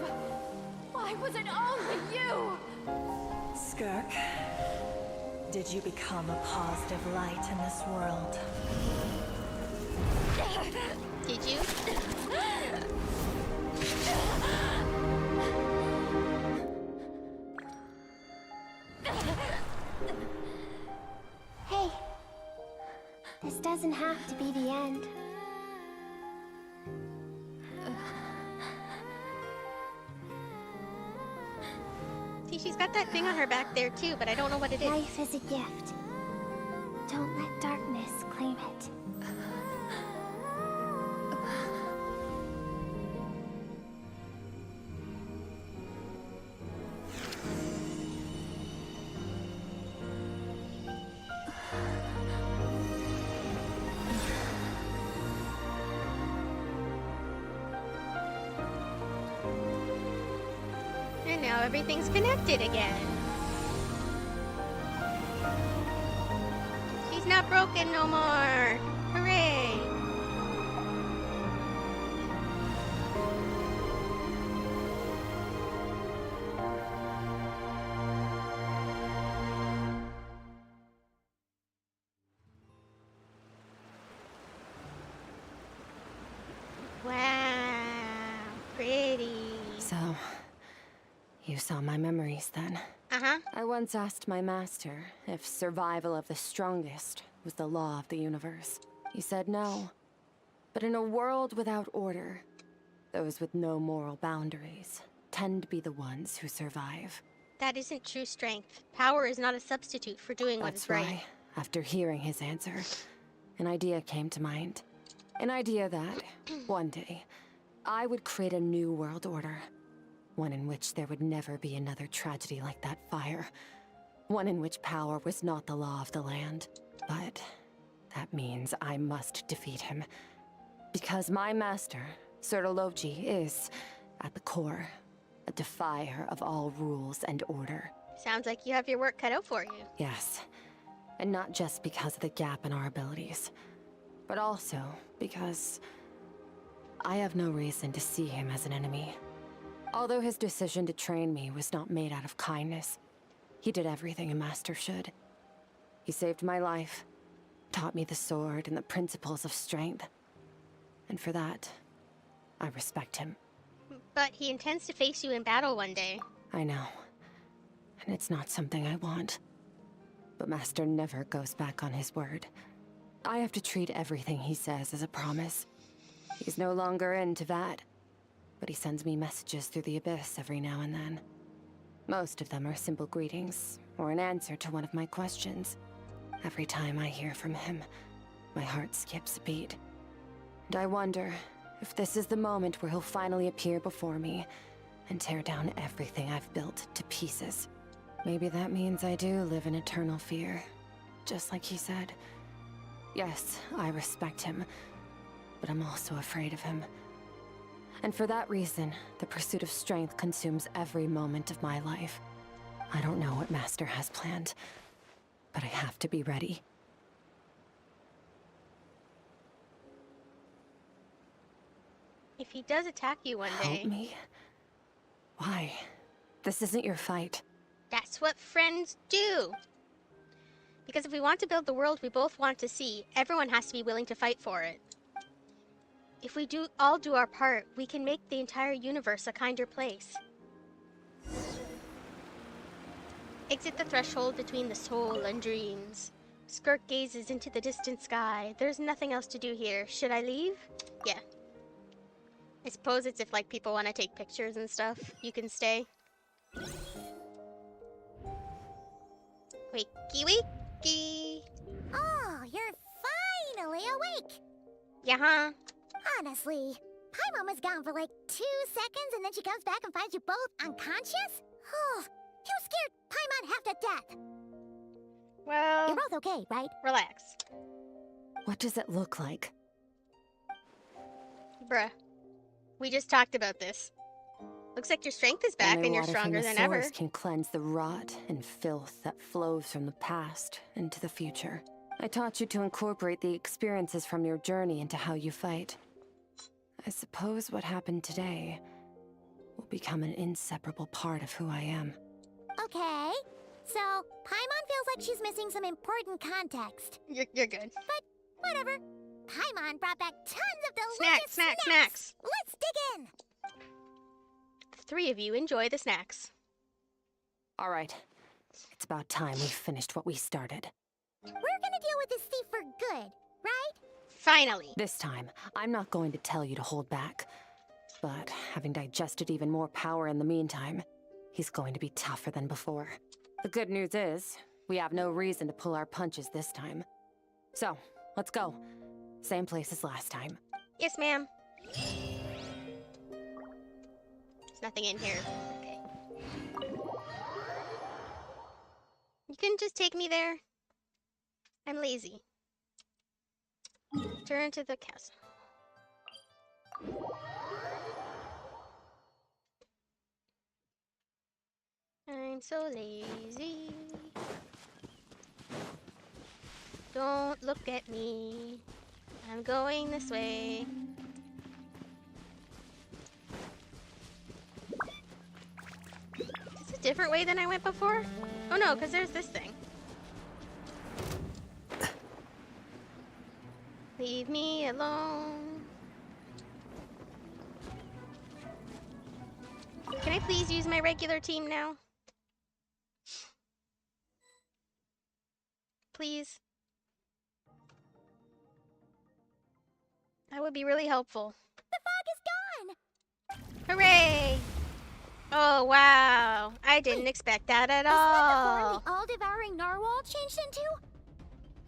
Why was it only you? Skirk, did you become a positive light in this world? Did you? Hey, this doesn't have to be the end. See, she's got that thing on her back there too, but I don't know what it is. Life is a gift. Don't let darkness claim it. And now everything's connected again. She's not broken no more. Hooray! Wow, pretty. So, you saw my memories then. Uh-huh. I once asked my master if survival of the strongest was the law of the universe. He said no. But in a world without order, those with no moral boundaries tend to be the ones who survive. That isn't true strength. Power is not a substitute for doing what That's is right. why, after hearing his answer, an idea came to mind. An idea that, one day, I would create a new world order. One in which there would never be another tragedy like that fire. One in which power was not the law of the land. But that means I must defeat him. Because my master, Sertologi, is, at the core, a defier of all rules and order. Sounds like you have your work cut out for you. Yes. And not just because of the gap in our abilities, but also because I have no reason to see him as an enemy. Although his decision to train me was not made out of kindness, he did everything a master should. He saved my life, taught me the sword and the principles of strength. And for that, I respect him. But he intends to face you in battle one day. I know. and it's not something I want. But Master never goes back on his word. I have to treat everything he says as a promise. He's no longer into that, but he sends me messages through the abyss every now and then. Most of them are simple greetings, or an answer to one of my questions. Every time I hear from him, my heart skips a beat. And I wonder if this is the moment where he'll finally appear before me and tear down everything I've built to pieces. Maybe that means I do live in eternal fear, just like he said. Yes, I respect him, but I'm also afraid of him. And for that reason, the pursuit of strength consumes every moment of my life. I don't know what Master has planned, but I have to be ready. If he does attack you one day... Help me? Why? This isn't your fight. That's what friends do. Because if we want to build the world we both want to see, everyone has to be willing to fight for it. If we all do our part, we can make the entire universe a kinder place. Exit the threshold between the soul and dreams. Skirk gazes into the distant sky. There's nothing else to do here. Should I leave? Yeah. I suppose it's if like people want to take pictures and stuff, you can stay. Wakey wakey. Oh, you're finally awake. Yeah. Honestly, Paimon was gone for like 2 seconds and then she comes back and finds you both unconscious? Oh, you scared Paimon half to death. Well... You're both okay, right? Relax. What does it look like? Bruh. We just talked about this. Looks like your strength is back and you're stronger than ever. Can cleanse the rot and filth that flows from the past into the future. I taught you to incorporate the experiences from your journey into how you fight. I suppose what happened today will become an inseparable part of who I am. Okay, so Paimon feels like she's missing some important context. You're good. But whatever. Paimon brought back tons of delicious snacks. Let's dig in. The three of you enjoy the snacks. All right. It's about time we finished what we started. We're gonna deal with this thief for good, right? Finally. This time, I'm not going to tell you to hold back. But having digested even more power in the meantime, he's going to be tougher than before. The good news is, we have no reason to pull our punches this time. So, let's go. Same place as last time. Yes, ma'am. There's nothing in here. Okay. You can just take me there. I'm lazy. Turn to the castle. I'm so lazy. Don't look at me. I'm going this way. Is this a different way than I went before? Oh no, because there's this thing. Leave me alone. Can I please use my regular team now? Please. That would be really helpful. The fog is gone! Hooray! Oh, wow. I didn't expect that at all. Is that the form the all-devouring narwhal changed into?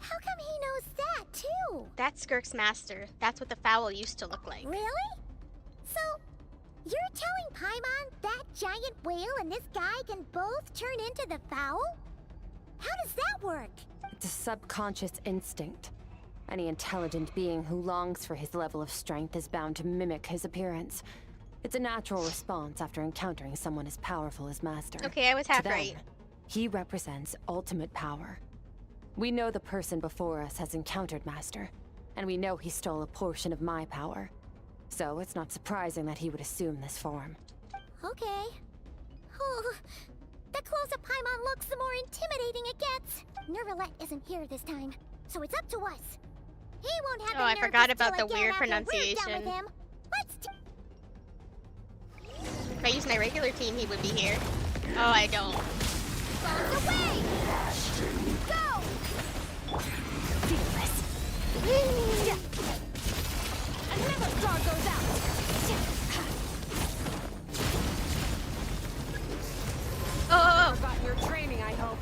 How come he knows that, too? That's Skirk's master. That's what the fowl used to look like. Really? So, you're telling Paimon that giant whale and this guy can both turn into the fowl? How does that work? It's a subconscious instinct. Any intelligent being who longs for his level of strength is bound to mimic his appearance. It's a natural response after encountering someone as powerful as Master. Okay, I was half To them, right. He represents ultimate power. We know the person before us has encountered Master, and we know he stole a portion of my power. So it's not surprising that he would assume this form. Okay. Oh, the closer Paimon looks, the more intimidating it gets. Nervalette isn't here this time, so it's up to us. He won't have Oh, I nerve forgot to about steal the again weird after we're done pronunciation. with him. If I use my regular team, he would be here. Oh, I don't. Bombs away! Go! Feel this. Another star goes out. Oh. Forgot your training, I hope.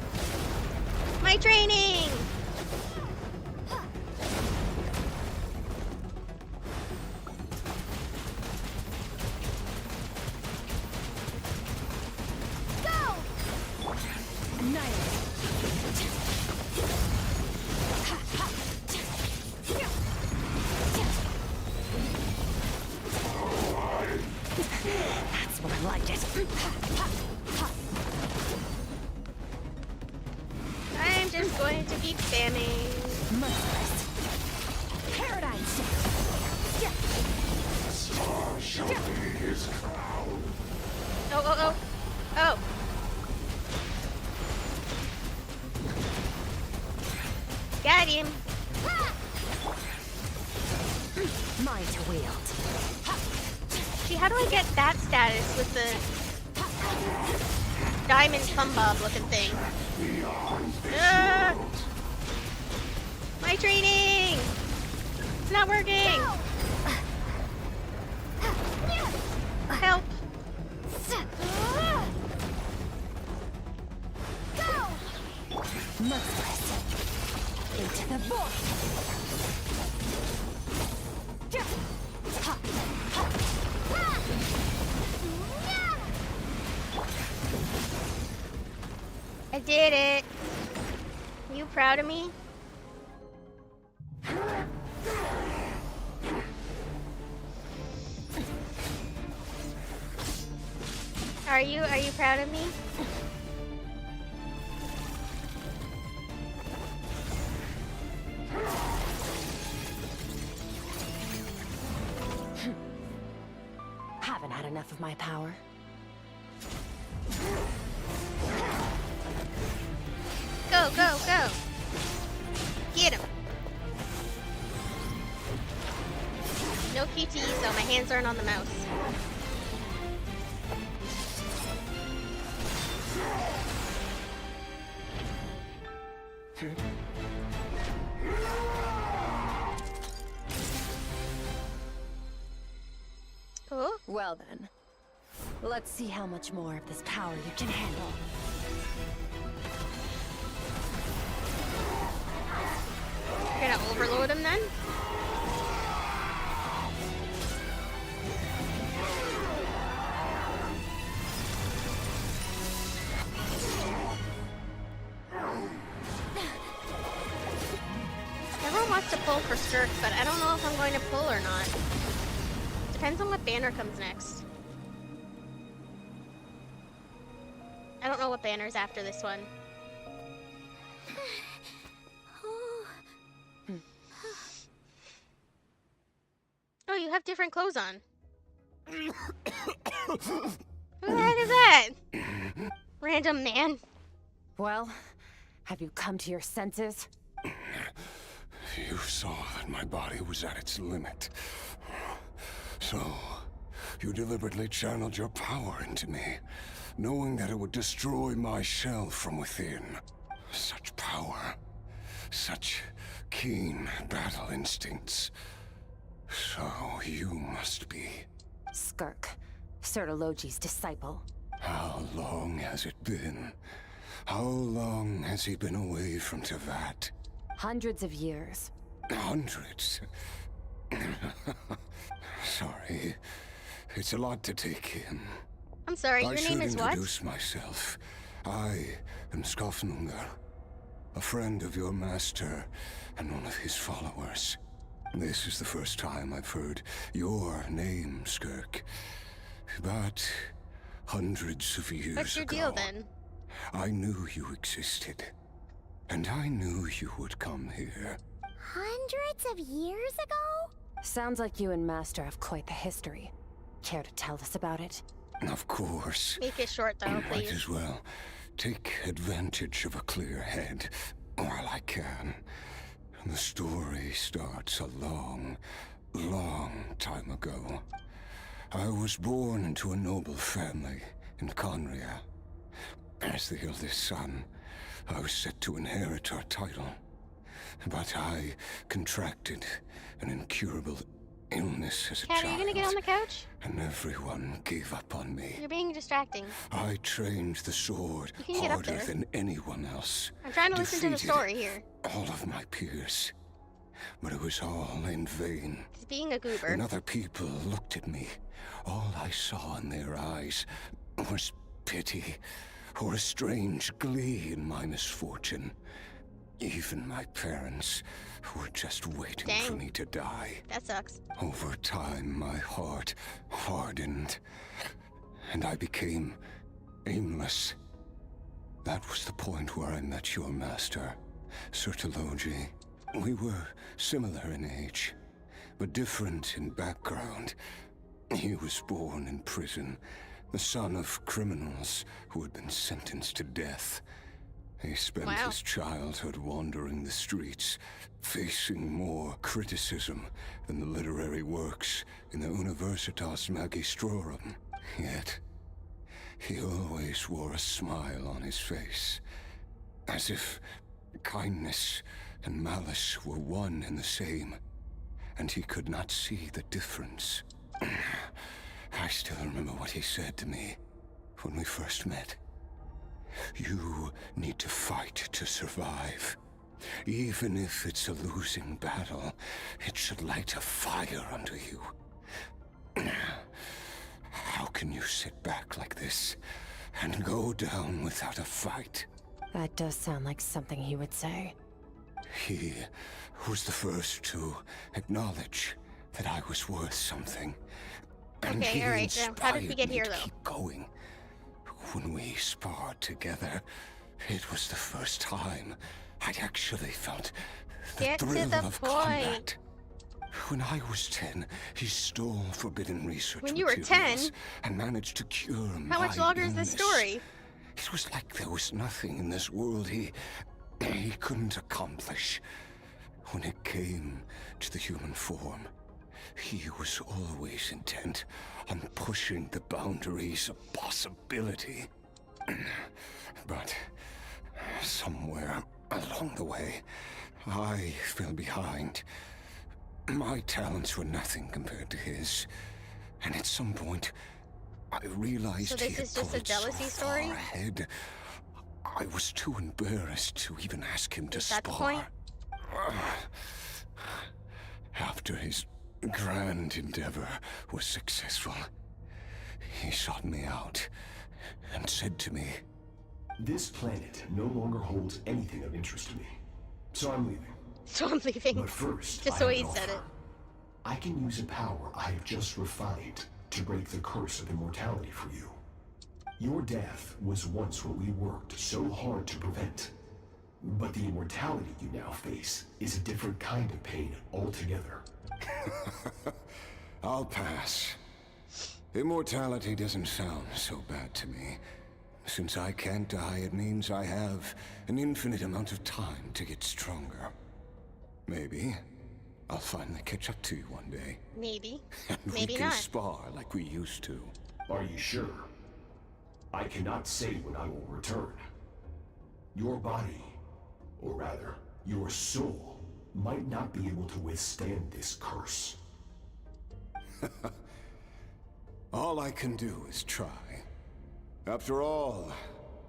My training! Go! That's what I like it. I'm just going to keep spamming. Merciless. Paradigm shift. Star shall be his crown. Oh. Oh. Got him. Mine to wield. See, how do I get that status with the diamond thumb bob looking thing? My training! It's not working! Help! Merciless. Into the void. I did it! You proud of me? Are you proud of me? Haven't had enough of my power. Go, go, go! Get him! No QTE, so my hands aren't on the mouse. Oh? Well then, let's see how much more of this power you can handle. You're gonna overload him then? Everyone wants to pull for Skirk, but I don't know if I'm going to pull or not. Depends on what banner comes next. I don't know what banner's after this one. Oh, you have different clothes on. Who the heck is that? Random man. Well, have you come to your senses? You saw that my body was at its limit. So, you deliberately channeled your power into me, knowing that it would destroy my shell from within. Such power. Such keen battle instincts. So, you must be... Skirk, Sertologi's disciple. How long has it been? How long has he been away from Tevat? Hundreds of years. Hundreds? Sorry. It's a lot to take in. I'm sorry, your name is what? I should introduce myself. I am Skofnungar, a friend of your master and one of his followers. This is the first time I've heard your name, Skirk. But hundreds of years ago... What's your deal, then? I knew you existed. And I knew you would come here. Hundreds of years ago? Sounds like you and Master have quite the history. Care to tell us about it? Of course. Make it short, though, Might please. as well take advantage of a clear head while I can. The story starts a long, long time ago. I was born into a noble family in Conria. As the eldest son, I was set to inherit our title. But I contracted an incurable illness as a Cat, child. are you gonna get on the couch? And everyone gave up on me. You're being distracting. I trained the sword You can get up harder there. than anyone else. I'm trying to listen to the Defeated story here. all of my peers. But it was all in vain. He's being a goober. When other people looked at me, all I saw in their eyes was pity or a strange glee in my misfortune. Even my parents were just waiting for me to die. That sucks. Over time, my heart hardened, and I became aimless. That was the point where I met your master, Sir Taloji. We were similar in age, but different in background. He was born in prison, the son of criminals who had been sentenced to death. He spent his childhood wandering the streets, facing more criticism than the literary works in the Universitas Magistrorum. Yet, he always wore a smile on his face, as if kindness and malice were one and the same, and he could not see the difference. I still remember what he said to me when we first met. You need to fight to survive. Even if it's a losing battle, it should light a fire under you. How can you sit back like this and go down without a fight? That does sound like something he would say. He was the first to acknowledge that I was worth something. And Okay, he alright, so how did we get inspired me here, to though? keep going. When we sparred together, it was the first time I'd actually felt the Get to thrill the of point. combat. When I was 10, he stole forbidden research When you were materials 10? and managed to cure How much my longer is this illness. story? It was like there was nothing in this world he couldn't accomplish. When it came to the human form, he was always intent on pushing the boundaries of possibility. But somewhere along the way, I fell behind. My talents were nothing compared to his. And at some point, I realized So he this had is just a pulled jealousy so story? far ahead. I was too embarrassed to even ask him to Is that the spar. point? After his grand endeavor was successful, he sought me out and said to me, This planet no longer holds anything of interest to me, so I'm leaving. So I'm leaving. But first, Just I so have he an said offer. it. I can use a power I have just refined to break the curse of immortality for you. Your death was once what we worked so hard to prevent. But the immortality you now face is a different kind of pain altogether. I'll pass. Immortality doesn't sound so bad to me. Since I can't die, it means I have an infinite amount of time to get stronger. Maybe I'll finally catch up to you one day. Maybe. And Maybe we can not. spar like we used to. Are you sure? I cannot say when I will return. Your body, or rather, your soul, might not be able to withstand this curse. All I can do is try. After all,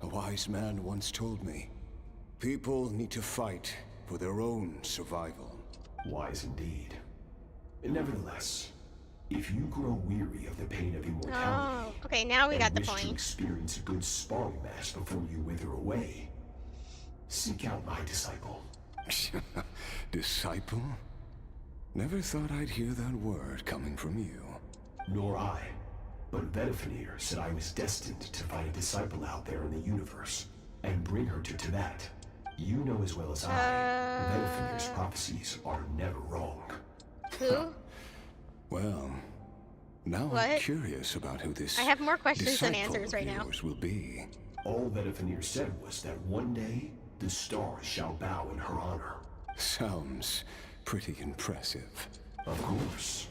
a wise man once told me, people need to fight for their own survival. Wise indeed. Nevertheless, if you grow weary of the pain of immortality, Oh, okay, now we got the and wish to point. experience a good sparring match before you wither away, seek out my disciple. Disciple? Never thought I'd hear that word coming from you. Nor I. But Vtuber said I was destined to find a disciple out there in the universe, and bring her to Tibet. You know as well as I, Vtuber's prophecies are never wrong. Who? Well, now I'm What? curious about who this I have more questions than disciple answers right of now. yours will be. All Vtuber said was that one day, the stars shall bow in her honor. Sounds pretty impressive. Of course.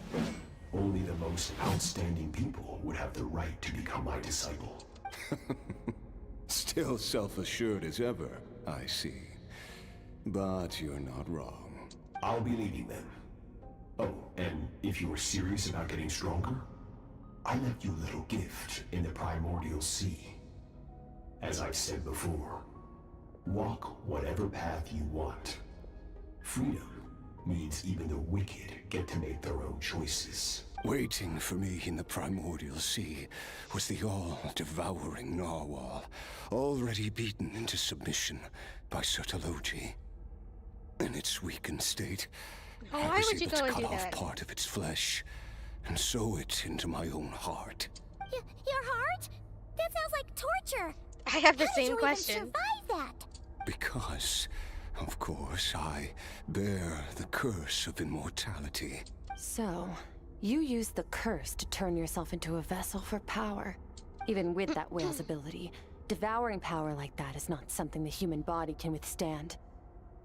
Only the most outstanding people would have the right to become my disciple. Still, Still self-assured as ever, I see. But you're not wrong. I'll be leading them. Oh, and if you were serious about getting stronger, I left you a little gift in the primordial sea. As I've said before, walk whatever path you want. Freedom means even the wicked get to make their own choices. Waiting for me in the primordial sea was the all-devouring narwhal, already beaten into submission by Sertologi. In its weakened state, Oh, I why was would you able go to and cut do off that? part of its flesh and sew it into my own heart. Your heart? That sounds like torture. I have the How same did you question. Even survive that? Because, of course, I bear the curse of immortality. So, you used the curse to turn yourself into a vessel for power. Even with that whale's ability, devouring power like that is not something the human body can withstand.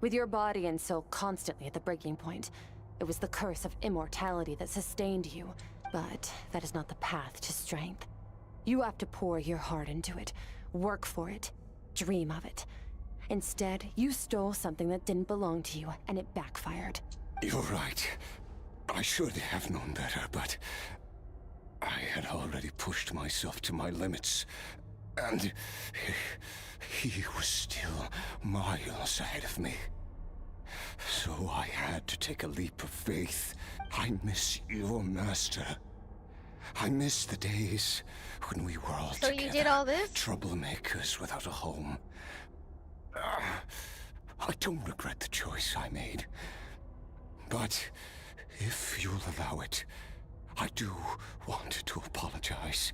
With your body and soul constantly at the breaking point, it was the curse of immortality that sustained you. But that is not the path to strength. You have to pour your heart into it, work for it, dream of it. Instead, you stole something that didn't belong to you, and it backfired. You're right. I should have known better, but I had already pushed myself to my limits, and he was still miles ahead of me. So I had to take a leap of faith. I miss your master. I miss the days when we were all So together. you did all this? Troublemakers without a home. I don't regret the choice I made. But if you'll allow it, I do want to apologize.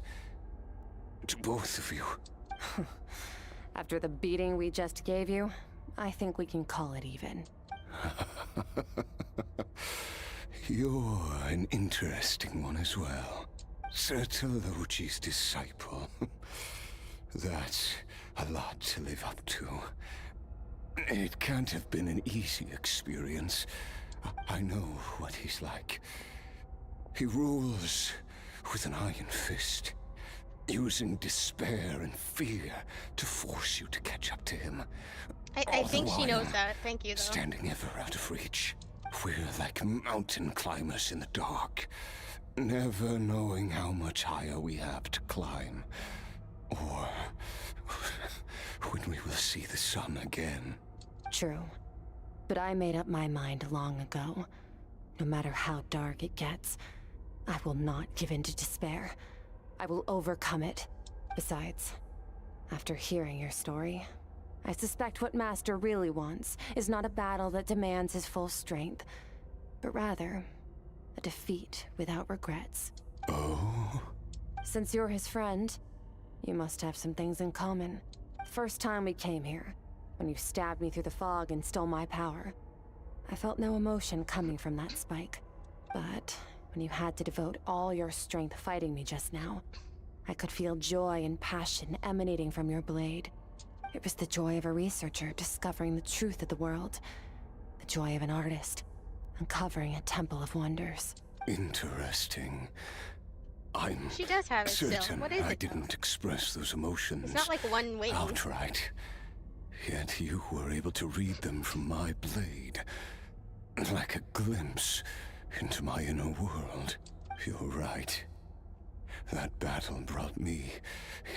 To both of you. After the beating we just gave you, I think we can call it even. You're an interesting one as well. Sertologi's disciple. That's a lot to live up to. It can't have been an easy experience. I know what he's like. He rules with an iron fist, using despair and fear to force you to catch up to him. I think she knows that. Thank you, though. Standing ever out of reach. We're like mountain climbers in the dark, never knowing how much higher we have to climb, or when we will see the sun again. True. But I made up my mind long ago. No matter how dark it gets, I will not give in to despair. I will overcome it. Besides, after hearing your story, I suspect what Master really wants is not a battle that demands his full strength, but rather a defeat without regrets. Oh? Since you're his friend, you must have some things in common. First time we came here, when you stabbed me through the fog and stole my power, I felt no emotion coming from that spike. But when you had to devote all your strength fighting me just now, I could feel joy and passion emanating from your blade. It was the joy of a researcher discovering the truth of the world. The joy of an artist uncovering a temple of wonders. Interesting. I'm She does have it certain still. What is I it, didn't express those emotions It's not like one wing. outright. Yet you were able to read them from my blade. Like a glimpse into my inner world. You're right. That battle brought me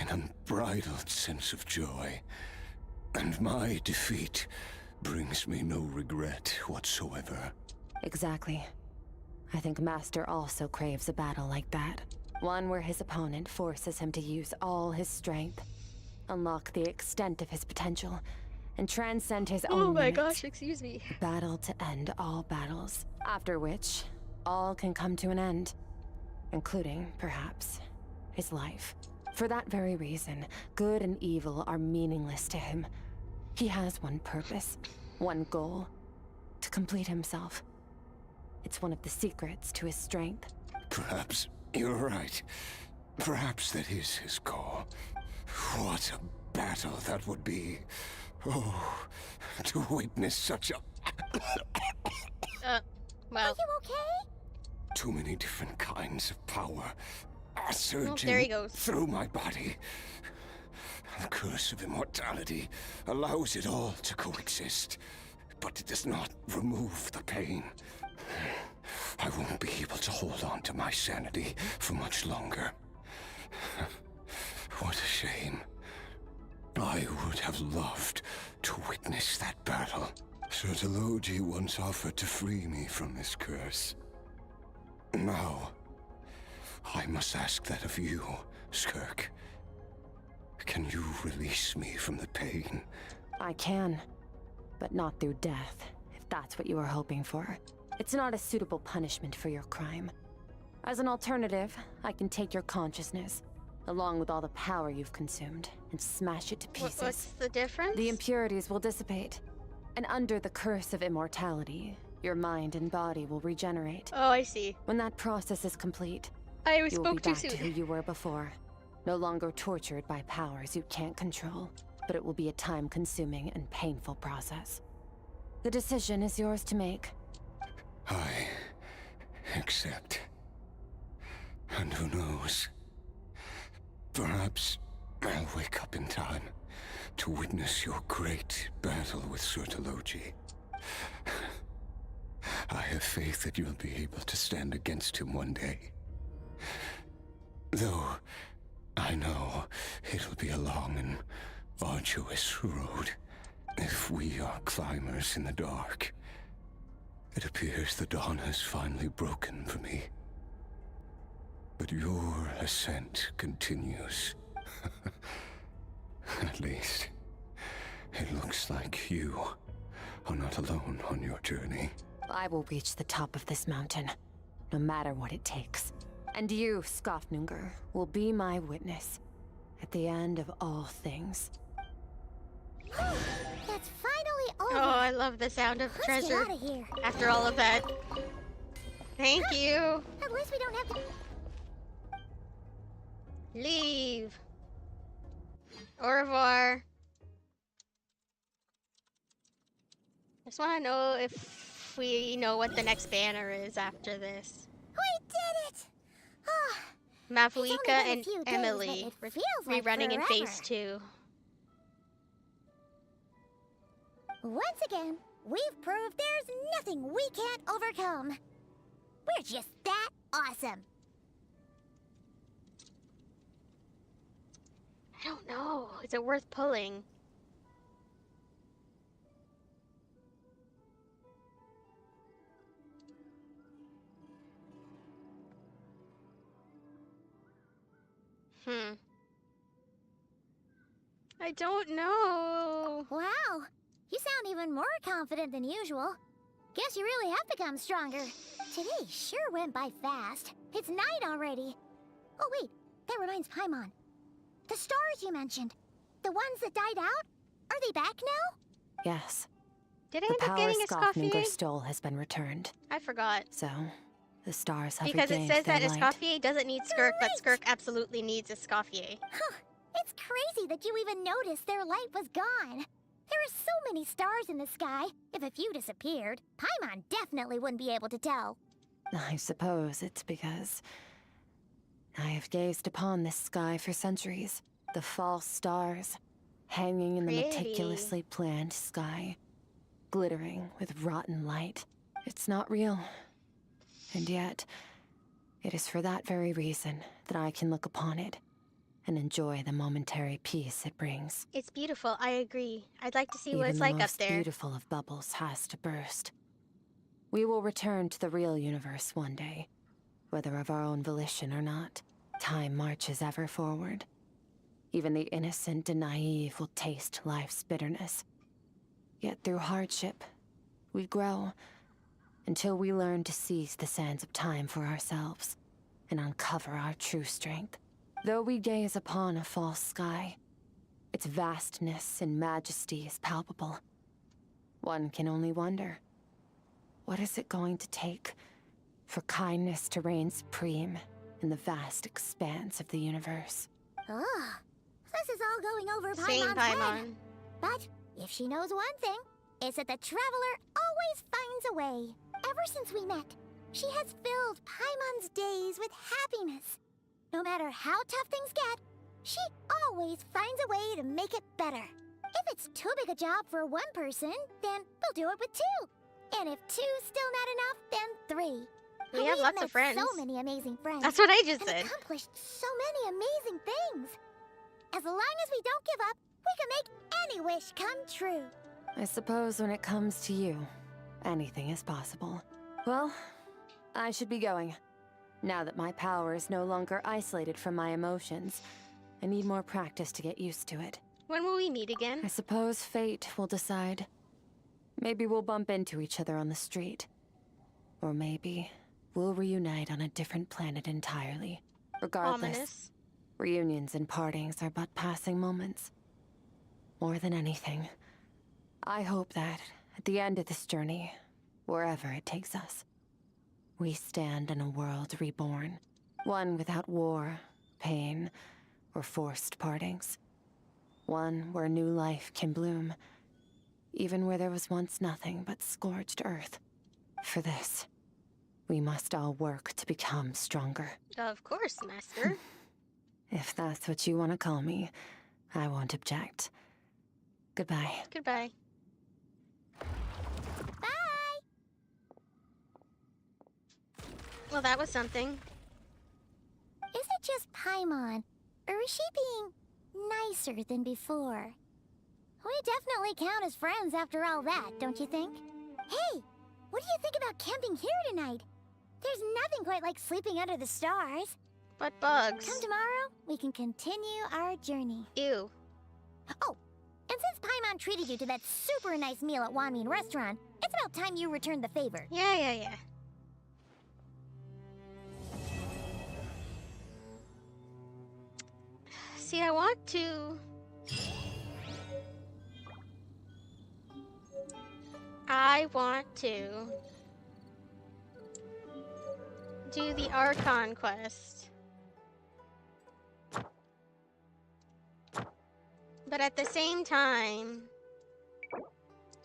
an unbridled sense of joy. And my defeat brings me no regret whatsoever. Exactly. I think Master also craves a battle like that. One where his opponent forces him to use all his strength, unlock the extent of his potential, and transcend his own Oh my limits. gosh, excuse me. A battle to end all battles, after which all can come to an end, including, perhaps, his life. For that very reason, good and evil are meaningless to him. He has one purpose, one goal: to complete himself. It's one of the secrets to his strength. Perhaps you're right. Perhaps that is his goal. What a battle that would be. Oh, to witness such a... Well. Are you okay? Too many different kinds of power are surging there he goes. through my body. The curse of immortality allows it all to coexist, but it does not remove the pain. I won't be able to hold on to my sanity for much longer. What a shame. I would have loved to witness that battle. Sertologi once offered to free me from this curse. Now, I must ask that of you, Skirk. Can you release me from the pain? I can, but not through death, if that's what you were hoping for. It's not a suitable punishment for your crime. As an alternative, I can take your consciousness, along with all the power you've consumed, and smash it to pieces. What's the difference? The impurities will dissipate, and under the curse of immortality, your mind and body will regenerate. Oh, I see. When that process is complete, I you will be spoke too back to who soon. you were before. No longer tortured by powers you can't control, but it will be a time-consuming and painful process. The decision is yours to make. I accept. And who knows? Perhaps I'll wake up in time to witness your great battle with Sertologi. I have faith that you'll be able to stand against him one day. Though I know it'll be a long and arduous road if we are climbers in the dark. It appears the dawn has finally broken for me. But your ascent continues. At least, it looks like you are not alone on your journey. I will reach the top of this mountain, no matter what it takes. And you, Skofnunger, will be my witness at the end of all things. That's finally over. Oh, I love the sound of Let's treasure. get out of here. After all of that. Thank you. At least we don't have to. Leave. Au revoir. Just want to know if we know what the next banner is after this. We did it! Ah, Mavuika been a and few days, Emily but it feels like rerunning in forever. phase 2. Once again, we've proved there's nothing we can't overcome. We're just that awesome. I don't know. Is it worth pulling? I don't know. Wow, you sound even more confident than usual. Guess you really have become stronger. Today sure went by fast. It's night already. Oh wait, that reminds Paimon. The stars you mentioned, the ones that died out, are they back now? Yes. Did I The end up power getting a Skofnunger Escoffier? stole has been returned. I forgot. So, the stars have Because it regained says their that light. Escoffier doesn't need Skirk, but Skirk absolutely needs Escoffier. Huh, it's crazy that you even noticed their light was gone. There are so many stars in the sky. If a few disappeared, Paimon definitely wouldn't be able to tell. I suppose it's because I have gazed upon this sky for centuries. The false stars, hanging in the Pretty. meticulously planned sky, glittering with rotten light. It's not real. And yet, it is for that very reason that I can look upon it and enjoy the momentary peace it brings. It's beautiful, I agree. I'd like to see what Even it's the like up most there. beautiful of bubbles has to burst. We will return to the real universe one day, whether of our own volition or not. Time marches ever forward. Even the innocent and naive will taste life's bitterness. Yet through hardship, we grow until we learn to seize the sands of time for ourselves and uncover our true strength. Though we gaze upon a false sky, its vastness and majesty is palpable. One can only wonder, what is it going to take for kindness to reign supreme in the vast expanse of the universe? Ugh, this is all going over Same Paimon's head. Paimon. But if she knows one thing, it's that the Traveler always finds a way. Ever since we met, she has filled Paimon's days with happiness. No matter how tough things get, She always finds a way to make it better. If it's too big a job for one person, then we'll do it with 2. And if 2's still not enough, then 3. We have lots of friends. So many amazing friends. That's what I just and said. Accomplished so many amazing things. As long as we don't give up, we can make any wish come true. I suppose when it comes to you, anything is possible. Well, I should be going. Now that my power is no longer isolated from my emotions, I need more practice to get used to it. When will we meet again? I suppose fate will decide. Maybe we'll bump into each other on the street. Or maybe we'll reunite on a different planet entirely. Regardless, Ominous. Reunions and partings are but passing moments. More than anything, I hope that at the end of this journey, wherever it takes us, we stand in a world reborn. One without war, pain, or forced partings. One where new life can bloom, even where there was once nothing but scorched earth. For this, we must all work to become stronger. Of course, Master. If that's what you want to call me, I won't object. Goodbye. Goodbye. Bye! Well, that was something. Is it just Paimon, or is she being nicer than before? We definitely count as friends after all that, don't you think? Hey, what do you think about camping here tonight? There's nothing quite like sleeping under the stars. But bugs. Come tomorrow, we can continue our journey. Ew. Oh, and since Paimon treated you to that super nice meal at Wanmin Restaurant, it's about time you returned the favor. Yeah. See, I want to... do the Archon quest. But at the same time...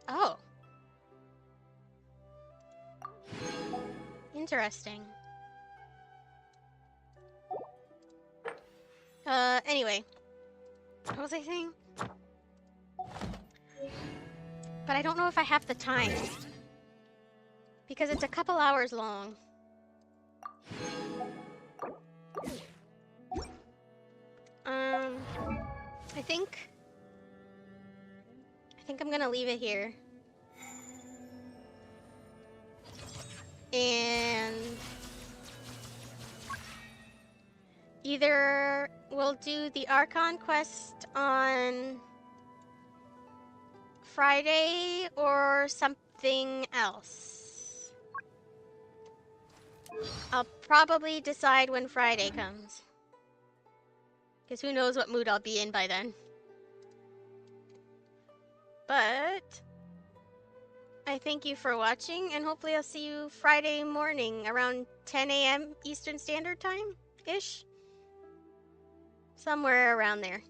Oh. Interesting. Anyway. What was I saying? But I don't know if I have the time. Because it's a couple hours long. I think I'm gonna leave it here. And either we'll do the Archon quest on Friday or something else. I'll probably decide when Friday comes. Because who knows what mood I'll be in by then. But I thank you for watching, and hopefully I'll see you Friday morning around 10 a.m. Eastern Standard Time-ish. Somewhere around there.